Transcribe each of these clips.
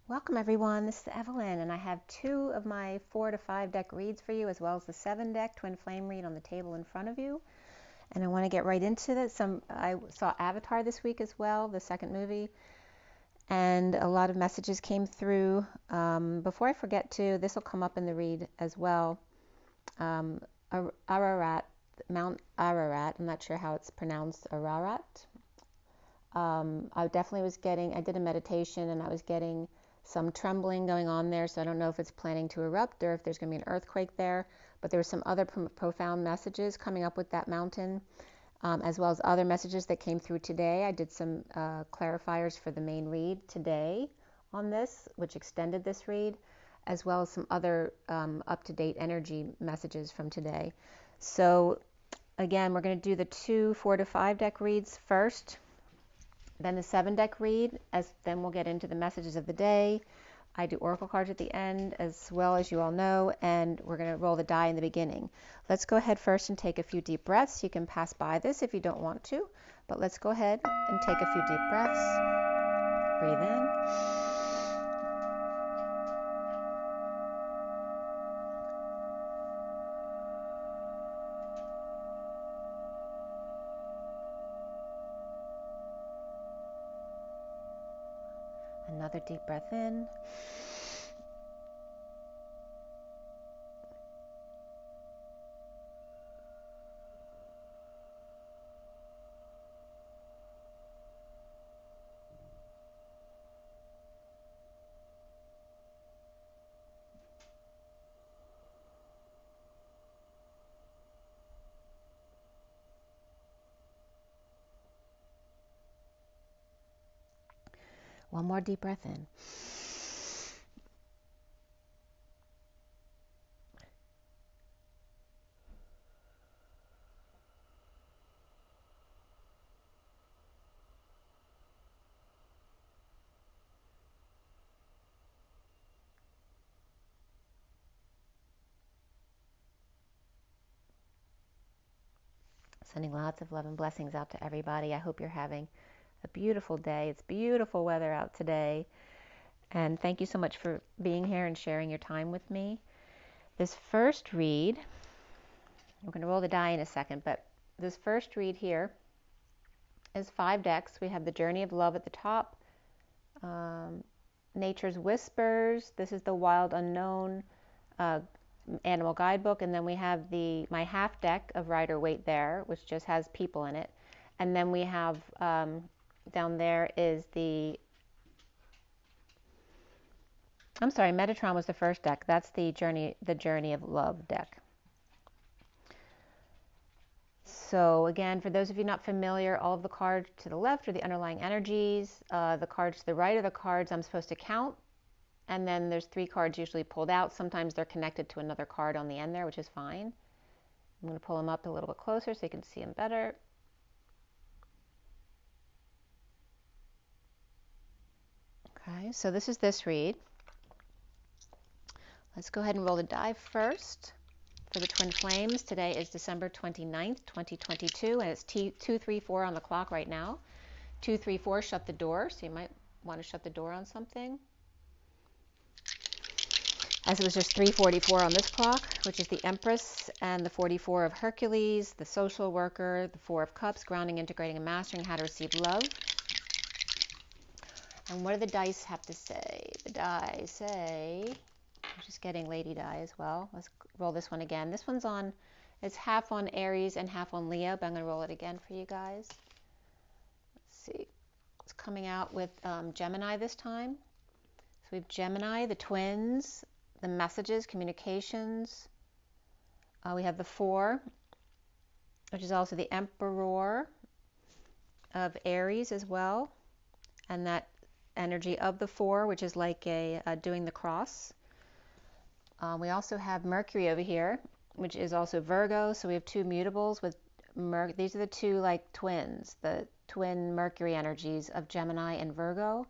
Welcome everyone, this is Evelyn, and I have 2 of my 4 to 5 deck reads for you, as well as the 7 deck twin flame read on the table in front of you. And I want to get right into this. I saw Avatar this week as well, the second movie, and a lot of messages came through. Before I forget to, this will come up in the read as well. Ararat, Mount Ararat, I'm not sure how it's pronounced, Ararat. I definitely was getting, I did a meditation and I was getting some trembling going on there, so I don't know if it's planning to erupt or if there's going to be an earthquake there, but there were some other profound messages coming up with that mountain, as well as other messages that came through today. I did some clarifiers for the main read today on this, which extended this read, as well as some other up-to-date energy messages from today. So again, we're going to do the 2 4 to 5 deck reads first, then the 7 deck read, then we'll get into the messages of the day. I do oracle cards at the end, as well as you all know, and we're going to roll the die in the beginning. Let's go ahead first and take a few deep breaths. You can pass by this if you don't want to, but let's go ahead and take a few deep breaths. Breathe in. Another deep breath in. One more deep breath in. Sending lots of love and blessings out to everybody. I hope you're having a beautiful day. It's beautiful weather out today. And thank you so much for being here and sharing your time with me. This first read, we're going to roll the die in a second, but this first read here is 5 decks. We have the Journey of Love at the top, Nature's Whispers. This is the Wild Unknown Animal Guidebook, and then we have my half deck of Rider-Waite there, which just has people in it. And then we have down there is Metatron was the first deck. That's the Journey of Love deck. So again, for those of you not familiar, all of the cards to the left are the underlying energies. The cards to the right are the cards I'm supposed to count. And then there's 3 cards usually pulled out. Sometimes they're connected to another card on the end there, which is fine. I'm going to pull them up a little bit closer so you can see them better. Okay, so this is this read. Let's go ahead and roll the die first for the Twin Flames. Today is December 29th, 2022, and it's 2:34 on the clock right now. 2:34, shut the door, so you might want to shut the door on something. As it was just 3:44 on this clock, which is the Empress, and the 44 of Hercules, the Social Worker, the 4 of Cups, Grounding, Integrating, and Mastering How to Receive Love. And what do the dice have to say? The die say, I'm just getting Lady Die as well. Let's roll this one again. This one's on, it's half on Aries and half on Leo, but I'm going to roll it again for you guys. Let's see. It's coming out with Gemini this time. So we have Gemini, the twins, the messages, communications. We have the 4, which is also the Emperor of Aries as well. And that energy of the 4, which is like doing the cross. We also have Mercury over here, which is also Virgo. So we have 2 mutables with these are the 2 like twins, the twin Mercury energies of Gemini and Virgo.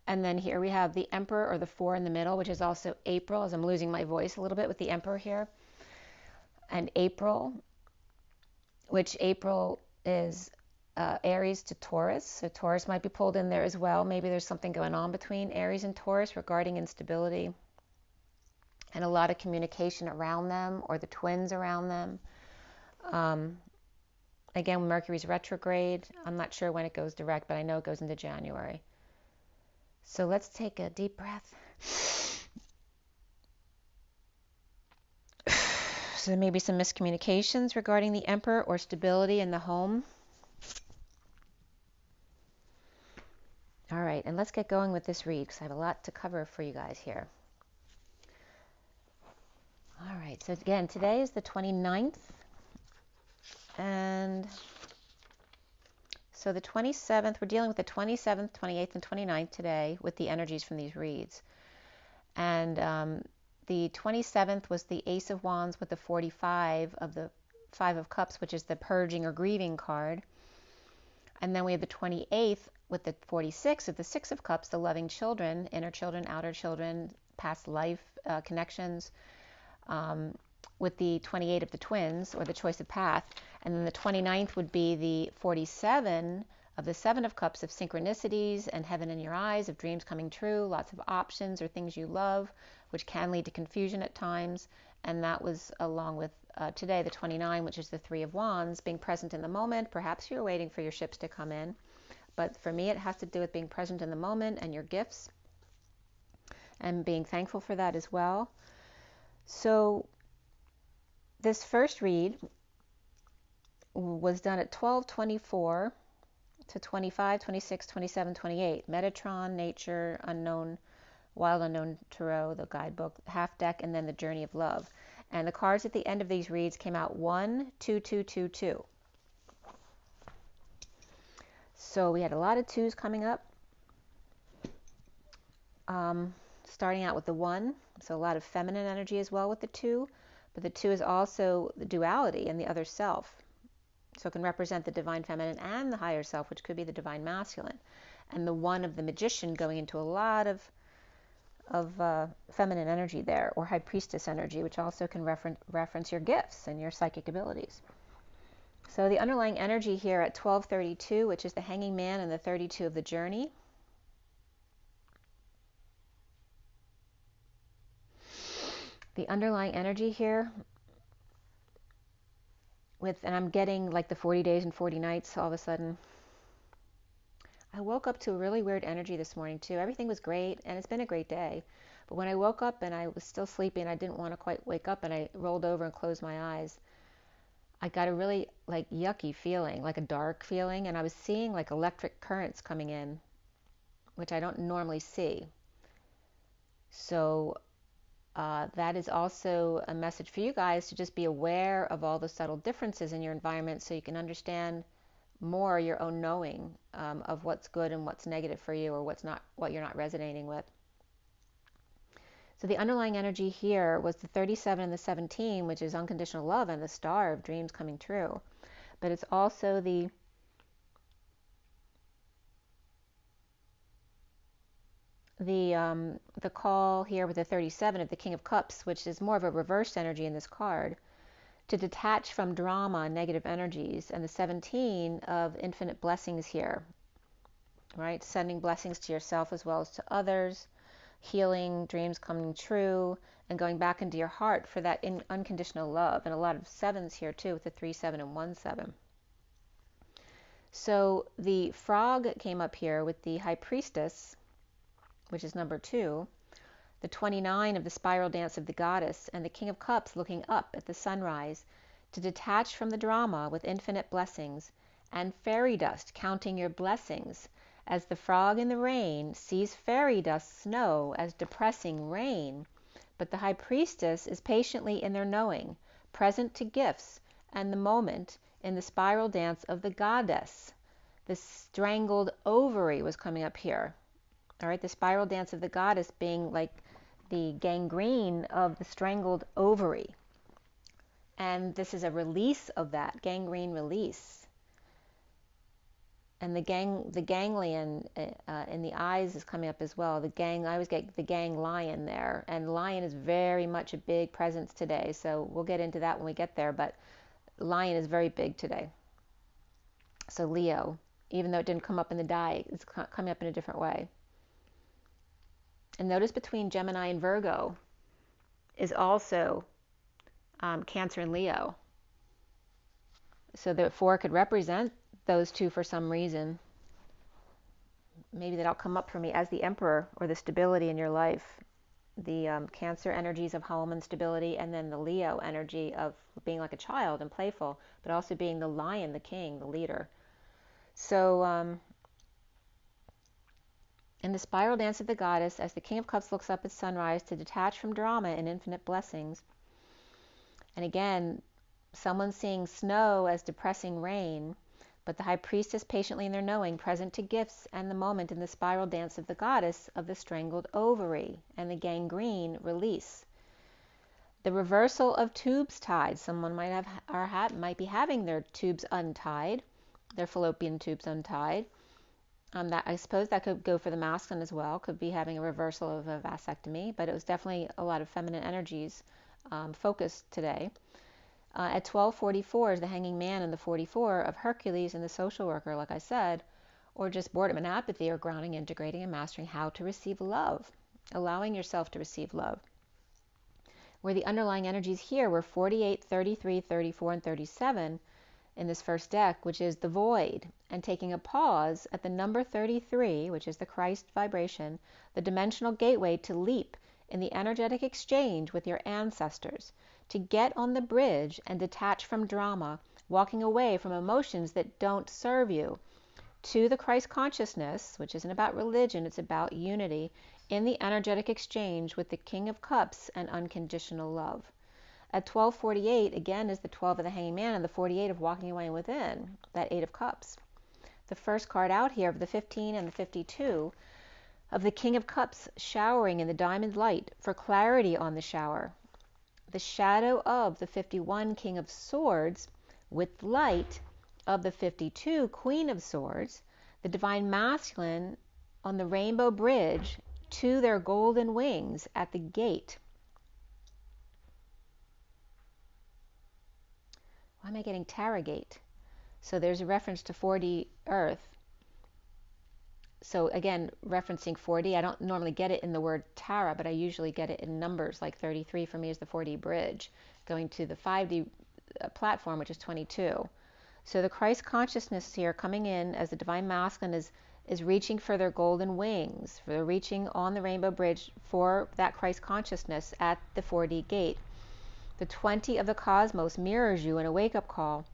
And then here we have the Emperor, or the 4 in the middle, which is also April, as I'm losing my voice a little bit with the Emperor here. And April, which April is Aries to Taurus. So Taurus might be pulled in there as well. Maybe there's something going on between Aries and Taurus regarding instability and a lot of communication around them or the twins around them. Again, Mercury's retrograde. I'm not sure when it goes direct, but I know it goes into January. So let's take a deep breath. So there may be some miscommunications regarding the Emperor or stability in the home. All right, and let's get going with this read because I have a lot to cover for you guys here. All right, so again, today is the 29th. And so the 27th, we're dealing with the 27th, 28th, and 29th today with the energies from these reads. And the 27th was the Ace of Wands with the 45 of the Five of Cups, which is the Purging or Grieving card. And then we have the 28th with the 46 of the Six of Cups, the Loving Children, inner children, outer children, past life connections. With the 28 of the Twins, or the Choice of Path. And then the 29th would be the 47 of the Seven of Cups, of synchronicities and heaven in your eyes, of dreams coming true, lots of options or things you love, which can lead to confusion at times. And that was along with today, the 29, which is the Three of Wands, being present in the moment. Perhaps you're waiting for your ships to come in. But for me, it has to do with being present in the moment and your gifts and being thankful for that as well. So this first read was done at 12:24 to 25, 26, 27, 28. Metatron, Nature, Unknown, Wild Unknown Tarot, the guidebook, half deck, and then the Journey of Love. And the cards at the end of these reads came out 1, 2, 2, 2, 2. So we had a lot of twos coming up. Starting out with the 1, so a lot of feminine energy as well with the 2. But the 2 is also the duality and the other self. So it can represent the divine feminine and the higher self, which could be the divine masculine. And the 1 of the magician going into a lot of feminine energy there, or high priestess energy, which also can reference your gifts and your psychic abilities. So the underlying energy here at 12:32, which is the Hanging Man and the 32 of the Journey. The underlying energy here and I'm getting like the 40 days and 40 nights all of a sudden. I woke up to a really weird energy this morning too. Everything was great and it's been a great day. But when I woke up and I was still sleepy and I didn't want to quite wake up and I rolled over and closed my eyes, I got a really like yucky feeling, like a dark feeling, and I was seeing like electric currents coming in, which I don't normally see. So that is also a message for you guys to just be aware of all the subtle differences in your environment so you can understand more your own knowing of what's good and what's negative for you, or what you're not resonating with. So the underlying energy here was the 37 and the 17, which is unconditional love and the star of dreams coming true. But it's also the call here with the 37 of the King of Cups, which is more of a reversed energy in this card, to detach from drama and negative energies, and the 17 of infinite blessings here, right? Sending blessings to yourself as well as to others, healing, dreams coming true, and going back into your heart for that unconditional love. And a lot of sevens here too, with the 3, 7, and 1, 7. So the frog came up here with the High Priestess, which is number 2, the 29 of the Spiral Dance of the Goddess, and the King of Cups looking up at the sunrise to detach from the drama with infinite blessings, and fairy dust counting your blessings, as the frog in the rain sees fairy dust snow as depressing rain. But the High Priestess is patiently in their knowing, present to gifts and the moment in the Spiral Dance of the Goddess. The strangled ovary was coming up here. All right, the Spiral Dance of the Goddess being like the gangrene of the strangled ovary. And this is a release of that, gangrene release. And the ganglion in the eyes is coming up as well. I always get the gang lion there. And lion is very much a big presence today. So we'll get into that when we get there. But lion is very big today. So Leo, even though it didn't come up in the die, it's coming up in a different way. And notice between Gemini and Virgo is also Cancer and Leo. So the 4 could represent those two for some reason. Maybe that'll come up for me as the Emperor, or the stability in your life. The Cancer energies of home and stability, and then the Leo energy of being like a child and playful, but also being the lion, the king, the leader. So in the spiral dance of the goddess, as the King of Cups looks up at sunrise to detach from drama and infinite blessings, and again, someone seeing snow as depressing rain, but the High Priestess patiently in their knowing, present to gifts and the moment in the spiral dance of the goddess of the strangled ovary and the gangrene release. The reversal of tubes tied. Someone might have or might be having their tubes untied, their fallopian tubes untied. That, I suppose that could go for the masculine as well. Could be having a reversal of a vasectomy, but it was definitely a lot of feminine energies focused today. At 12:44 is the hanging man and the 44 of Hercules and the social worker, like I said, or just boredom and apathy, or grounding, integrating, and mastering how to receive love, allowing yourself to receive love. Where the underlying energies here were 48, 33, 34, and 37 in this first deck, which is the void, and taking a pause at the number 33, which is the Christ vibration, the dimensional gateway to leap in the energetic exchange with your ancestors, to get on the bridge and detach from drama, walking away from emotions that don't serve you, to the Christ consciousness, which isn't about religion, it's about unity, in the energetic exchange with the King of Cups and unconditional love. At 12:48, again, is the 12 of the hanging man and the 48 of walking away within, that 8 of Cups. The first card out here of the 15 and the 52 of the King of Cups showering in the diamond light for clarity on the shower. The shadow of the 51 King of Swords with light of the 52 Queen of Swords, the divine masculine on the rainbow bridge to their golden wings at the gate. Why am I getting Tarot-gate? So there's a reference to 4D Earth. So again, referencing 4D, I don't normally get it in the word Tara, but I usually get it in numbers, like 33 for me is the 4D bridge, going to the 5D platform, which is 22. So the Christ consciousness here coming in as the divine masculine is reaching for their golden wings, for reaching on the rainbow bridge for that Christ consciousness at the 4D gate. The 20 of the cosmos mirrors you in a wake-up call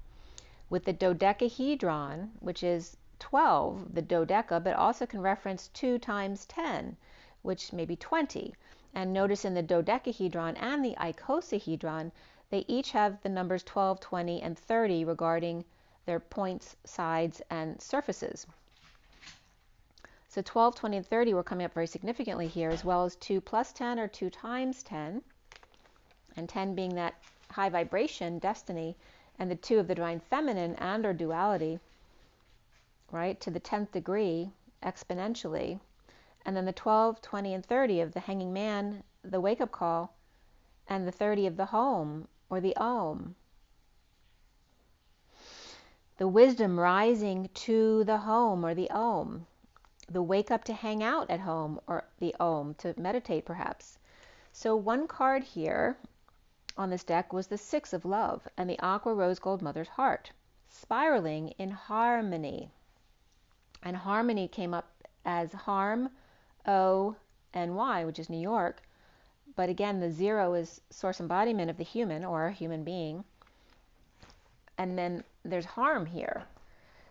with the dodecahedron, which is 12, the dodeca, but also can reference 2 times 10, which may be 20. And notice in the dodecahedron and the icosahedron, they each have the numbers 12, 20, and 30 regarding their points, sides, and surfaces. So 12, 20, and 30 were coming up very significantly here, as well as 2 plus 10 or 2 times 10, and 10 being that high vibration, destiny, and the 2 of the divine feminine and or duality, right, to the 10th degree exponentially, and then the 12, 20, and 30 of the hanging man, the wake-up call, and the 30 of the home, or the Om. The wisdom rising to the home, or the Om. The wake up to hang out at home, or the Om, to meditate perhaps. So one card here on this deck was the 6 of love, and the aqua rose gold mother's heart, spiraling in harmony. And harmony came up as harm, O-N-Y, which is New York. But again, the 0 is source embodiment of the human, or a human being. And then there's harm here.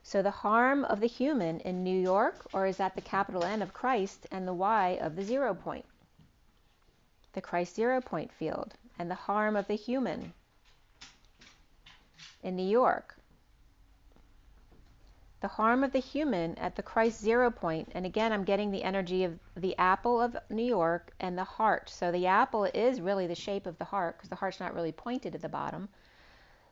So the harm of the human in New York, or is that the capital N of Christ and the Y of the 0 point? The Christ 0 point field. And the harm of the human in New York. The harm of the human at the Christ 0 point, and again I'm getting the energy of the apple of New York and the heart. So the apple is really the shape of the heart, because the heart's not really pointed at the bottom.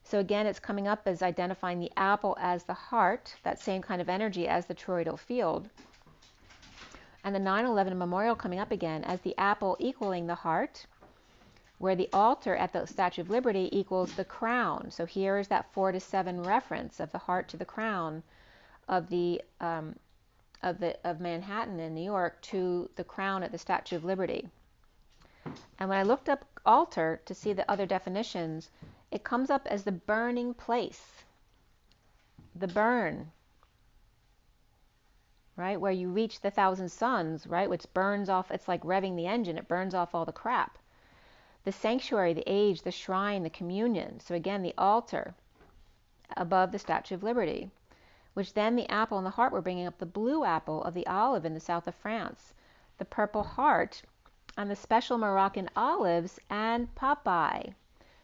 So again, it's coming up as identifying the apple as the heart, that same kind of energy as the toroidal field. And the 9/11 memorial coming up again as the apple equaling the heart, where the altar at the Statue of Liberty equals the crown. So here is that 4 to 7 reference of the heart to the crown, of of Manhattan in New York to the crown at the Statue of Liberty. And when I looked up altar to see the other definitions, it comes up as the burning place, the burn, right? Where you reach the thousand suns, right? Which burns off, it's like revving the engine, it burns off all the crap. The sanctuary, the age, the shrine, the communion. So again, the altar above the Statue of Liberty, which then the apple and the heart were bringing up the blue apple of the olive in the south of France, the purple heart, and the special Moroccan olives, and Popeye,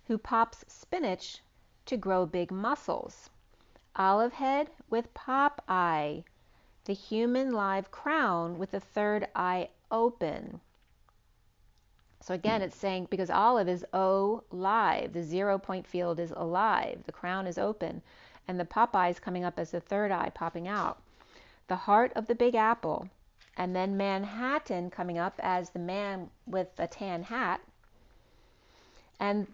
who pops spinach to grow big muscles. Olive head with Popeye, the human live crown with the third eye open. So again, it's saying because olive is O live, the 0 point field is alive, the crown is open, and the Popeye is coming up as the third eye popping out. The heart of the big apple, and then Manhattan coming up as the man with a tan hat. And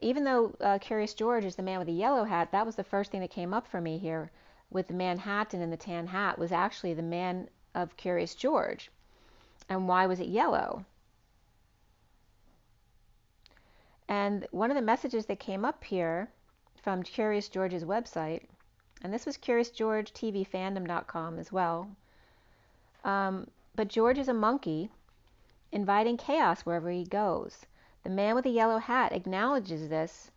even though Curious George is the man with the yellow hat, that was the first thing that came up for me here with the Manhattan and the tan hat was actually the man of Curious George. And why was it yellow? And one of the messages that came up here from Curious George's website, and this was CuriousGeorgeTVFandom.com as well, but George is a monkey inviting chaos wherever he goes. The man with the yellow hat acknowledges this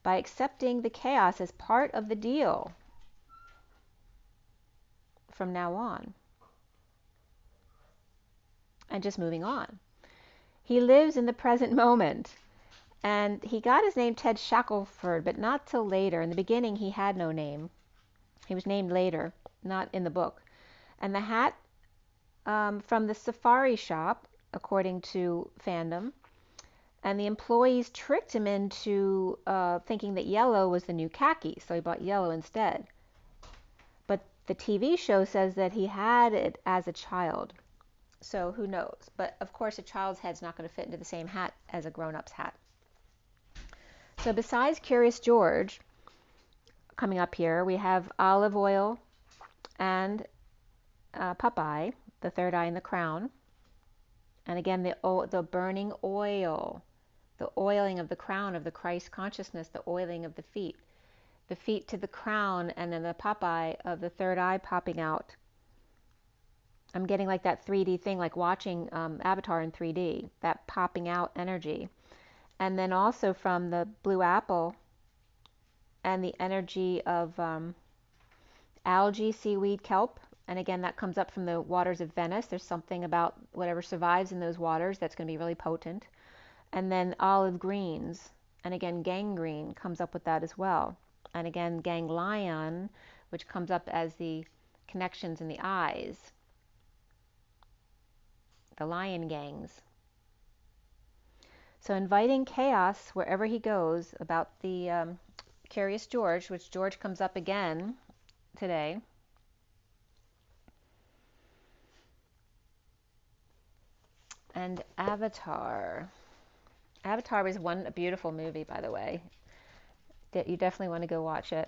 by accepting the chaos as part of the deal from now on and just moving on. He lives in the present moment. And he got his name Ted Shackelford, but not till later. In the beginning, he had no name. He was named later, not in the book. And the hat from the safari shop, according to fandom, and the employees tricked him into thinking that yellow was the new khaki, so he bought yellow instead. But the TV show says that he had it as a child, so who knows? But of course, a child's head's not going to fit into the same hat as a grown-up's hat. So besides Curious George, coming up here, we have olive oil and Popeye, the third eye in the crown. And again, the burning oil, the oiling of the crown of the Christ consciousness, the oiling of the feet to the crown, and then the Popeye of the third eye popping out. I'm getting like that 3D thing, like watching Avatar in 3D, that popping out energy. And then also from the blue apple and the energy of algae, seaweed, kelp. And again, that comes up from the waters of Venice. There's something about whatever survives in those waters that's going to be really potent. And then olive greens. And again, gangrene comes up with that as well. And again, ganglion, which comes up as the connections in the eyes. The lion gangs. So inviting chaos wherever he goes, about the Curious George, which George comes up again today. And Avatar. Avatar was a beautiful movie, by the way. You definitely want to go watch it.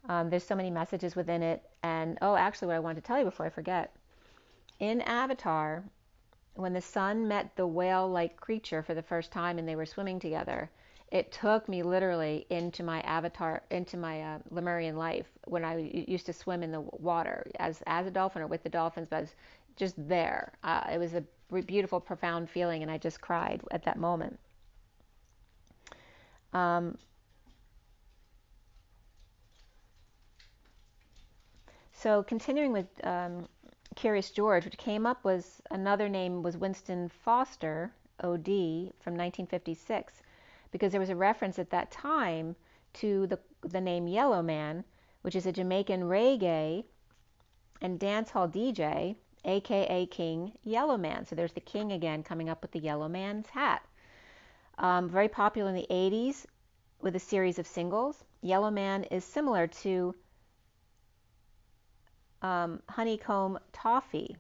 There's so many messages within it. And, actually what I wanted to tell you before I forget. In Avatar, when the son met the whale-like creature for the first time and they were swimming together, it took me literally into my Lemurian life when I used to swim in the water as a dolphin or with the dolphins, but I was just there. It was a beautiful, profound feeling, and I just cried at that moment. So continuing with Curious George, which came up was another name was Winston Foster, OD, from 1956, because there was a reference at that time to the name Yellow Man, which is a Jamaican reggae and dancehall DJ, aka King Yellow Man. So there's the king again coming up with the Yellow Man's hat. Very popular in the 80s with a series of singles. Yellow Man is similar to honeycomb toffee.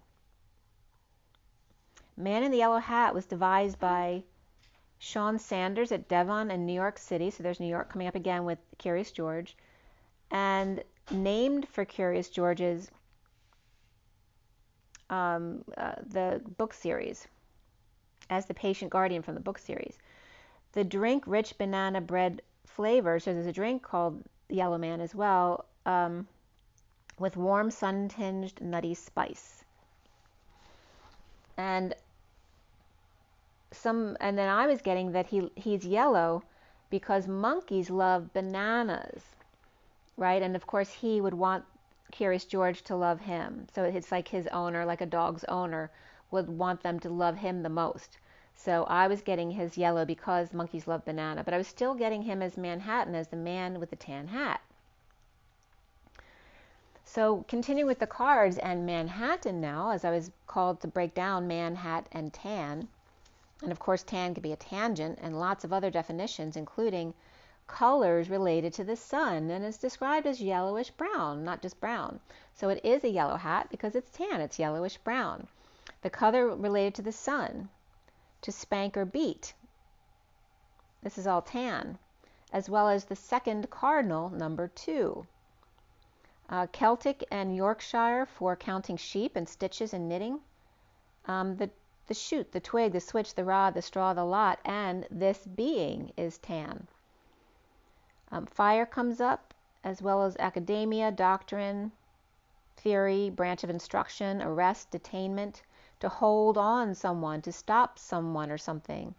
Man in the Yellow Hat was devised by Sean Sanders at Devon in New York City. So there's New York coming up again with Curious George. And named for Curious George's the book series, as the patient guardian from the book series. The drink rich banana bread flavor, so there's a drink called Yellow Man as well, with warm sun-tinged nutty spice. And then I was getting that he's yellow because monkeys love bananas, right? And of course he would want Curious George to love him. So it's like his owner, like a dog's owner, would want them to love him the most. So I was getting his yellow because monkeys love banana, but I was still getting him as Manhattan, as the man with the tan hat. So continue with the cards and Manhattan now, as I was called to break down Manhattan and tan. And of course, tan could be a tangent and lots of other definitions, including colors related to the sun. And it's described as yellowish brown, not just brown. So it is a yellow hat because it's tan, it's yellowish brown. The color related to the sun, to spank or beat. This is all tan, as well as the second cardinal, number 2. Celtic and Yorkshire for counting sheep and stitches and knitting. The shoot, the twig, the switch, the rod, the straw, the lot, and this being is tan. Fire comes up, as well as academia, doctrine, theory, branch of instruction, arrest, detainment, to hold on someone, to stop someone or something.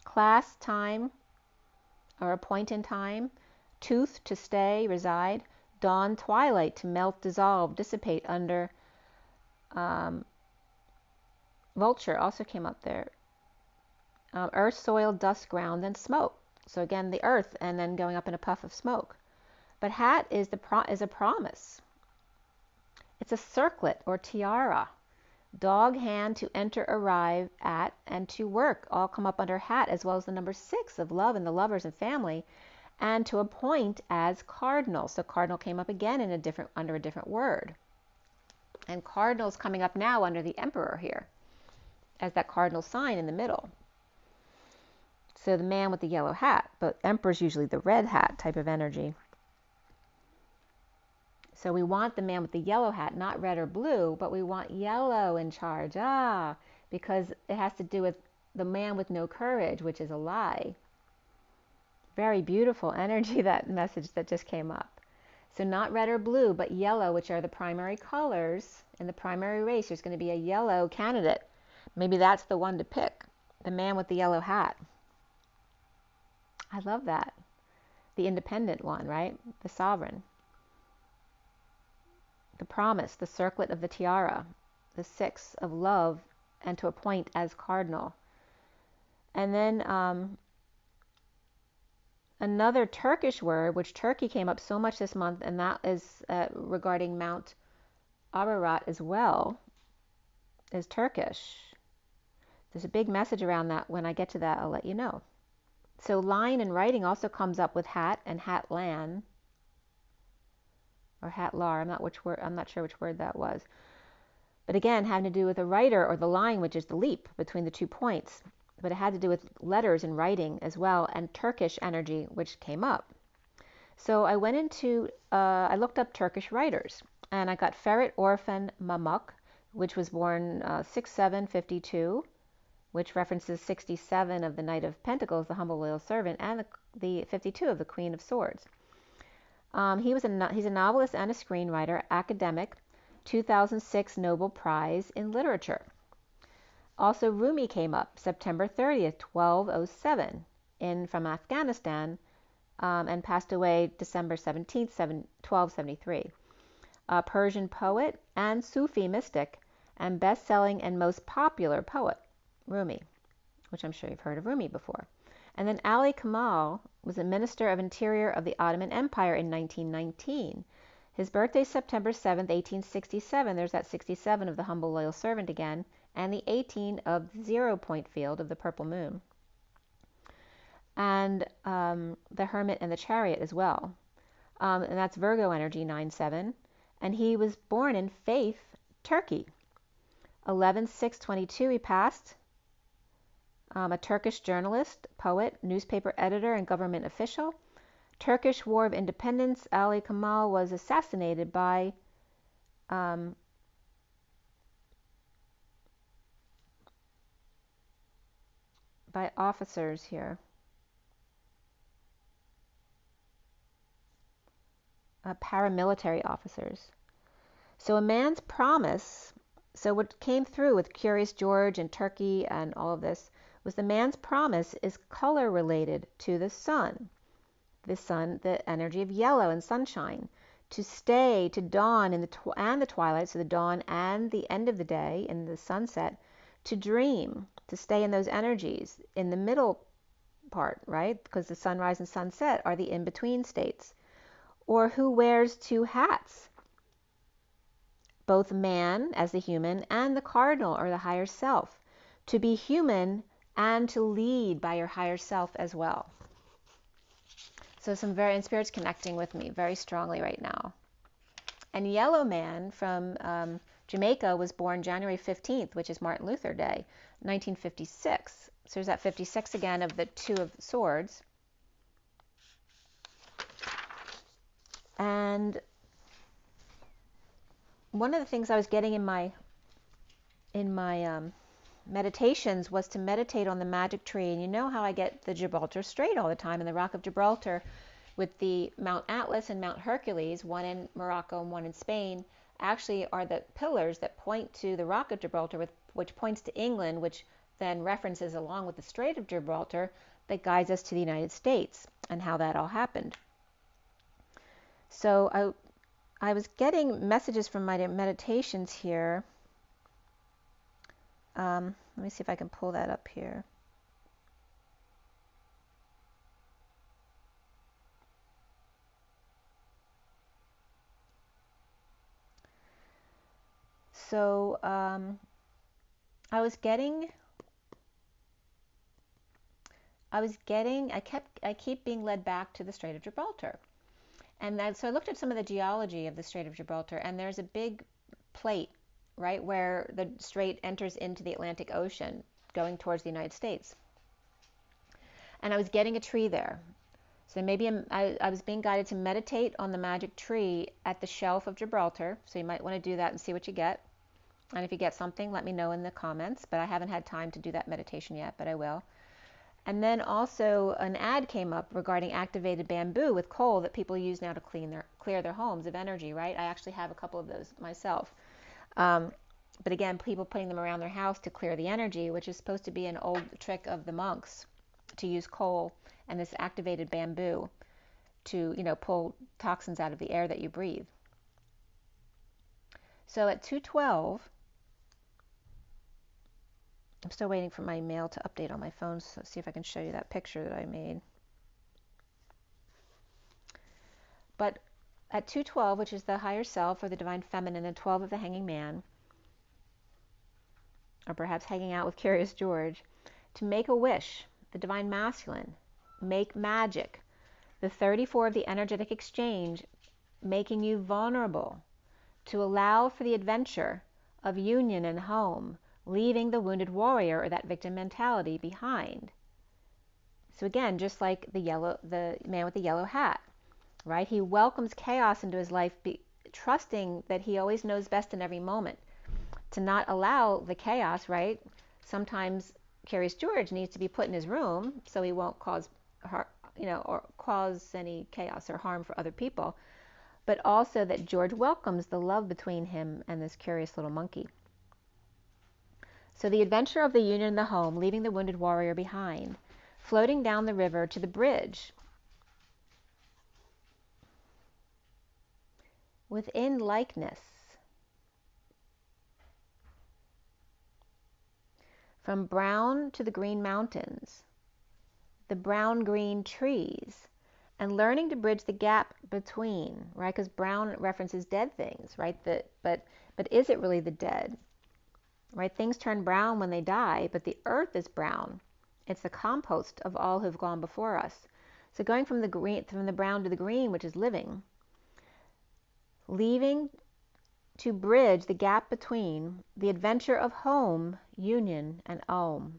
Class, time, or a point in time. Tooth, to stay, reside. Dawn, twilight, to melt, dissolve, dissipate under. Vulture also came up there. Earth, soil, dust, ground, and smoke. So again, the earth, and then going up in a puff of smoke. But hat is a promise. It's a circlet or tiara. Dog, hand, to enter, arrive at, and to work all come up under hat, as well as the number 6 of love and the lovers and family, and to appoint as cardinal. So cardinal came up again in under a different word. And cardinal's coming up now under the emperor here, as that cardinal sign in the middle. So the man with the yellow hat, but emperor's usually the red hat type of energy. So we want the man with the yellow hat, not red or blue, but we want yellow in charge. Because it has to do with the man with no courage, which is a lie. Very beautiful energy, that message that just came up. So not red or blue, but yellow, which are the primary colors. In the primary race, there's going to be a yellow candidate. Maybe that's the one to pick, the man with the yellow hat. I love that. The independent one, right? The sovereign. The promise, the circlet of the tiara, the 6 of love, and to appoint as cardinal. And then another Turkish word, which Turkey came up so much this month, and that is regarding Mount Ararat as well, is Turkish. There's a big message around that. When I get to that, I'll let you know. So line and writing also comes up with hat and hatlan, or hatlar. I'm not sure which word that was. But again, having to do with a writer or the line, which is the leap between the 2 points. But it had to do with letters and writing as well, and Turkish energy, which came up. So I went into, I looked up Turkish writers, and I got Ferhat Orhan Pamuk, which was born 6/7/52, which references 67 of the Knight of Pentacles, the humble loyal servant, and the 52 of the Queen of Swords. He's a novelist and a screenwriter, academic, 2006 Nobel Prize in Literature. Also, Rumi came up September 30th, 1207, from Afghanistan, and passed away December 17th, 1273. Persian poet and Sufi mystic, and best-selling and most popular poet, Rumi, which I'm sure you've heard of Rumi before. And then Ali Kemal was a Minister of Interior of the Ottoman Empire in 1919. His birthday is September 7th, 1867. There's that 67 of the humble loyal servant again, and the 18 of the 0-point field of the purple moon. And the Hermit and the Chariot as well. And that's Virgo energy, 9/7. And he was born in Faith, Turkey. 11/6/22 he passed. A Turkish journalist, poet, newspaper editor, and government official. Turkish War of Independence, Ali Kemal was assassinated by officers here. Paramilitary officers. So a man's promise, so what came through with Curious George and Turkey and all of this was the man's promise is color related to the sun, the energy of yellow and sunshine, to stay, to dawn in the twilight, so the dawn and the end of the day in the sunset, to dream, to stay in those energies in the middle part, right? Because the sunrise and sunset are the in-between states. Or who wears two hats, both man as the human and the cardinal or the higher self, to be human and to lead by your higher self as well. So and Spirit's connecting with me very strongly right now. And Yellow Man from Jamaica was born January 15th, which is Martin Luther Day, 1956. So there's that 56 again of the Two of Swords. And one of the things I was getting in my meditations was to meditate on the magic tree. And you know how I get the Gibraltar Strait all the time, and the Rock of Gibraltar with the Mount Atlas and Mount Hercules, one in Morocco and one in Spain, actually are the pillars that point to the Rock of Gibraltar, which points to England, which then references along with the Strait of Gibraltar that guides us to the United States and how that all happened. So I was getting messages from my meditations here. Let me see if I can pull that up here. So I keep being led back to the Strait of Gibraltar. And so I looked at some of the geology of the Strait of Gibraltar, and there's a big plate, right, where the strait enters into the Atlantic Ocean, going towards the United States. And I was getting a tree there. So maybe I was being guided to meditate on the magic tree at the shelf of Gibraltar. So you might want to do that and see what you get. And if you get something, let me know in the comments. But I haven't had time to do that meditation yet, but I will. And then also an ad came up regarding activated bamboo with coal that people use now to clear their homes of energy, right? I actually have a couple of those myself. But again, people putting them around their house to clear the energy, which is supposed to be an old trick of the monks to use coal and this activated bamboo to, pull toxins out of the air that you breathe. So at 2:12, I'm still waiting for my mail to update on my phone, so see if I can show you that picture that I made. But at 2:12, which is the higher self or the divine feminine, and 12 of the hanging man, or perhaps hanging out with Curious George, to make a wish, the divine masculine, make magic, the 34 of the energetic exchange, making you vulnerable, to allow for the adventure of union and home, leaving the wounded warrior or that victim mentality behind. So again, just like the man with the yellow hat, right? He welcomes chaos into his life, trusting that he always knows best in every moment. To not allow the chaos, right? Sometimes Curious George needs to be put in his room so he won't cause or cause any chaos or harm for other people. But also that George welcomes the love between him and this curious little monkey. So the adventure of the union in the home, leaving the wounded warrior behind, floating down the river to the bridge. Within likeness. From brown to the green mountains, the brown-green trees, and learning to bridge the gap between, right? Because brown references dead things, right? But is it really the dead? Right? Things turn brown when they die, but the earth is brown. It's the compost of all who've gone before us. So going from the brown to the green, which is living, leaving to bridge the gap between the adventure of home, union, and Om.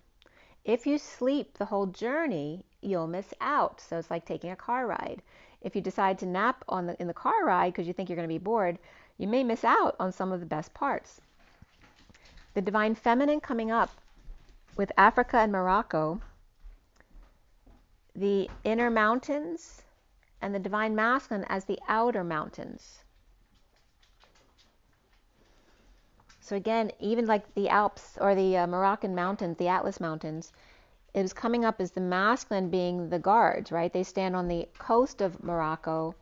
If you sleep the whole journey, you'll miss out. So it's like taking a car ride. If you decide to nap in the car ride because you think you're going to be bored, you may miss out on some of the best parts. The Divine Feminine coming up with Africa and Morocco, the inner mountains, and the Divine Masculine as the outer mountains. So again, even like the Alps or the Moroccan mountains, the Atlas Mountains, it was coming up as the masculine being the guards, right? They stand on the coast of Morocco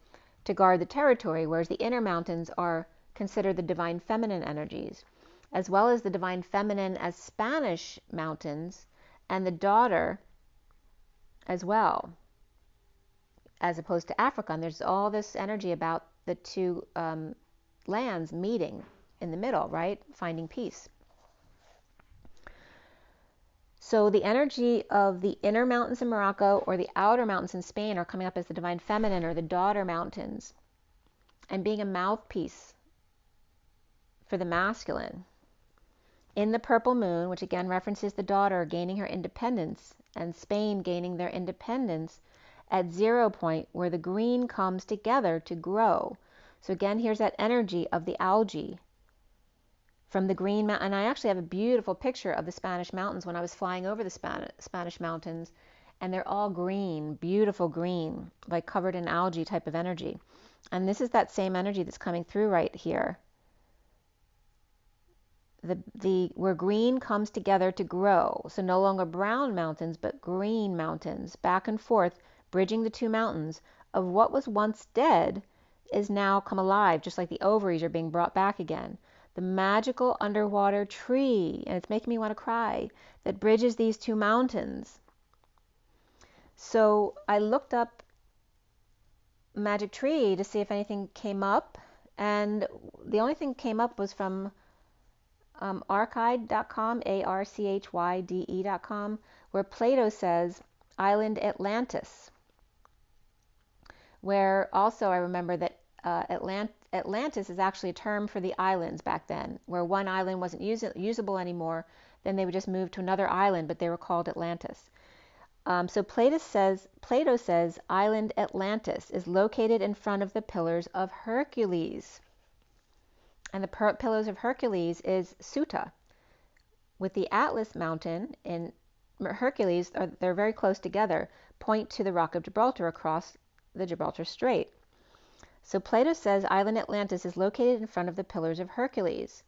to guard the territory, whereas the inner mountains are considered the divine feminine energies, as well as the divine feminine as Spanish mountains and the daughter as well, as opposed to Africa. And there's all this energy about the two lands meeting in the middle, right? Finding peace. So the energy of the inner mountains in Morocco or the outer mountains in Spain are coming up as the divine feminine or the daughter mountains, and being a mouthpiece for the masculine. In the purple moon, which again references the daughter gaining her independence and Spain gaining their independence at 0 point where the green comes together to grow. So again, here's that energy of the algae from the green mountain. And I actually have a beautiful picture of the Spanish mountains when I was flying over the Spanish mountains, and they're all green, beautiful green, like covered in algae type of energy. And this is that same energy that's coming through right here. Where green comes together to grow. So no longer brown mountains, but green mountains, back and forth, bridging the two mountains of what was once dead is now come alive, just like the ovaries are being brought back again. The magical underwater tree, and it's making me want to cry, that bridges these two mountains. So I looked up magic tree to see if anything came up, and the only thing that came up was from archide.com, archyde.com, where Plato says island Atlantis, where also I remember that Atlantis is actually a term for the islands back then, where one island wasn't usable anymore, then they would just move to another island, but they were called Atlantis. So Plato says island Atlantis is located in front of the Pillars of Hercules. And the Pillars of Hercules is Suta. With the Atlas mountain in Hercules, they're very close together, point to the Rock of Gibraltar across the Gibraltar Strait. So Plato says island Atlantis is located in front of the Pillars of Hercules,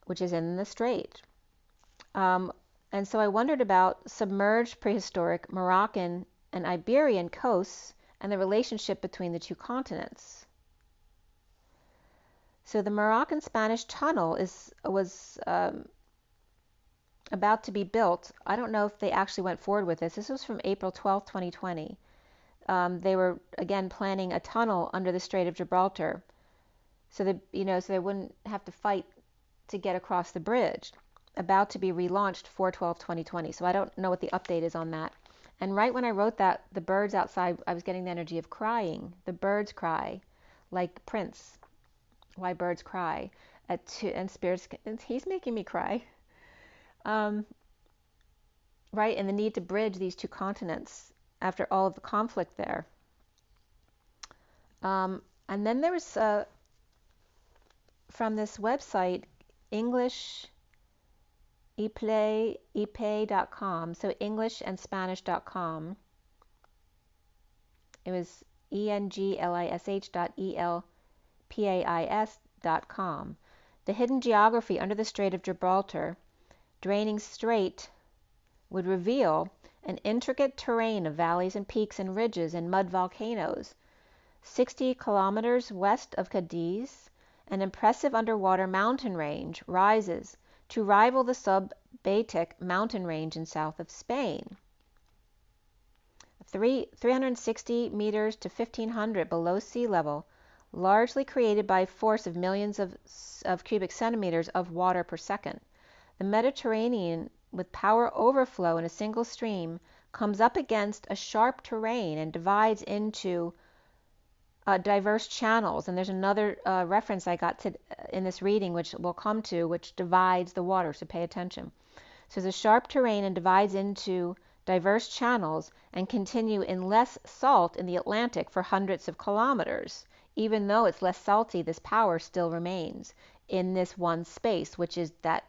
which is in the strait. And so I wondered about submerged prehistoric Moroccan and Iberian coasts and the relationship between the two continents. So the Moroccan-Spanish tunnel was about to be built. I don't know if they actually went forward with this. This was from April 12, 2020. They were, again, planning a tunnel under the Strait of Gibraltar so that, so they wouldn't have to fight to get across the bridge. About to be relaunched 4/12/2020. So I don't know what the update is on that. And right when I wrote that, the birds outside, I was getting the energy of crying. The birds cry, like Prince. Why birds cry at 2, and spirits, and he's making me cry. Right, and the need to bridge these two continents after all of the conflict there. And then there was from this website, English eplay.com, so English and Spanish.com. It was english.elpais.com. The hidden geography under the Strait of Gibraltar, draining strait, would reveal an intricate terrain of valleys and peaks and ridges and mud volcanoes. 60 kilometers west of Cadiz, an impressive underwater mountain range rises to rival the sub-Baetic mountain range in south of Spain. 360 meters to 1,500 below sea level, largely created by force of millions of cubic centimeters of water per second. The Mediterranean, with power overflow in a single stream, comes up against a sharp terrain and divides into diverse channels. And there's another reference I got in this reading, which we'll come to, which divides the water, so pay attention. So there's a sharp terrain and divides into diverse channels and continue in less salt in the Atlantic for hundreds of kilometers. Even though it's less salty, this power still remains in this one space, which is that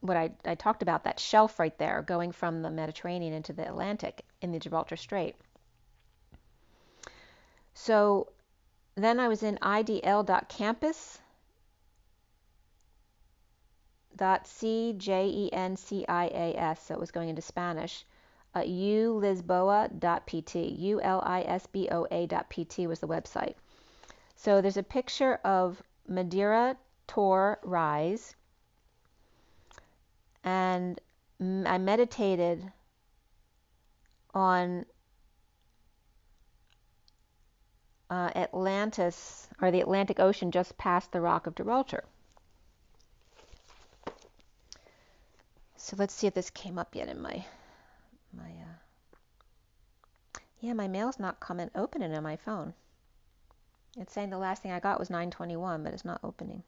what I talked about, that shelf right there going from the Mediterranean into the Atlantic in the Gibraltar Strait. So then I was in idl.campus.cjencias, so it was going into Spanish. ulisboa.pt, ulisboa.pt was the website. So there's a picture of Madeira Tor Rise, and I meditated on Atlantis, or the Atlantic Ocean just past the Rock of Gibraltar. So let's see if this came up yet in my mail's not coming opening on my phone. It's saying the last thing I got was 9:21, but it's not opening.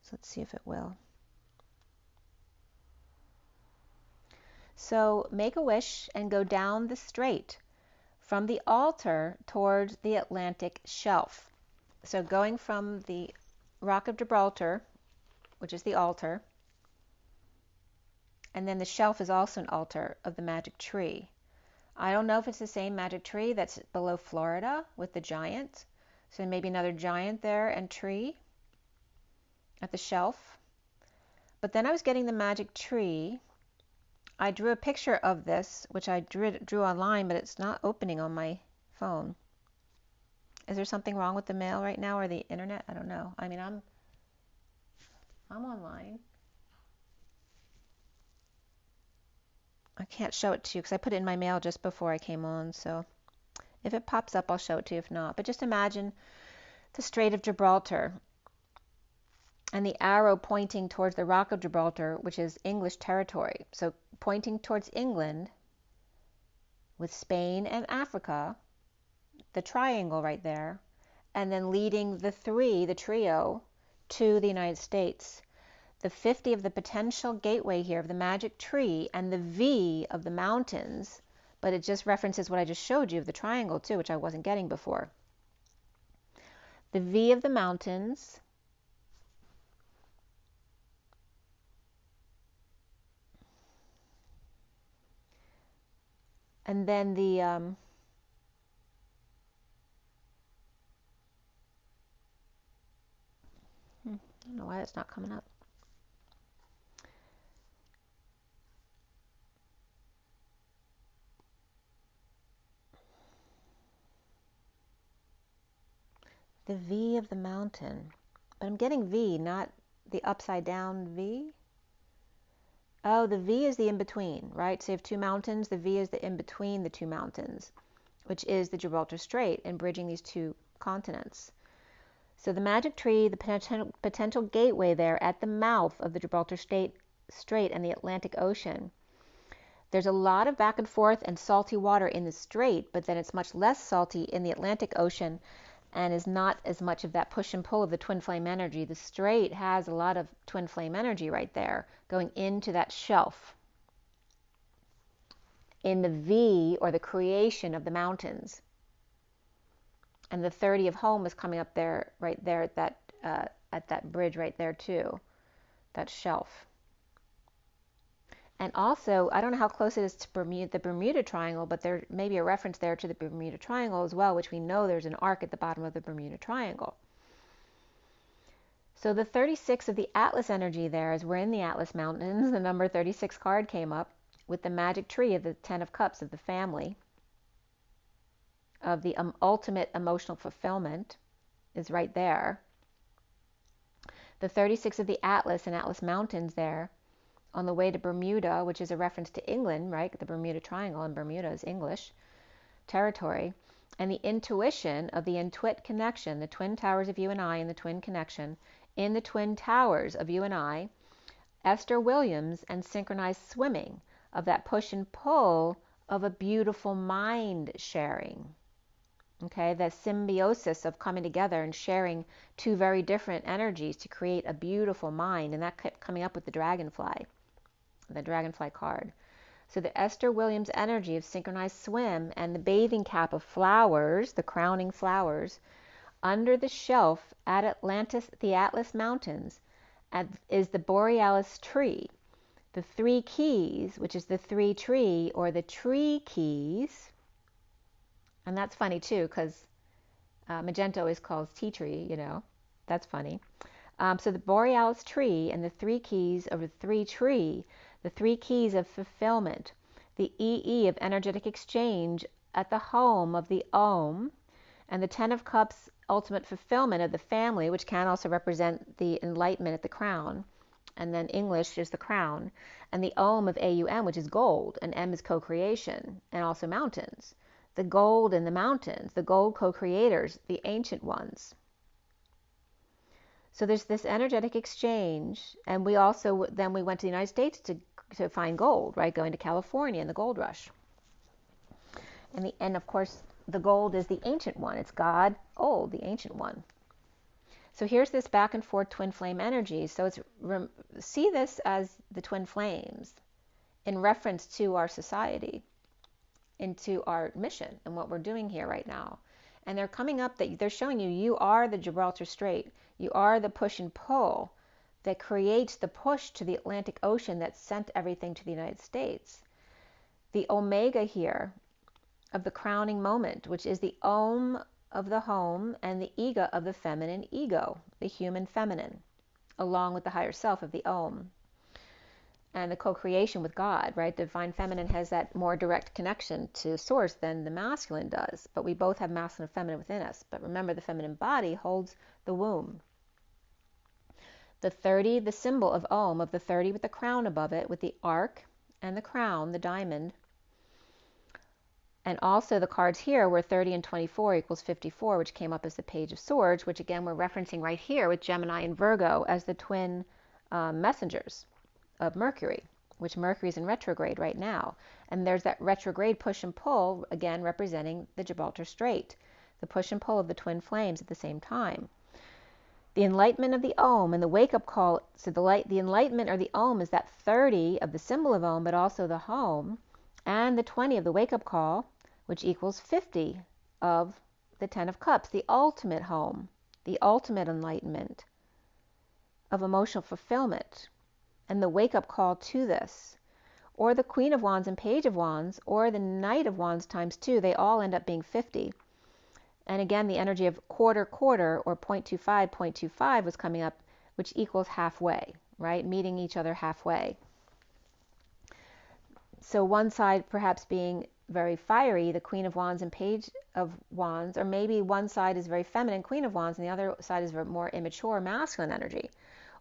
So let's see if it will. So make a wish and go down the strait from the altar towards the Atlantic shelf. So going from the Rock of Gibraltar, which is the altar, and then the shelf is also an altar of the magic tree. I don't know if it's the same magic tree that's below Florida with the giant. So maybe another giant there and tree at the shelf. But then I was getting the magic tree. I drew a picture of this, which I drew online, but it's not opening on my phone. Is there something wrong with the mail right now or the internet? I don't know. I mean, I'm online. I can't show it to you because I put it in my mail just before I came on. So if it pops up, I'll show it to you. If not, but just imagine the Strait of Gibraltar and the arrow pointing towards the Rock of Gibraltar, which is English territory. So pointing towards England with Spain and Africa, the triangle right there, and then leading the trio, to the United States. The 50 of the potential gateway here of the magic tree, and the V of the mountains, but it just references what I just showed you of the triangle too, which I wasn't getting before. The V of the mountains, and then the I don't know why it's not coming up. The V of the mountain, but I'm getting V, not the upside down V. Oh, the V is the in-between, right? So you have two mountains. The V is the in-between the two mountains, which is the Gibraltar Strait and bridging these two continents. So the magic tree, the potential gateway there at the mouth of the Gibraltar Strait and the Atlantic Ocean. There's a lot of back and forth and salty water in the strait, but then it's much less salty in the Atlantic Ocean and is not as much of that push and pull of the twin flame energy. The strait has a lot of twin flame energy right there going into that shelf in the V, or the creation of the mountains. And the 30 of home is coming up there, right there at that bridge right there too, that shelf. And also, I don't know how close it is to the Bermuda Triangle, but there may be a reference there to the Bermuda Triangle as well, which we know there's an arc at the bottom of the Bermuda Triangle. So the 36 of the Atlas energy there, as we're in the Atlas Mountains, the number 36 card came up with the magic tree of the 10 of Cups of the family, of the ultimate emotional fulfillment is right there. The 36 of the Atlas and Atlas Mountains there on the way to Bermuda, which is a reference to England, right? The Bermuda Triangle, and Bermuda is English territory. And the intuition of the intuit connection, the twin towers of you and I, and the twin connection in the twin towers of you and I, Esther Williams, and synchronized swimming of that push and pull of a beautiful mind sharing. Okay, the symbiosis of coming together and sharing two very different energies to create a beautiful mind. And that kept coming up with the dragonfly card. So the Esther Williams energy of synchronized swim and the bathing cap of flowers, the crowning flowers, under the shelf at Atlantis, the Atlas Mountains, is the Borealis tree. The 3 keys, which is the 3 tree or the tree keys. And that's funny too, because magenta always calls tea tree, you know. That's funny. So the Borealis tree and the 3 keys of the 3 tree, the 3 keys of fulfillment, the EE of energetic exchange at the home of the Om, and the 10 of Cups, ultimate fulfillment of the family, which can also represent the enlightenment at the crown. And then English is the crown. And the Om of AUM, which is gold, and M is co-creation, and also mountains. The gold and the mountains, the gold co-creators, the ancient ones. So there's this energetic exchange, and we also, then we went to the United States to find gold, right? Going to California in the gold rush. And of course, the gold is the ancient one. It's God, old, the ancient one. So here's this back and forth twin flame energy. So see this as the twin flames in reference to our society, into our mission and what we're doing here right now. And they're coming up that they're showing you, you are the Gibraltar Strait. You are the push and pull that creates the push to the Atlantic Ocean that sent everything to the United States. The Omega here of the crowning moment, which is the Om of the home and the Ega of the feminine ego, the human feminine, along with the higher self of the Om. And the co-creation with God, right? The divine feminine has that more direct connection to source than the masculine does. But we both have masculine and feminine within us. But remember, the feminine body holds the womb. The 30, the symbol of Om, of the 30 with the crown above it, with the arc and the crown, the diamond. And also the cards here were 30 and 24 equals 54, which came up as the Page of Swords, which again we're referencing right here with Gemini and Virgo as the twin messengers of Mercury, which Mercury is in retrograde right now. And there's that retrograde push and pull, again representing the Gibraltar Strait, the push and pull of the twin flames at the same time. The enlightenment of the Om and the wake-up call, so the enlightenment or the Om is that 30 of the symbol of Om, but also the home, and the 20 of the wake-up call, which equals 50 of the 10 of Cups, the ultimate home, the ultimate enlightenment of emotional fulfillment. And the wake-up call to this, or the Queen of Wands and Page of Wands, or the Knight of Wands times 2, they all end up being 50. And again, the energy of quarter, or 0.25 was coming up, which equals halfway, right? Meeting each other halfway. So one side perhaps being very fiery, the Queen of Wands and Page of Wands, or maybe one side is very feminine, Queen of Wands, and the other side is more immature, masculine energy.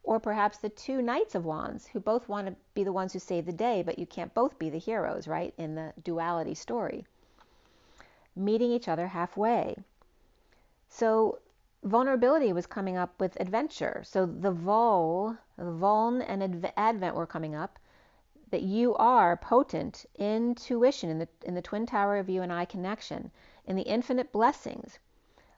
Or perhaps the 2 Knights of Wands, who both want to be the ones who save the day, but you can't both be the heroes, right, in the duality story. Meeting each other halfway. So vulnerability was coming up with adventure. So the Vuln and Advent were coming up, that you are potent intuition in the twin tower of you and I connection, in the infinite blessings,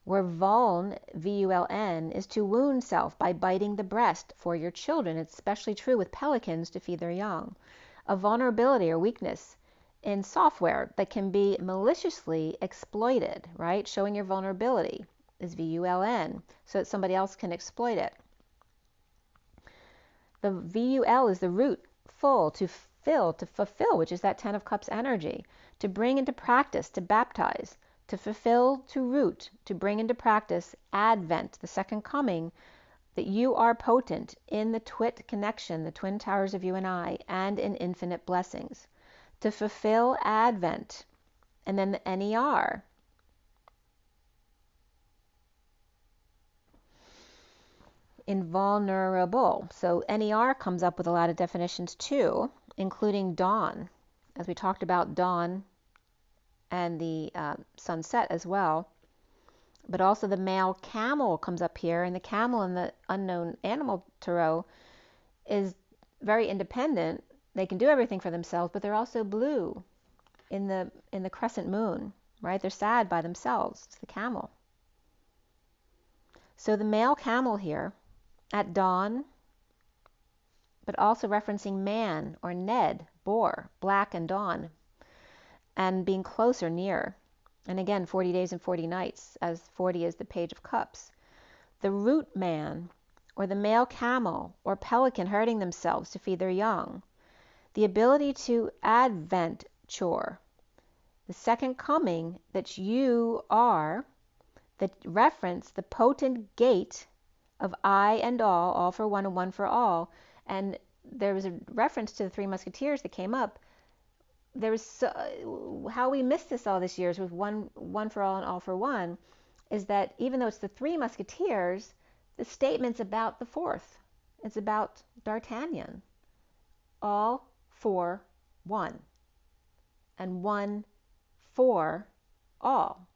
where Vuln, V-U-L-N, is to wound self by biting the breast for your children. It's especially true with pelicans to feed their young. A vulnerability or weakness in software that can be maliciously exploited, right? Showing your vulnerability is V-U-L-N, so that somebody else can exploit it. The V-U-L is the root, full, to fill, to fulfill, which is that 10 of Cups energy, to bring into practice, to baptize, to fulfill, to root, to bring into practice, Advent, the second coming, that you are potent in the twit connection, the twin towers of you and I, and in infinite blessings. To fulfill Advent, and then the NER. Invulnerable. So NER comes up with a lot of definitions too, including dawn, as we talked about dawn and the sunset as well. But also the male camel comes up here, and the camel in the unknown animal tarot is very independent. They can do everything for themselves, but they're also blue in the crescent moon. right? They're sad by themselves. It's the camel. So the male camel here at dawn, but also referencing man or Ned, boar, black and dawn, and being closer, near. And again, 40 days and 40 nights, as 40 is the Page of Cups. The root man, or the male camel or pelican hurting themselves to feed their young. The ability to adventure. The second coming that you are, that reference the potent gate of I and all for one and one for all. And there was a reference to the Three Musketeers that came up. There was how we missed this all this years with one for all and all for one, is that even though it's the Three Musketeers, the statement's about the fourth. It's about D'Artagnan. All for one, and one for all.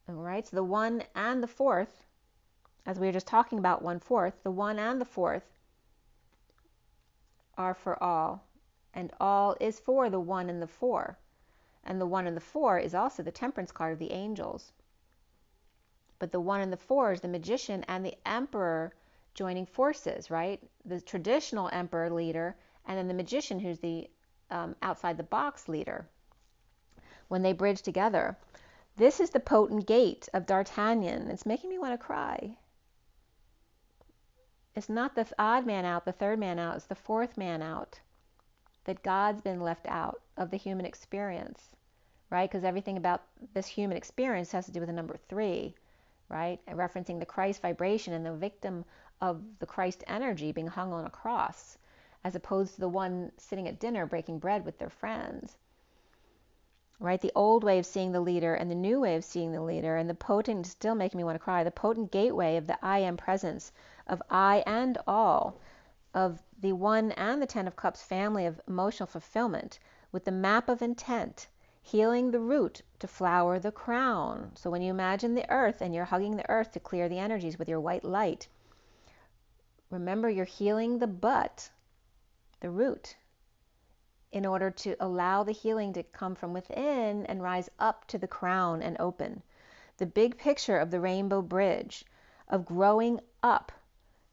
All right, so the one and the fourth, as we were just talking about 1/4, the one and the fourth are for all, and all is for the one and the four. And the one and the four is also the temperance card of the angels. But the one and the four is the magician and the emperor joining forces, right? The traditional emperor leader, and then the magician who's the outside the box leader. When they bridge together. This is the potent gate of D'Artagnan. It's making me want to cry. It's not the odd man out, the third man out. It's the fourth man out. That God's been left out of the human experience, right? Because everything about this human experience has to do with the number 3, right? And referencing the Christ vibration and the victim of the Christ energy being hung on a cross, as opposed to the one sitting at dinner breaking bread with their friends. Right, the old way of seeing the leader and the new way of seeing the leader, and the potent, still making me want to cry, the potent gateway of the I am presence of I and all, of the 1 and the 10 of Cups family of emotional fulfillment, with the map of intent, healing the root to flower the crown. So when you imagine the earth and you're hugging the earth to clear the energies with your white light, remember you're healing the butt, the root, in order to allow the healing to come from within and rise up to the crown and open. The big picture of the rainbow bridge, of growing up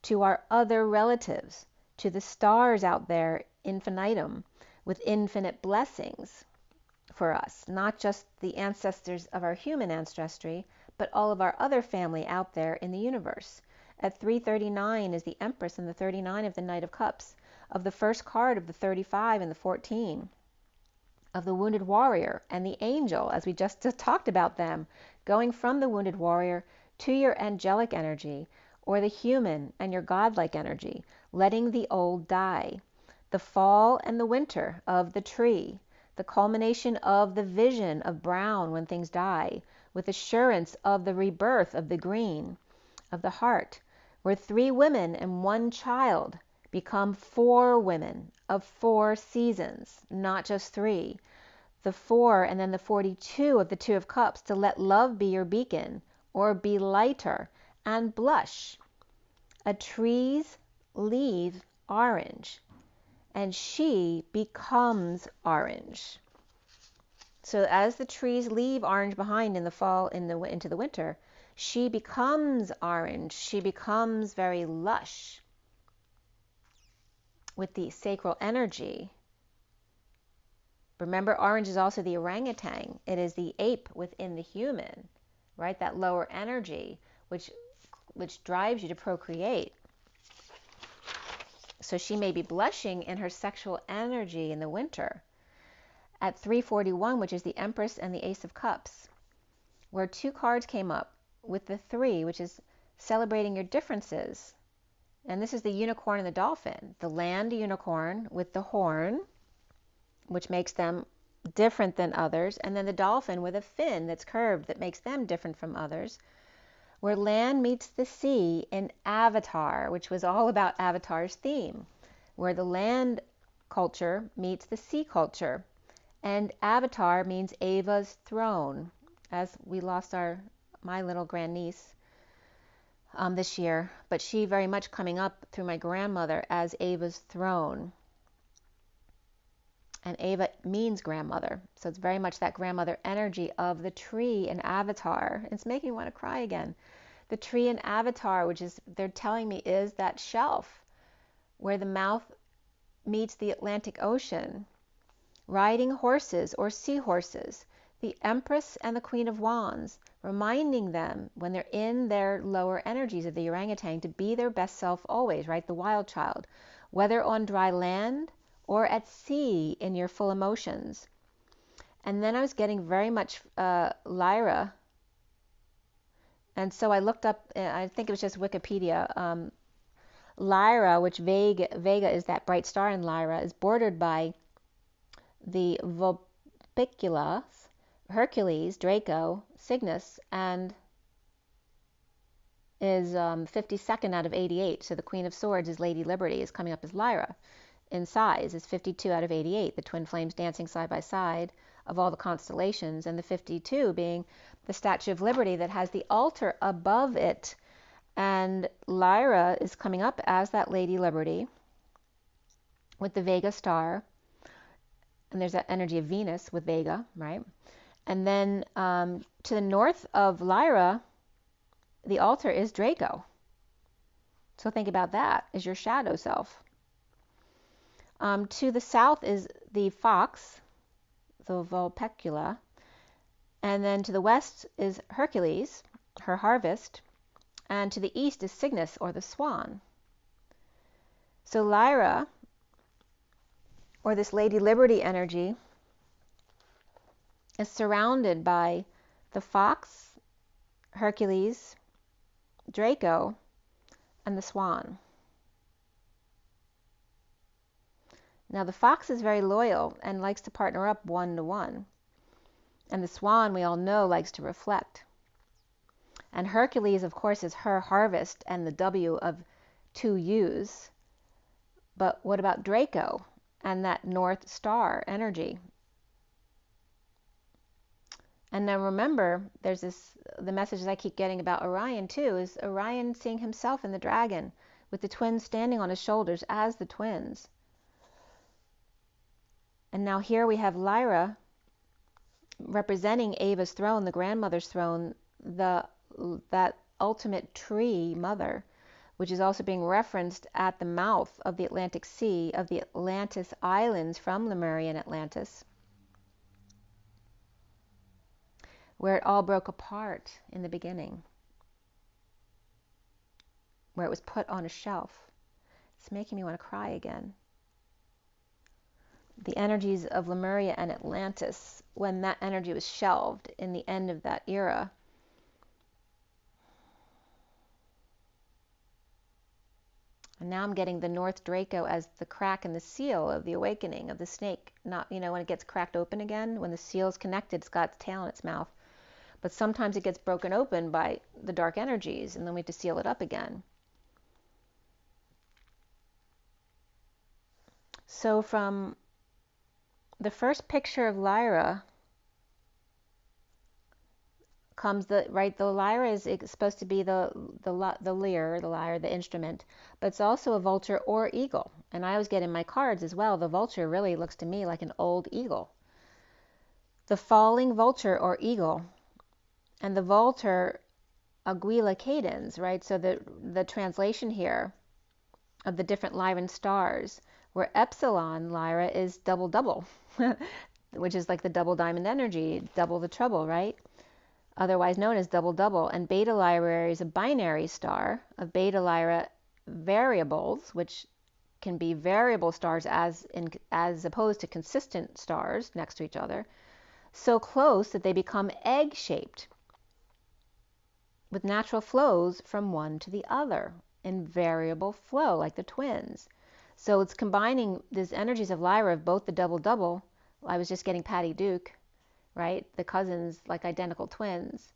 to our other relatives, to the stars out there, infinitum, with infinite blessings for us, not just the ancestors of our human ancestry, but all of our other family out there in the universe. At 339 is the Empress and the 39 of the Knight of Cups, of the first card of the 35 and the 14, of the Wounded Warrior and the Angel, as we just talked about them, going from the Wounded Warrior to your angelic energy, or the human and your godlike energy, letting the old die. The fall and the winter of the tree, the culmination of the vision of brown when things die, with assurance of the rebirth of the green, of the heart, where 3 women and 1 child become 4 women of 4 seasons, not just 3. The 4 and then the 42 of the 2 of Cups, to let love be your beacon, or be lighter, and blush. A tree's leaf orange, and she becomes orange. So as the trees leave orange behind in the fall, into the winter, she becomes orange. She becomes very lush with the sacral energy. Remember, orange is also the orangutan. It is the ape within the human, right? That lower energy, which drives you to procreate. So she may be blushing in her sexual energy in the winter. At 341, which is the Empress and the Ace of Cups, where 2 cards came up with the 3, which is celebrating your differences. And this is the unicorn and the dolphin. The land unicorn with the horn, which makes them different than others, and then the dolphin with a fin that's curved that makes them different from others. Where land meets the sea in Avatar, which was all about Avatar's theme, where the land culture meets the sea culture. And Avatar means Ava's throne, as we lost my little grandniece this year, but she very much coming up through my grandmother as Ava's throne. And Ava means grandmother. So it's very much that grandmother energy of the tree in Avatar. It's making me want to cry again. The tree in Avatar, which is, they're telling me, is that shelf where the mouth meets the Atlantic Ocean. Riding horses or seahorses, the Empress and the Queen of Wands, reminding them when they're in their lower energies of the orangutan to be their best self always, right? The wild child, whether on dry land or at sea in your full emotions. And then I was getting very much Lyra. And so I looked up, I think it was just Wikipedia, Lyra, which Vega is that bright star in Lyra, is bordered by the Vulpecula, Hercules, Draco, Cygnus, and is 52nd out of 88. So the Queen of Swords is Lady Liberty, is coming up as Lyra. In size is 52 out of 88, the twin flames dancing side by side of all the constellations, and the 52 being the Statue of Liberty that has the altar above it. And Lyra is coming up as that Lady Liberty with the Vega star. And there's that energy of Venus with Vega, right? And then to the north of Lyra, the altar is Draco. So think about that as your shadow self. To the south is the fox, the Vulpecula. And then to the west is Hercules, her harvest. And to the east is Cygnus, or the swan. So Lyra, or this Lady Liberty energy, is surrounded by the fox, Hercules, Draco, and the swan. Now the fox is very loyal and likes to partner up 1-to-1. And the swan, we all know, likes to reflect. And Hercules, of course, is her harvest and the W of 2 U's. But what about Draco and that North Star energy? And now remember, there's the messages I keep getting about Orion too, is Orion seeing himself in the dragon with the twins standing on his shoulders as the twins. And now here we have Lyra representing Ava's throne, the grandmother's throne, that ultimate tree mother, which is also being referenced at the mouth of the Atlantic Sea, of the Atlantis Islands from Lemuria and Atlantis, where it all broke apart in the beginning, where it was put on a shelf. It's making me want to cry again. The energies of Lemuria and Atlantis, when that energy was shelved in the end of that era. And now I'm getting the North Draco as the crack in the seal of the awakening of the snake. Not, when it gets cracked open again, when the seal's connected, it's got its tail in its mouth. But sometimes it gets broken open by the dark energies, and then we have to seal it up again. So from the first picture of Lyra comes the lyre is supposed to be the lyre, the instrument, but it's also a vulture or eagle. And I always get in my cards as well, the vulture really looks to me like an old eagle. The falling vulture or eagle, and the vulture Aguila cadens, right? So the translation here of the different Lyran stars, where Epsilon Lyra is double, which is like the double diamond energy, double the trouble, right? Otherwise known as double, and Beta Lyra is a binary star of Beta Lyra variables, which can be variable stars as opposed to consistent stars next to each other, so close that they become egg-shaped, with natural flows from one to the other in variable flow, like the twins. So it's combining these energies of Lyra of both the double. I was just getting Patty Duke, right? The cousins, like identical twins,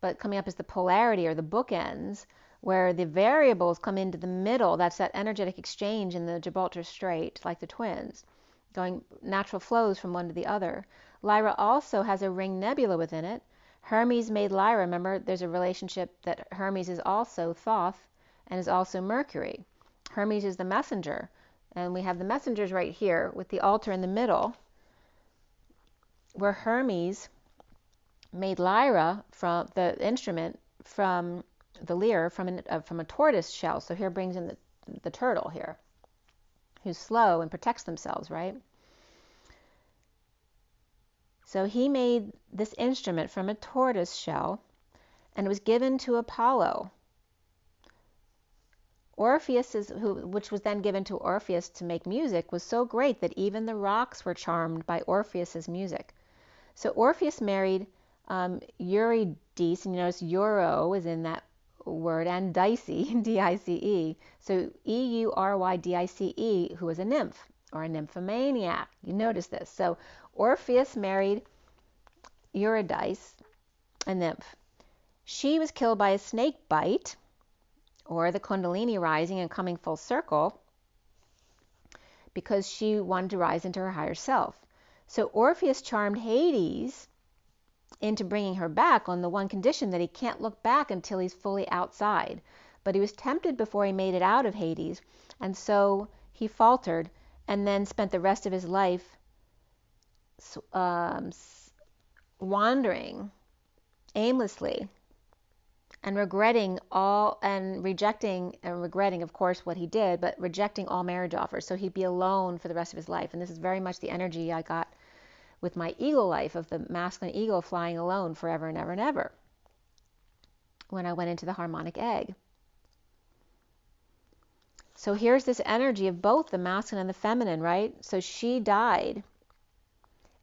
but coming up as the polarity or the bookends, where the variables come into the middle. That's that energetic exchange in the Gibraltar Strait, like the twins, going natural flows from one to the other. Lyra also has a ring nebula within it. Hermes made Lyra. Remember, there's a relationship that Hermes is also Thoth and is also Mercury. Hermes is the messenger, and we have the messengers right here with the altar in the middle, where Hermes made lyra from the instrument from the lyre from a tortoise shell. So here brings in the turtle here, who's slow and protects themselves, right? So he made this instrument from a tortoise shell, and it was given to Apollo. Which was then given to Orpheus to make music, was so great that even the rocks were charmed by Orpheus's music. So Orpheus married Eurydice, and you notice Euro is in that word, and Dice, D-I-C-E. So E-U-R-Y-D-I-C-E, who was a nymph or a nymphomaniac. You notice this. So Orpheus married Eurydice, a nymph. She was killed by a snake bite, or the Kundalini rising and coming full circle, because she wanted to rise into her higher self. So Orpheus charmed Hades into bringing her back on the one condition that he can't look back until he's fully outside. But he was tempted before he made it out of Hades, and so he faltered and then spent the rest of his life wandering aimlessly and regretting and regretting, of course, what he did, but rejecting all marriage offers. So he'd be alone for the rest of his life. And this is very much the energy I got with my eagle life, of the masculine eagle flying alone forever and ever and ever when I went into the harmonic egg. So here's this energy of both the masculine and the feminine, right? So she died,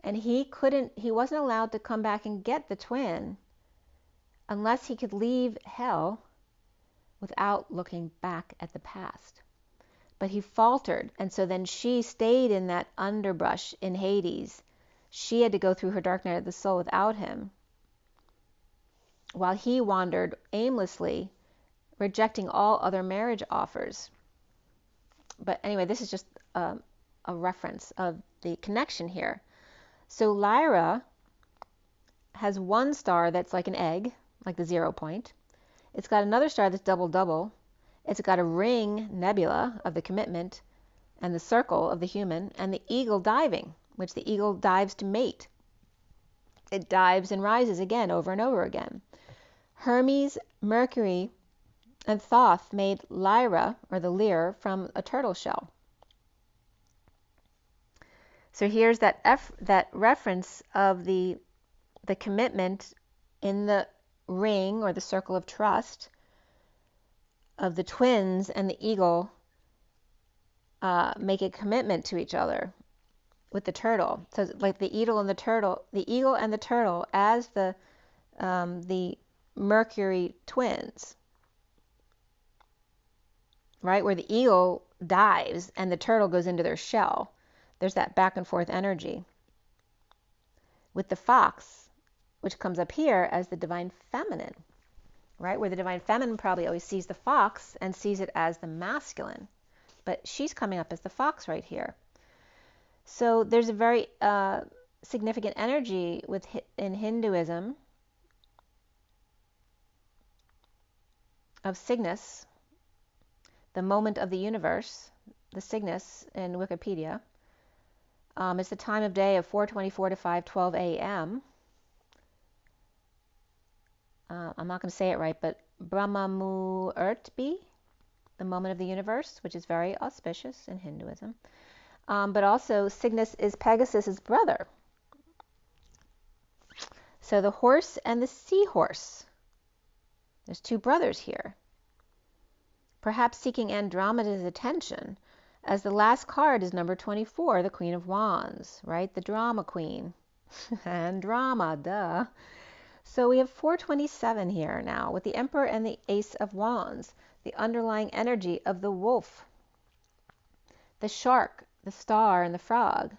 and he wasn't allowed to come back and get the twin unless he could leave hell without looking back at the past. But he faltered, and so then she stayed in that underbrush in Hades. She had to go through her dark night of the soul without him, while he wandered aimlessly, rejecting all other marriage offers. But anyway, this is just a reference of the connection here. So Lyra has one star that's like an egg, like the 0 point. It's got another star that's double-double. It's got a ring nebula of the commitment and the circle of the human, and the eagle diving, which the eagle dives to mate. It dives and rises again over and over again. Hermes, Mercury, and Thoth made lyra, or the lyre, from a turtle shell. So here's that reference of the commitment in the ring, or the circle of trust, of the twins and the eagle make a commitment to each other with the turtle. So like the eagle and the turtle as the Mercury twins, right? Where the eagle dives and the turtle goes into their shell. There's that back and forth energy. With the fox, which comes up here as the divine feminine, right? Where the divine feminine probably always sees the fox and sees it as the masculine, but she's coming up as the fox right here. So there's a very significant energy in Hinduism of Cygnus, the moment of the universe. The Cygnus in Wikipedia is the time of day of 4:24 to 5:12 a.m. I'm not going to say it right, but Brahma Muhurti, the moment of the universe, which is very auspicious in Hinduism. But also Cygnus is Pegasus's brother. So the horse and the seahorse. There's two brothers here. Perhaps seeking Andromeda's attention, as the last card is number 24, the Queen of Wands, right? The drama queen. Andromeda. So we have 427 here now, with the Emperor and the Ace of Wands, the underlying energy of the wolf, the shark, the star, and the frog,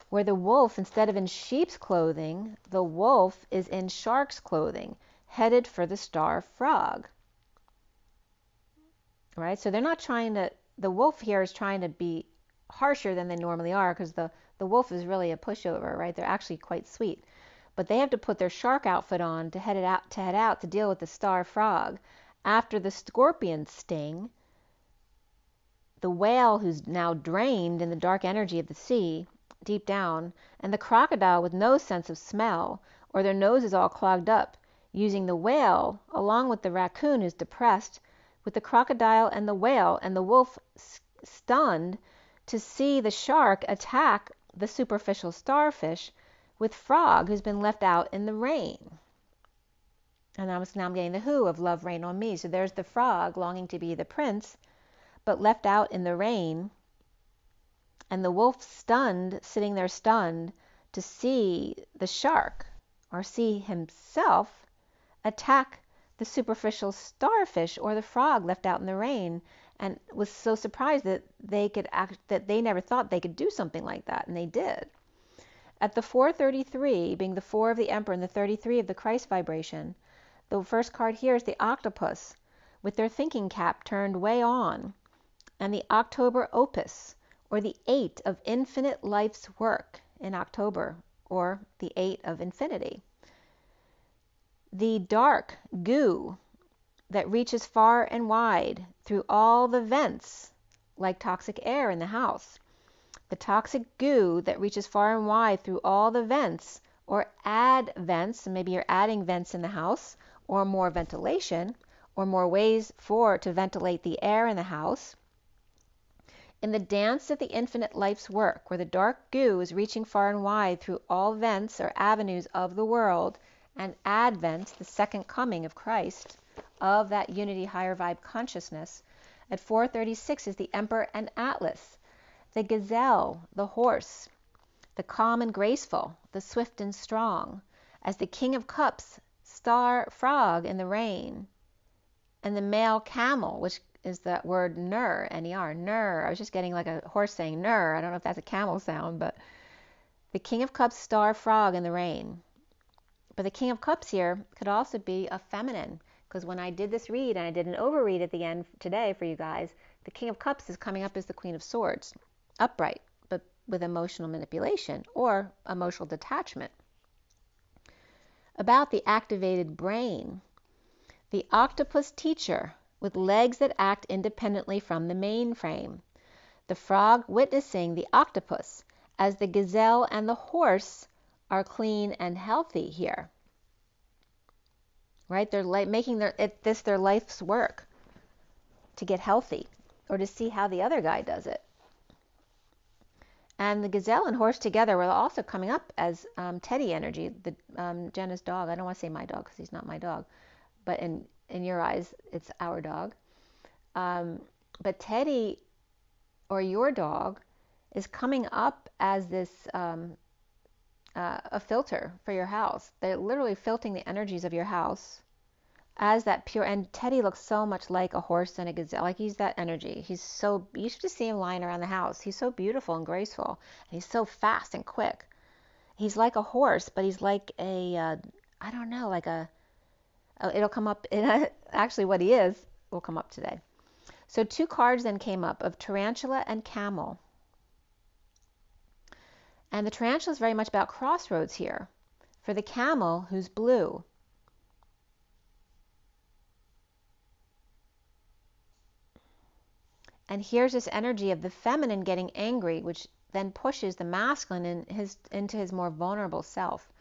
where the wolf, instead of in sheep's clothing, the wolf is in shark's clothing, headed for the star frog. Right? So they're not trying to, the wolf here is trying to be harsher than they normally are, because the wolf is really a pushover, right? They're actually quite sweet. But they have to put their shark outfit on to head out to deal with the star frog. After the scorpion sting, the whale, who's now drained in the dark energy of the sea, deep down, and the crocodile with no sense of smell, or their noses all clogged up, using the whale along with the raccoon who's depressed, with the crocodile and the whale and the wolf stunned to see the shark attack the superficial starfish, with frog who's been left out in the rain. And now I'm getting the who of love rain on me. So there's the frog longing to be the prince, but left out in the rain, and the wolf stunned, sitting there stunned, to see the shark, or see himself, attack the superficial starfish or the frog left out in the rain, and was so surprised that they never thought they could do something like that, and they did. At the 433, being the 4 of the Emperor and the 33 of the Christ vibration, the first card here is the octopus, with their thinking cap turned way on, and the October opus, or the 8 of infinite life's work in October, or the 8 of infinity. The dark goo that reaches far and wide through all the vents, like toxic air in the house. The toxic goo that reaches far and wide through all the vents, or add vents, maybe you're adding vents in the house, or more ventilation, or more ways to ventilate the air in the house. In the dance of the infinite life's work, where the dark goo is reaching far and wide through all vents or avenues of the world, and Advent, the second coming of Christ, of that unity higher vibe consciousness, at 436 is the Emperor and Atlas, the gazelle, the horse, the calm and graceful, the swift and strong, as the King of Cups, star frog in the rain, and the male camel, which is that word ner, N-E-R, ner. I was just getting like a horse saying ner. I don't know if that's a camel sound, but the King of Cups, star frog in the rain. But the King of Cups here could also be a feminine, because when I did this read, and I did an overread at the end today for you guys, the King of Cups is coming up as the Queen of Swords, upright, but with emotional manipulation or emotional detachment. About the activated brain, the octopus teacher with legs that act independently from the mainframe, the frog witnessing the octopus as the gazelle and the horse are clean and healthy here, right? They're making this their life's work to get healthy, or to see how the other guy does it. And the gazelle and horse together were also coming up as Teddy energy, the Jenna's dog. I don't want to say my dog because he's not my dog, but in your eyes, it's our dog. But Teddy, or your dog, is coming up as this a filter for your house. They're literally filtering the energies of your house as that pure. And Teddy looks so much like a horse and a gazelle. Like, he's that energy. He's so, you should just see him lying around the house. He's so beautiful and graceful. And he's so fast and quick. He's like a horse, but he's like a, I don't know, like a, it'll come up, actually what he is will come up today. So 2 cards then came up of tarantula and camel. And the tarantula is very much about crossroads here for the camel, who's blue. And here's this energy of the feminine getting angry, which then pushes the masculine into his more vulnerable self.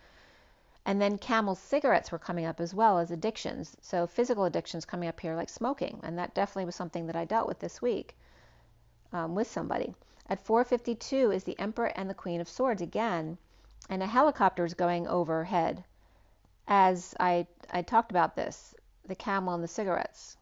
And then camel cigarettes were coming up as well as addictions. So physical addictions coming up here, like smoking. And that definitely was something that I dealt with this week with somebody. At 452 is the Emperor and the Queen of Swords again. And a helicopter is going overhead. As I talked about this, the camel and the cigarettes.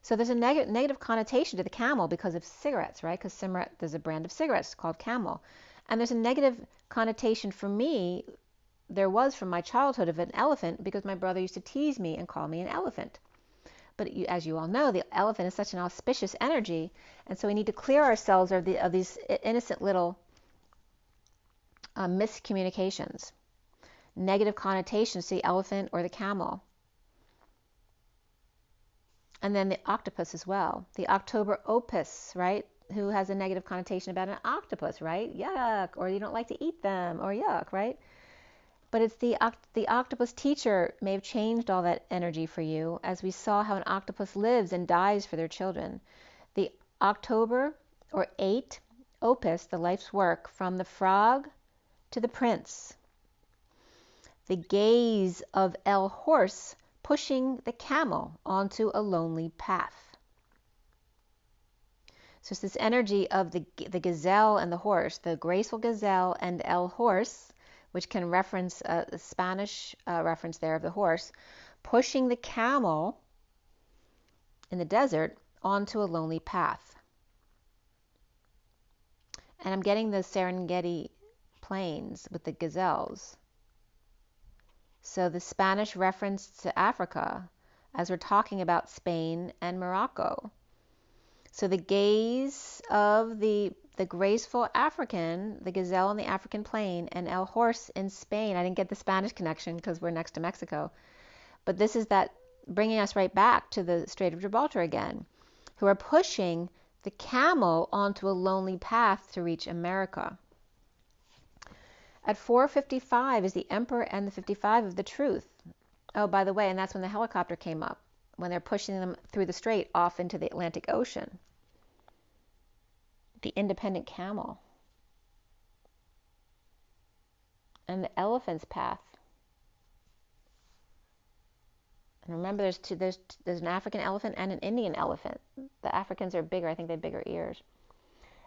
So there's a negative connotation to the camel because of cigarettes, right? Because there's a brand of cigarettes called Camel. And there's a negative connotation for me, there was from my childhood, of an elephant, because my brother used to tease me and call me an elephant. But as you all know, the elephant is such an auspicious energy, and so we need to clear ourselves of these innocent little miscommunications, negative connotations to the elephant or the camel. And then the octopus as well. The October opus, right? Who has a negative connotation about an octopus, right? Yuck, or you don't like to eat them, or yuck, right? But it's the octopus teacher may have changed all that energy for you, as we saw how an octopus lives and dies for their children. The October, or 8, opus, the life's work, from the frog to the prince. The gaze of El Horse pushing the camel onto a lonely path. So it's this energy of the gazelle and the horse, the graceful gazelle and El Horse, which can reference a Spanish reference there of the horse, pushing the camel in the desert onto a lonely path. And I'm getting the Serengeti plains with the gazelles. So the Spanish reference to Africa, as we're talking about Spain and Morocco. So the gaze of the graceful African, the gazelle on the African plain, and El Horse in Spain. I didn't get the Spanish connection because we're next to Mexico. But this is that bringing us right back to the Strait of Gibraltar again, who are pushing the camel onto a lonely path to reach America. At 4:55 is the Emperor and the 55 of the Truth. Oh, by the way, and that's when the helicopter came up, when they're pushing them through the strait off into the Atlantic Ocean. The independent camel. And the elephant's path. And remember, there's an African elephant and an Indian elephant. The Africans are bigger. I think they have bigger ears.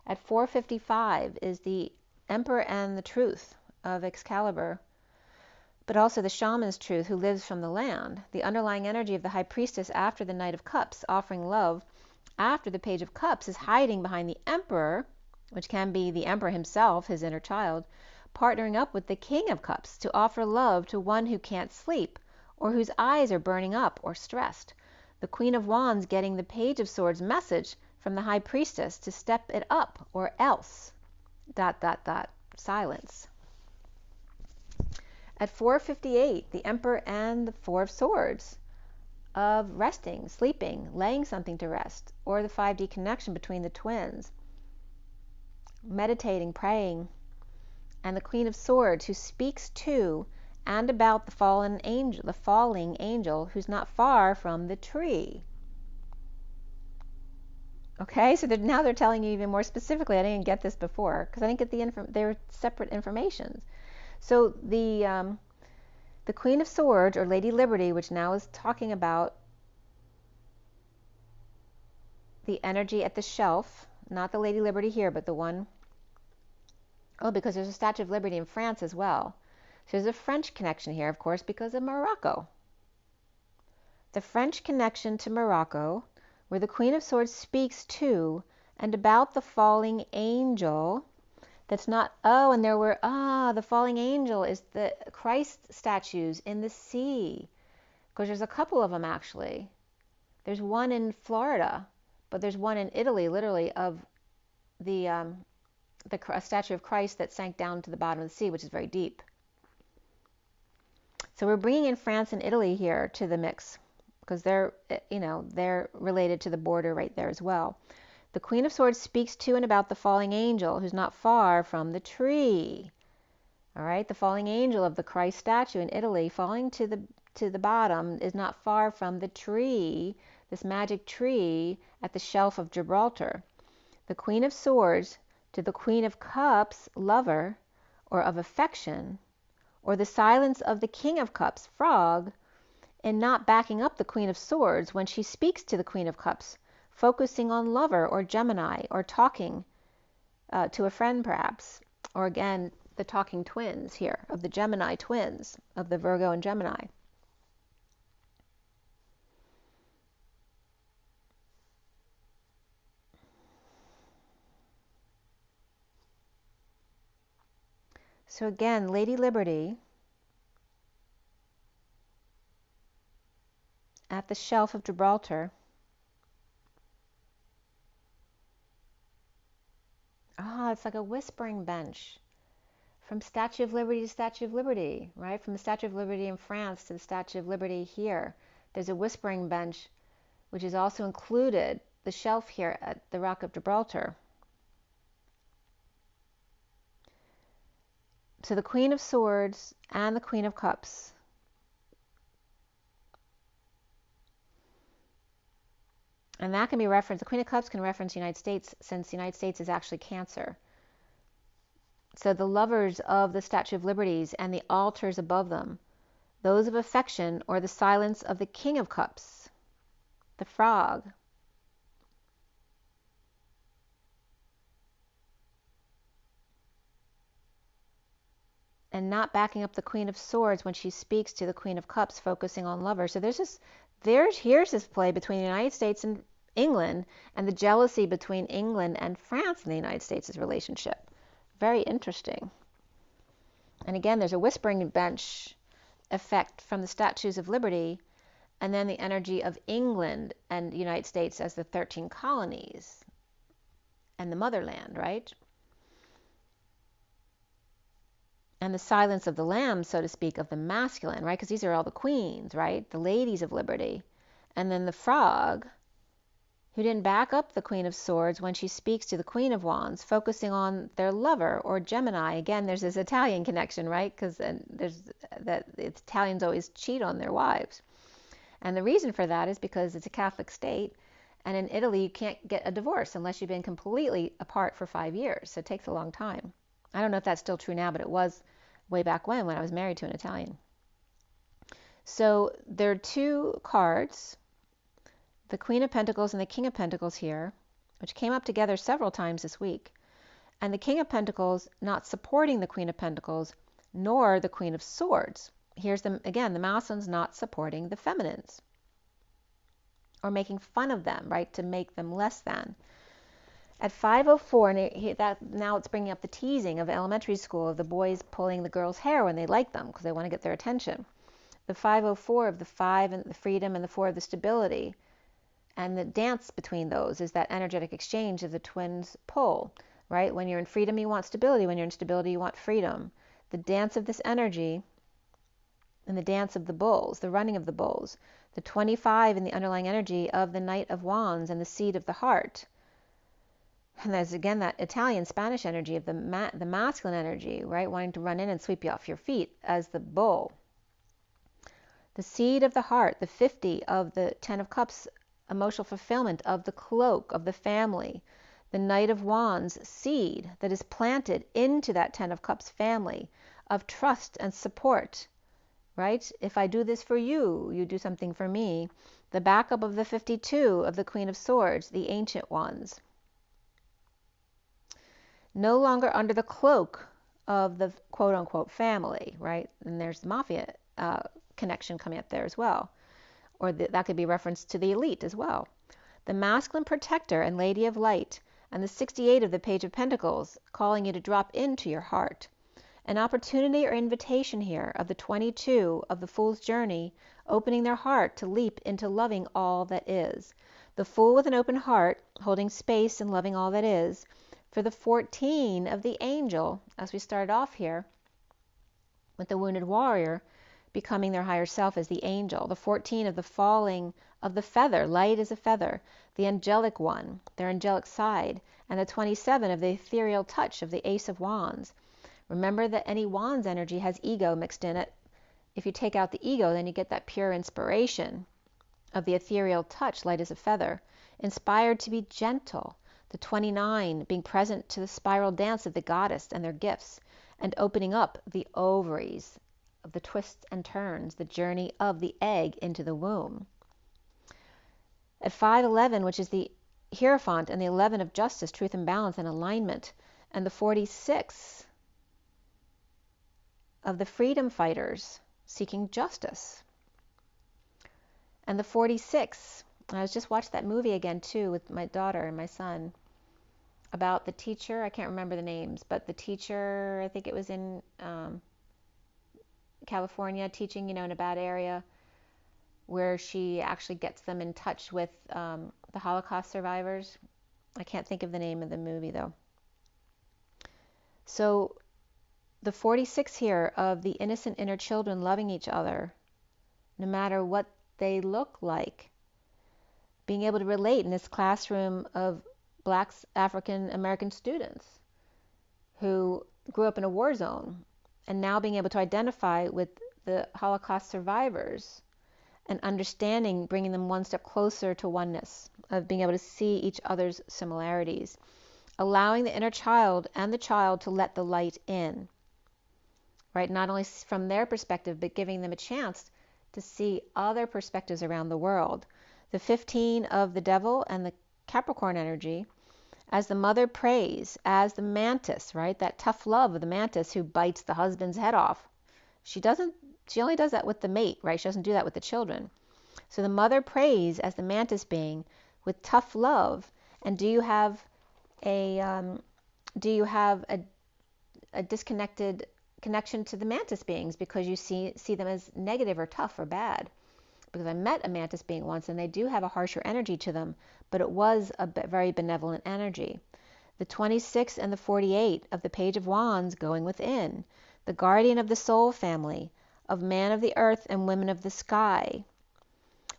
At 4:55 is the Emperor and the Truth of Excalibur, but also the Shaman's Truth, who lives from the land. The underlying energy of the High Priestess after the Knight of Cups, offering love after the Page of Cups, is hiding behind the Emperor, which can be the Emperor himself, his inner child, partnering up with the King of Cups to offer love to one who can't sleep, or whose eyes are burning up or stressed. The Queen of Wands getting the Page of Swords message from the High Priestess to step it up, or else... ... silence. At 4:58, the Emperor and the Four of Swords of resting, sleeping, laying something to rest, or the 5D connection between the twins, meditating, praying, and the Queen of Swords, who speaks to and about the fallen angel, the falling angel, who's not far from the tree. Okay, so now they're telling you even more specifically. I didn't get this before because I didn't get they were separate informations. So the Queen of Swords, or Lady Liberty, which now is talking about the energy at the shelf, not the Lady Liberty here, but the one, oh, because there's a Statue of Liberty in France as well. So there's a French connection here, of course, because of Morocco. The French connection to Morocco, where the Queen of Swords speaks to and about the falling angel. That's not, oh, and there were, the falling angel is the Christ statues in the sea. Because there's a couple of them, actually. There's one in Florida, but there's one in Italy, literally, of the statue of Christ that sank down to the bottom of the sea, which is very deep. So we're bringing in France and Italy here to the mix, because they're related to the border right there as well. The Queen of Swords speaks to and about the falling angel, who's not far from the tree. All right, the falling angel of the Christ statue in Italy, falling to the bottom, is not far from the tree, this magic tree at the shelf of Gibraltar. The Queen of Swords to the Queen of Cups, lover, or of affection, or the silence of the King of Cups, frog, and not backing up the Queen of Swords when she speaks to the Queen of Cups, focusing on lover or Gemini, or talking to a friend perhaps, or again, the talking twins here, of the Gemini twins, of the Virgo and Gemini. So again, Lady Liberty at the shelf of Gibraltar. It's like a whispering bench. From Statue of Liberty to Statue of Liberty, right? From the Statue of Liberty in France to the Statue of Liberty here. There's a whispering bench, which is also included, the shelf here at the Rock of Gibraltar. So the Queen of Swords and the Queen of Cups. And that can be referenced, the Queen of Cups can reference the United States, since the United States is actually Cancer. So the lovers of the Statue of Liberties and the altars above them, those of affection, or the silence of the King of Cups, the frog. And not backing up the Queen of Swords when she speaks to the Queen of Cups, focusing on lovers. So here's this play between the United States and England, and the jealousy between England and France and the United States' relationship. Very interesting. And again, there's a whispering bench effect from the Statues of Liberty, and then the energy of England and the United States as the 13 colonies and the motherland, right? And the silence of the lamb, so to speak, of the masculine, right? Because these are all the queens, right? The ladies of liberty. And then the frog, who didn't back up the Queen of Swords when she speaks to the Queen of Wands, focusing on their lover, or Gemini. Again, there's this Italian connection, right? Because there's that Italians always cheat on their wives. And the reason for that is because it's a Catholic state, and in Italy you can't get a divorce unless you've been completely apart for 5 years. So it takes a long time. I don't know if that's still true now, but it was way back when I was married to an Italian. So there are two cards, the Queen of Pentacles and the King of Pentacles here, which came up together several times this week. And the King of Pentacles not supporting the Queen of Pentacles, nor the Queen of Swords. Here's them again, the masculines not supporting the feminines, or making fun of them, right, to make them less than. At 5:04, and now it's bringing up the teasing of elementary school, of the boys pulling the girls' hair when they like them because they want to get their attention. The 5:04 of the 5 and the freedom, and the 4 of the stability. And the dance between those is that energetic exchange of the twins pull, right? When you're in freedom, you want stability. When you're in stability, you want freedom. The dance of this energy, and the dance of the bulls, the running of the bulls. The 25 in the underlying energy of the Knight of Wands and the seed of the heart. And there's again that Italian Spanish energy of the masculine energy, right? Wanting to run in and sweep you off your feet as the bull. The seed of the heart, the 50 of the 10 of Cups, emotional fulfillment of the cloak of the family. The Knight of Wands, seed that is planted into that 10 of Cups family of trust and support, right? If I do this for you, you do something for me. The backup of the 52 of the Queen of Swords, the ancient ones. No longer under the cloak of the quote-unquote family, right? And there's the mafia connection coming up there as well. Or that could be referenced to the elite as well. The masculine protector and lady of light, and the 68 of the Page of Pentacles, calling you to drop into your heart. An opportunity or invitation here of the 22 of the Fool's Journey, opening their heart to leap into loving all that is. The Fool with an open heart, holding space and loving all that is. For the 14 of the Angel, as we started off here, with the wounded warrior, becoming their higher self as the angel. The 14 of the falling of the feather, light as a feather, the angelic one, their angelic side, and the 27 of the ethereal touch of the Ace of Wands. Remember that any Wands energy has ego mixed in it. If you take out the ego, then you get that pure inspiration of the ethereal touch, light as a feather, inspired to be gentle. The 29 being present to the spiral dance of the goddess and their gifts, and opening up the ovaries of the twists and turns, the journey of the egg into the womb. At 5:11, which is the Hierophant, and the 11 of justice, truth and balance and alignment, and the 46 of the freedom fighters seeking justice. And the 46, I was just watched that movie again too with my daughter and my son, about the teacher, I can't remember the names, but the teacher, I think it was in California, teaching, in a bad area, where she actually gets them in touch with the Holocaust survivors. I can't think of the name of the movie though. So the 46 here of the innocent inner children loving each other, no matter what they look like, being able to relate in this classroom of Black African American students who grew up in a war zone, and now being able to identify with the Holocaust survivors and understanding, bringing them one step closer to oneness of being able to see each other's similarities, allowing the inner child and the child to let the light in, right? Not only from their perspective, but giving them a chance to see other perspectives around the world. The 15 of the devil and the Capricorn energy, as the mother prays, as the mantis, right? That tough love of the mantis who bites the husband's head off. She only does that with the mate, right? She doesn't do that with the children. So the mother prays as the mantis being with tough love. And do you have a disconnected connection to the mantis beings because you see them as negative or tough or bad? Because I met a mantis being once, and they do have a harsher energy to them, but it was a very benevolent energy. The 26 and the 48 of the Page of Wands going within, the guardian of the soul family, of man of the earth and women of the sky,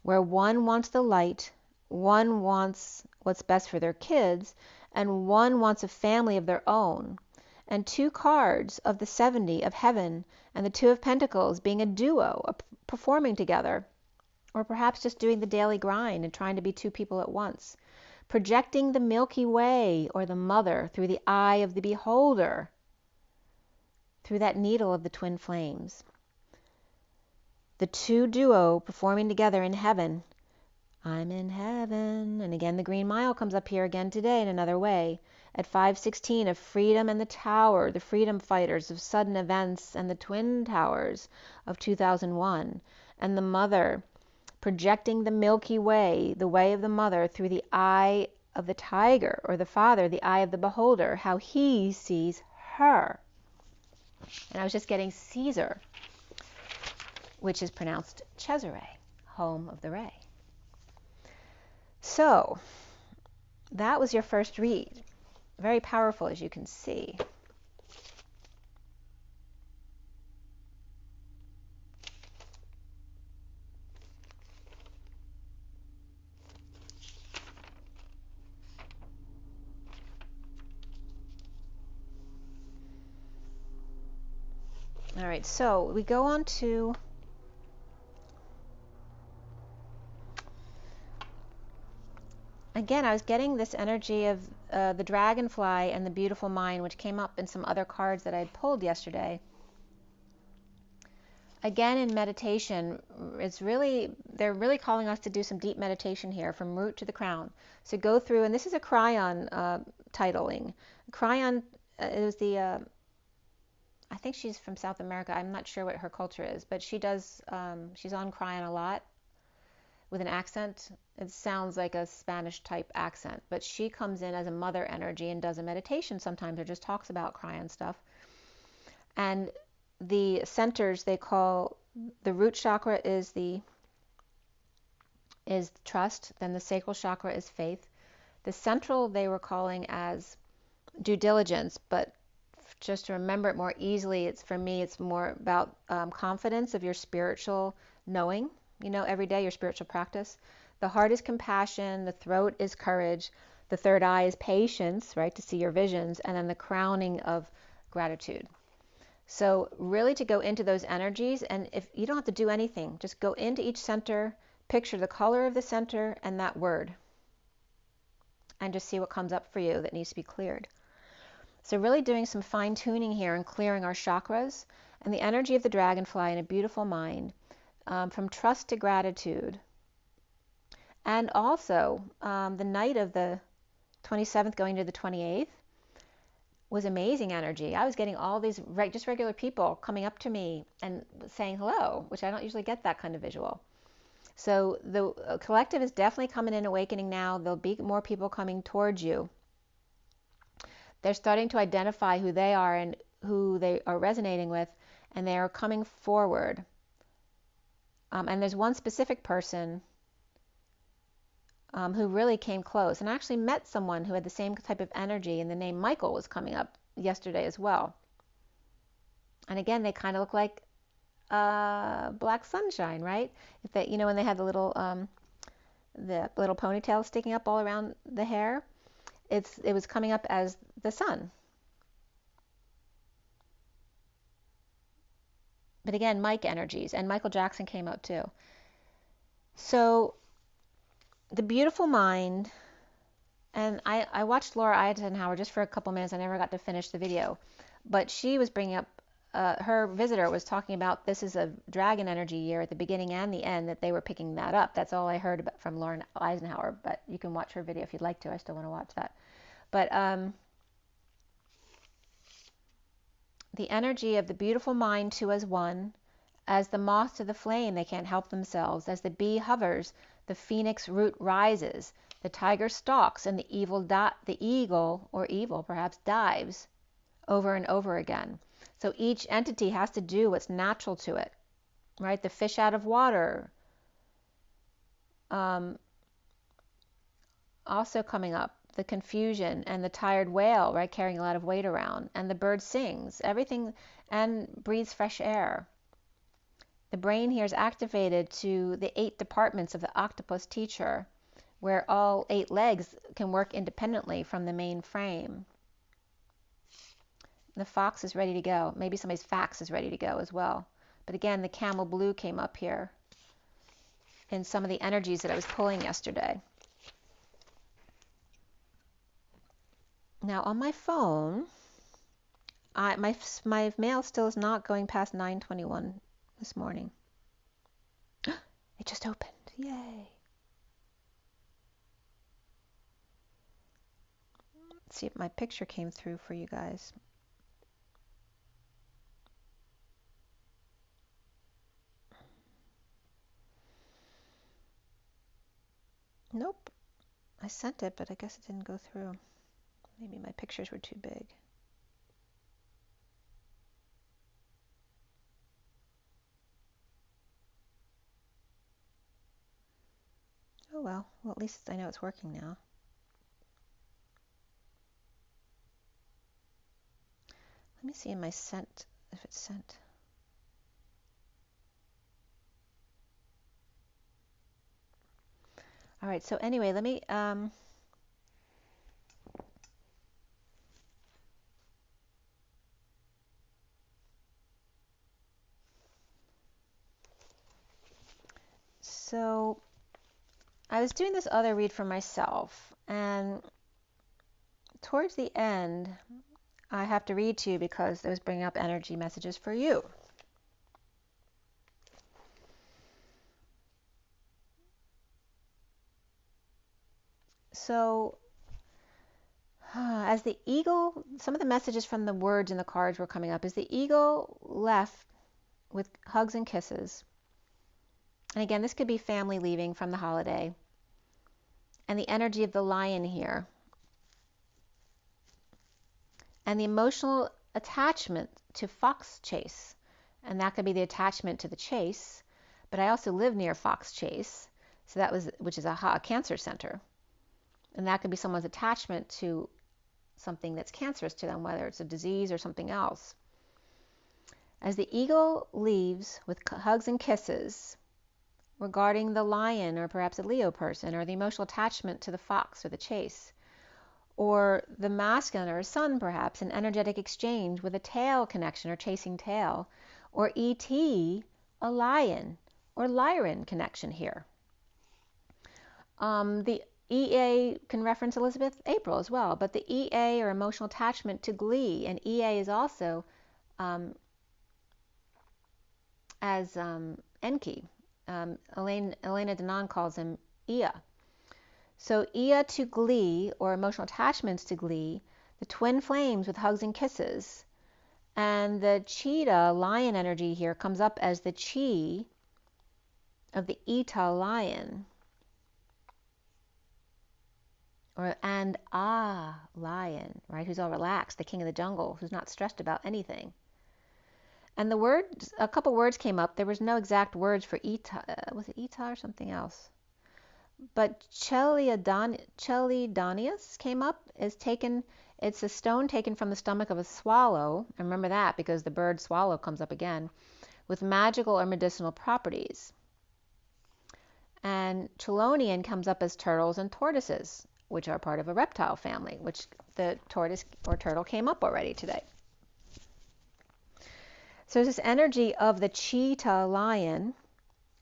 where one wants the light, one wants what's best for their kids, and one wants a family of their own. And 2 cards of the 70 of heaven and the 2 of Pentacles being a duo, performing together, or perhaps just doing the daily grind and trying to be 2 people at once, projecting the Milky Way or the mother through the eye of the beholder, through that needle of the twin flames. The 2 duo performing together in heaven. I'm in heaven. And again, the Green Mile comes up here again today in another way. At 516 of freedom and the tower, the freedom fighters of sudden events, and the twin towers of 2001, and the mother projecting the Milky Way, the way of the mother, through the eye of the tiger, or the father, the eye of the beholder, how he sees her. And I was just getting Caesar, which is pronounced Cesare, home of the ray. So that was your first read. Very powerful, as you can see. All right, so we go on to again, I was getting this energy of the dragonfly and the beautiful mind, which came up in some other cards that I had pulled yesterday. Again, in meditation, they're really calling us to do some deep meditation here, from root to the crown. So go through, and this is a Cryon titling. Cryon is the, I think she's from South America. I'm not sure what her culture is, but she's on Cryon a lot with an accent. It sounds like a Spanish type accent, but she comes in as a mother energy and does a meditation sometimes, or just talks about Cryon stuff. And the centers they call, the root chakra is trust, then the sacral chakra is faith. The central they were calling as due diligence, but just to remember it more easily, for me it's more about confidence of your spiritual knowing, every day, your spiritual practice. The heart is compassion, the throat is courage, the third eye is patience, right, to see your visions, and then the crowning of gratitude. So really to go into those energies, and if you don't have to do anything, just go into each center, picture the color of the center and that word, and just see what comes up for you that needs to be cleared. So really doing some fine tuning here and clearing our chakras and the energy of the dragonfly in a beautiful mind, from trust to gratitude. And also the night of the 27th going to the 28th was amazing energy. I was getting all these just regular people coming up to me and saying hello, which I don't usually get that kind of visual. So the collective is definitely coming in, awakening now. There'll be more people coming towards you. They're starting to identify who they are and who they are resonating with, and they are coming forward. And there's one specific person who really came close, and I actually met someone who had the same type of energy, and the name Michael was coming up yesterday as well. And again, they kind of look like Black Sunshine, right? If they, when they had the little ponytail sticking up all around the hair, it was coming up as the sun. But again, Mike energies, and Michael Jackson came out too. So the beautiful mind, and I watched Laura Eisenhower just for a couple minutes. I never got to finish the video, but she was bringing up, her visitor was talking about this is a dragon energy year at the beginning and the end, that they were picking that up. That's all I heard about from Laura Eisenhower, but you can watch her video if you'd like to. I still want to watch that. But the energy of the beautiful mind, two as one, as the moth to the flame, they can't help themselves. As the bee hovers, the phoenix root rises, the tiger stalks, and the eagle, or evil perhaps, dives over and over again. So each entity has to do what's natural to it, right? The fish out of water, also coming up, the confusion, and the tired whale, right, carrying a lot of weight around, and the bird sings, everything, and breathes fresh air. The brain here is activated to the 8 departments of the octopus teacher, where all 8 legs can work independently from the main frame. The fox is ready to go. Maybe somebody's fax is ready to go as well. But again, the camel blue came up here in some of the energies that I was pulling yesterday. Now on my phone, my mail still is not going past 9:21 this morning. It just opened. Yay. Let's see if my picture came through for you guys. Nope. I sent it, but I guess it didn't go through. Maybe my pictures were too big. Oh well. Well, at least I know it's working now. Let me see in my sent, if it's sent. All right, so anyway, let me so I was doing this other read for myself, and towards the end, I have to read to you because it was bringing up energy messages for you. So, as the eagle, some of the messages from the words in the cards were coming up. As the eagle left with hugs and kisses, and again, this could be family leaving from the holiday, and the energy of the lion here, and the emotional attachment to fox chase, and that could be the attachment to the chase. But I also live near Fox Chase, so that was, which is a cancer center, and that could be someone's attachment to something that's cancerous to them, whether it's a disease or something else. As the eagle leaves with hugs and kisses, regarding the lion, or perhaps a Leo person, or the emotional attachment to the fox or the chase, or the masculine or a sun, perhaps an energetic exchange with a tail connection or chasing tail, or E.T., a lion or Lyran connection here. The EA can reference Elizabeth April as well, but the EA, or emotional attachment to glee, and EA is also as Enki. Elena Denon calls him Ea. So Ea to glee, or emotional attachments to glee, the twin flames with hugs and kisses, and the cheetah lion energy here comes up as the chi of the Eta lion, and lion, right, who's all relaxed, the king of the jungle, who's not stressed about anything. And the words, a couple words came up. There was no exact words for Eta. Was it Eta or something else? But Chelidonius came up, is taken, it's a stone taken from the stomach of a swallow. And remember that because the bird swallow comes up again, with magical or medicinal properties. And Chelonian comes up as turtles and tortoises, which are part of a reptile family, which the tortoise or turtle came up already today. So this energy of the cheetah lion,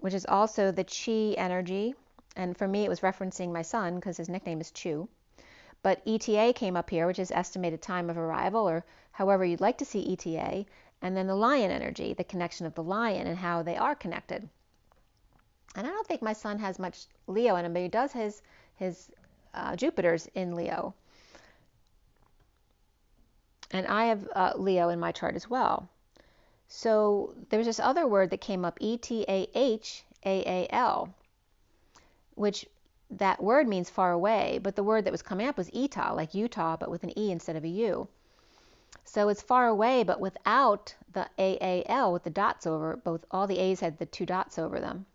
which is also the chi energy, And for me, it was referencing my son because his nickname is Chew. But ETA came up here, which is estimated time of arrival, or however you'd like to see ETA. And then the lion energy, the connection of the lion and how they are connected. And I don't think my son has much Leo in him, but he does his Jupiter's in Leo. And I have Leo in my chart as well. So there's this other word that came up, ETAHAAL, which that word means far away, but the word that was coming up was Etah, like Utah, but with an E instead of a U. So it's far away, but without the AAL with the dots over, all the A's had the 2 dots over them.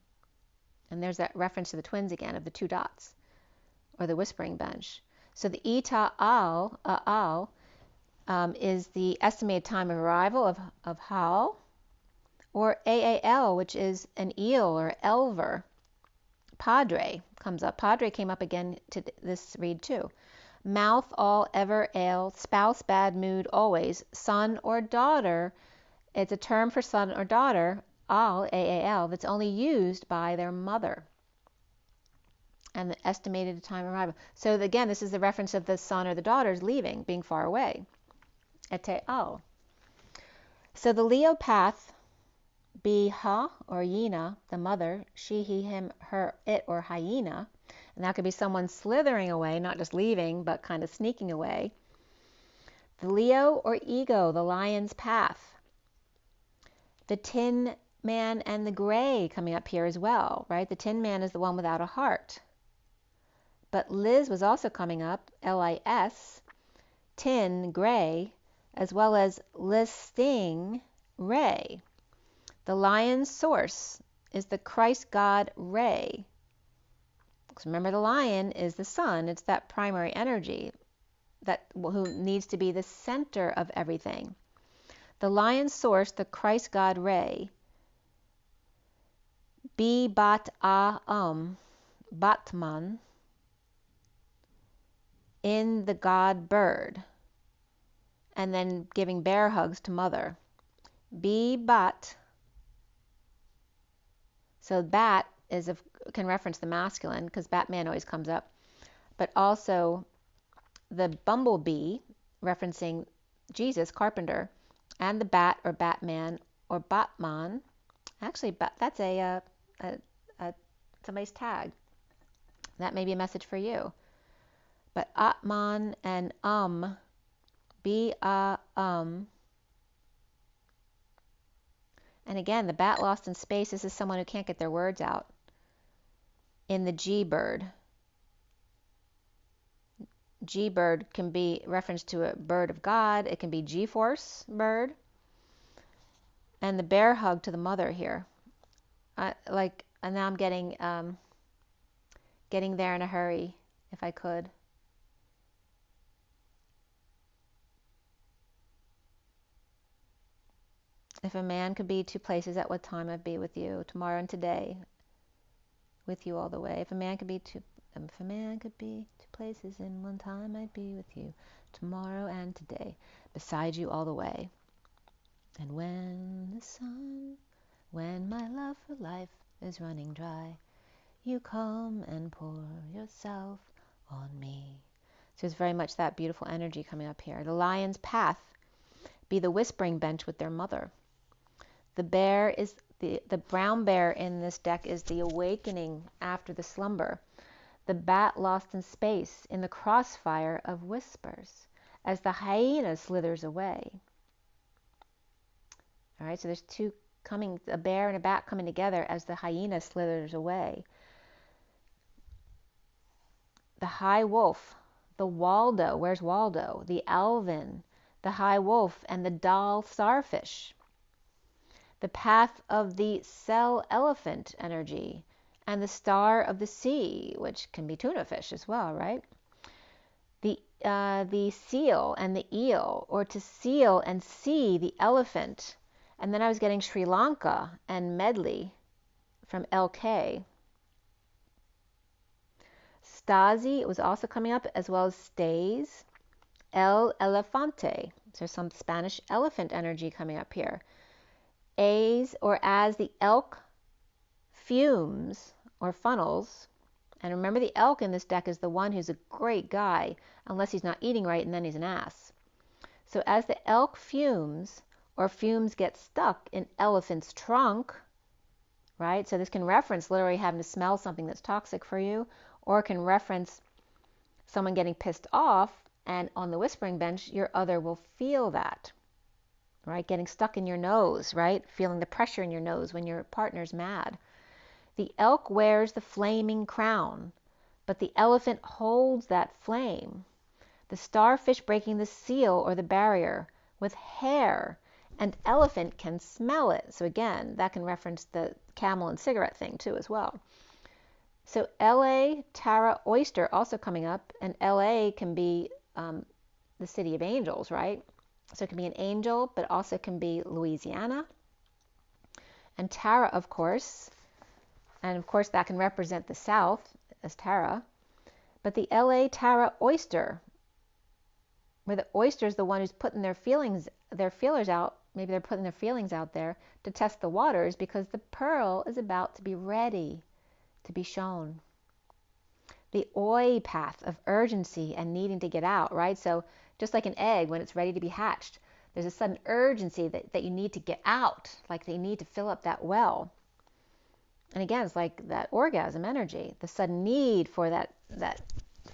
And there's that reference to the twins again of the 2 dots, or the whispering bench. So the Etah al, is the estimated time of arrival of Hal, or AAL, which is an eel or elver. Padre comes up. Padre came up again to this read too. Mouth all ever ale, spouse bad mood always, son or daughter. It's a term for son or daughter, al, AAL, that's only used by their mother. And the estimated time of arrival. So again, this is the reference of the son or the daughter's leaving, being far away. Ete al. So the Leo path, be ha or yina, the mother, she, he, him, her, it, or hyena. And that could be someone slithering away, not just leaving, but kind of sneaking away. The Leo or ego, the lion's path. The Tin Man and the Gray coming up here as well, right? The Tin Man is the one without a heart. But Liz was also coming up, L-I-S, Tin, Gray, as well as listing, Ray. The lion's source is the Christ God Ray. Because remember, the lion is the sun. It's that primary energy who needs to be the center of everything. The lion's source, the Christ God Ray. Be bat Batman, in the God bird. And then giving bear hugs to mother. Be bat. So bat can reference the masculine because Batman always comes up. But also the bumblebee, referencing Jesus, carpenter, and the bat or Batman or Batman. Actually, that's somebody's tag. That may be a message for you. But Atman and and again, the bat lost in space. This is someone who can't get their words out. In the G-bird. G-bird can be reference to a bird of God. It can be G-force bird. And the bear hug to the mother here. And now I'm getting there in a hurry, if I could. If a man could be 2 places, at what time I'd be with you, tomorrow and today, with you all the way. If a man could be 2 places in one time, I'd be with you, tomorrow and today, beside you all the way. And when my love for life is running dry, you come and pour yourself on me. So it's very much that beautiful energy coming up here. The lion's path, be the whispering bench with their mother. The bear is the brown bear in this deck is the awakening after the slumber. The bat lost in space in the crossfire of whispers as the hyena slithers away. All right, so there's 2 coming, a bear and a bat coming together as the hyena slithers away. The high wolf, the Waldo, where's Waldo? The Alvin, the high wolf, and the doll starfish. The path of the cell elephant energy, and the star of the sea, which can be tuna fish as well, right? The seal and the eel, or to seal and see the elephant. And then I was getting Sri Lanka and medley from LK. Stasi was also coming up, as well as stays. El elefante. So some Spanish elephant energy coming up here. As or as the elk fumes or funnels, And remember, the elk in this deck is the one who's a great guy, unless he's not eating right, and then he's an ass. So as the elk fumes, or fumes get stuck in elephant's trunk, right? So this can reference literally having to smell something that's toxic for you, or it can reference someone getting pissed off, and on the whispering bench, your other will feel that, right? Getting stuck in your nose, right? Feeling the pressure in your nose when your partner's mad. The elk wears the flaming crown, but the elephant holds that flame. The starfish breaking the seal or the barrier with hair, and elephant can smell it. So again, that can reference the camel and cigarette thing too as well. So LA, Tara, Oyster also coming up, and LA can be the city of angels, right? So it can be an angel, but also can be Louisiana. And Tara, of course, and of course that can represent the South as Tara. But the LA Tara Oyster, where the oyster is the one who's putting their feelers out, maybe they're putting their feelings out there to test the waters, because the pearl is about to be ready to be shown. The oi path of urgency and needing to get out, right? So just like an egg, when it's ready to be hatched, there's a sudden urgency that you need to get out, like they need to fill up that well. And again, it's like that orgasm energy, the sudden need for that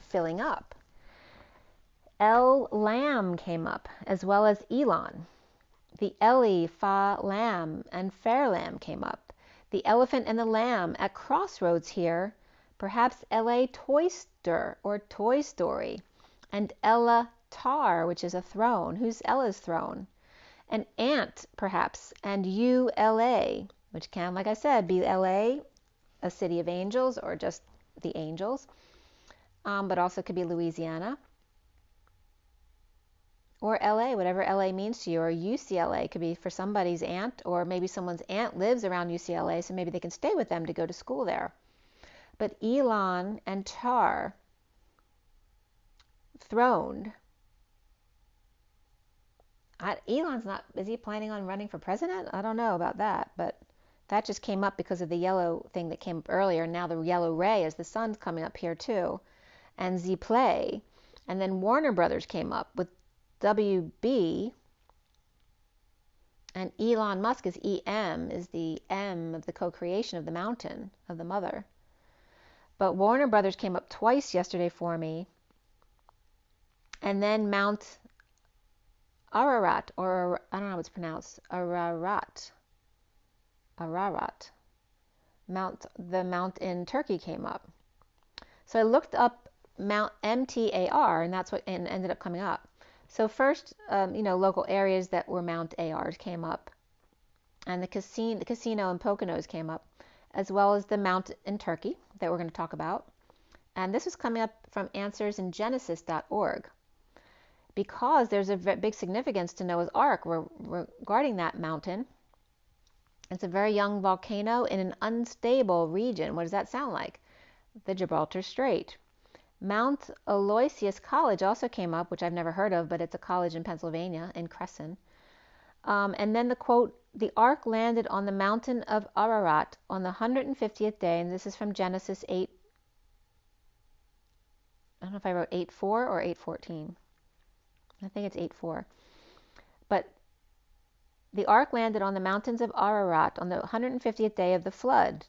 filling up. El Lamb came up, as well as Elon. The Eli, Fa Lamb, and Fair Lamb came up. The elephant and the lamb at crossroads here, perhaps L.A. Toyster or Toy Story, and Ella Tar, which is a throne. Who's Ella's throne? An ant, perhaps, and ULA, which can, like I said, be L.A., a city of angels, or just the angels, but also could be Louisiana. Or LA, whatever LA means to you, or UCLA could be for somebody's aunt, or maybe someone's aunt lives around UCLA, so maybe they can stay with them to go to school there. But Elon and Tar, throned. Elon's not, is he planning on running for president? I don't know about that, but that just came up because of the yellow thing that came up earlier. Now the yellow ray as the sun's coming up here too. And Z-Play. And then Warner Brothers came up with WB, and Elon Musk is EM, is the M of the co-creation of the mountain, of the mother. But Warner Brothers came up twice yesterday for me. And then Mount Ararat, or I don't know how it's pronounced, Ararat. The mount in Turkey came up. So I looked up Mount MTAR, and that's what ended up coming up. So first, local areas that were Mount ARs came up, and the casino in Poconos came up, as well as the mount in Turkey that we're going to talk about. And this was coming up from answersingenesis.org, because there's a big significance to Noah's Ark regarding that mountain. It's a very young volcano in an unstable region. What does that sound like? The Gibraltar Strait. Mount Aloysius College also came up, which I've never heard of, but it's a college in Pennsylvania, in Crescent. And then the quote, the ark landed on the mountain of Ararat on the 150th day, and this is from Genesis 8, I don't know if I wrote 8:4 or 8:14. I think it's 8:4. But the ark landed on the mountains of Ararat on the 150th day of the flood,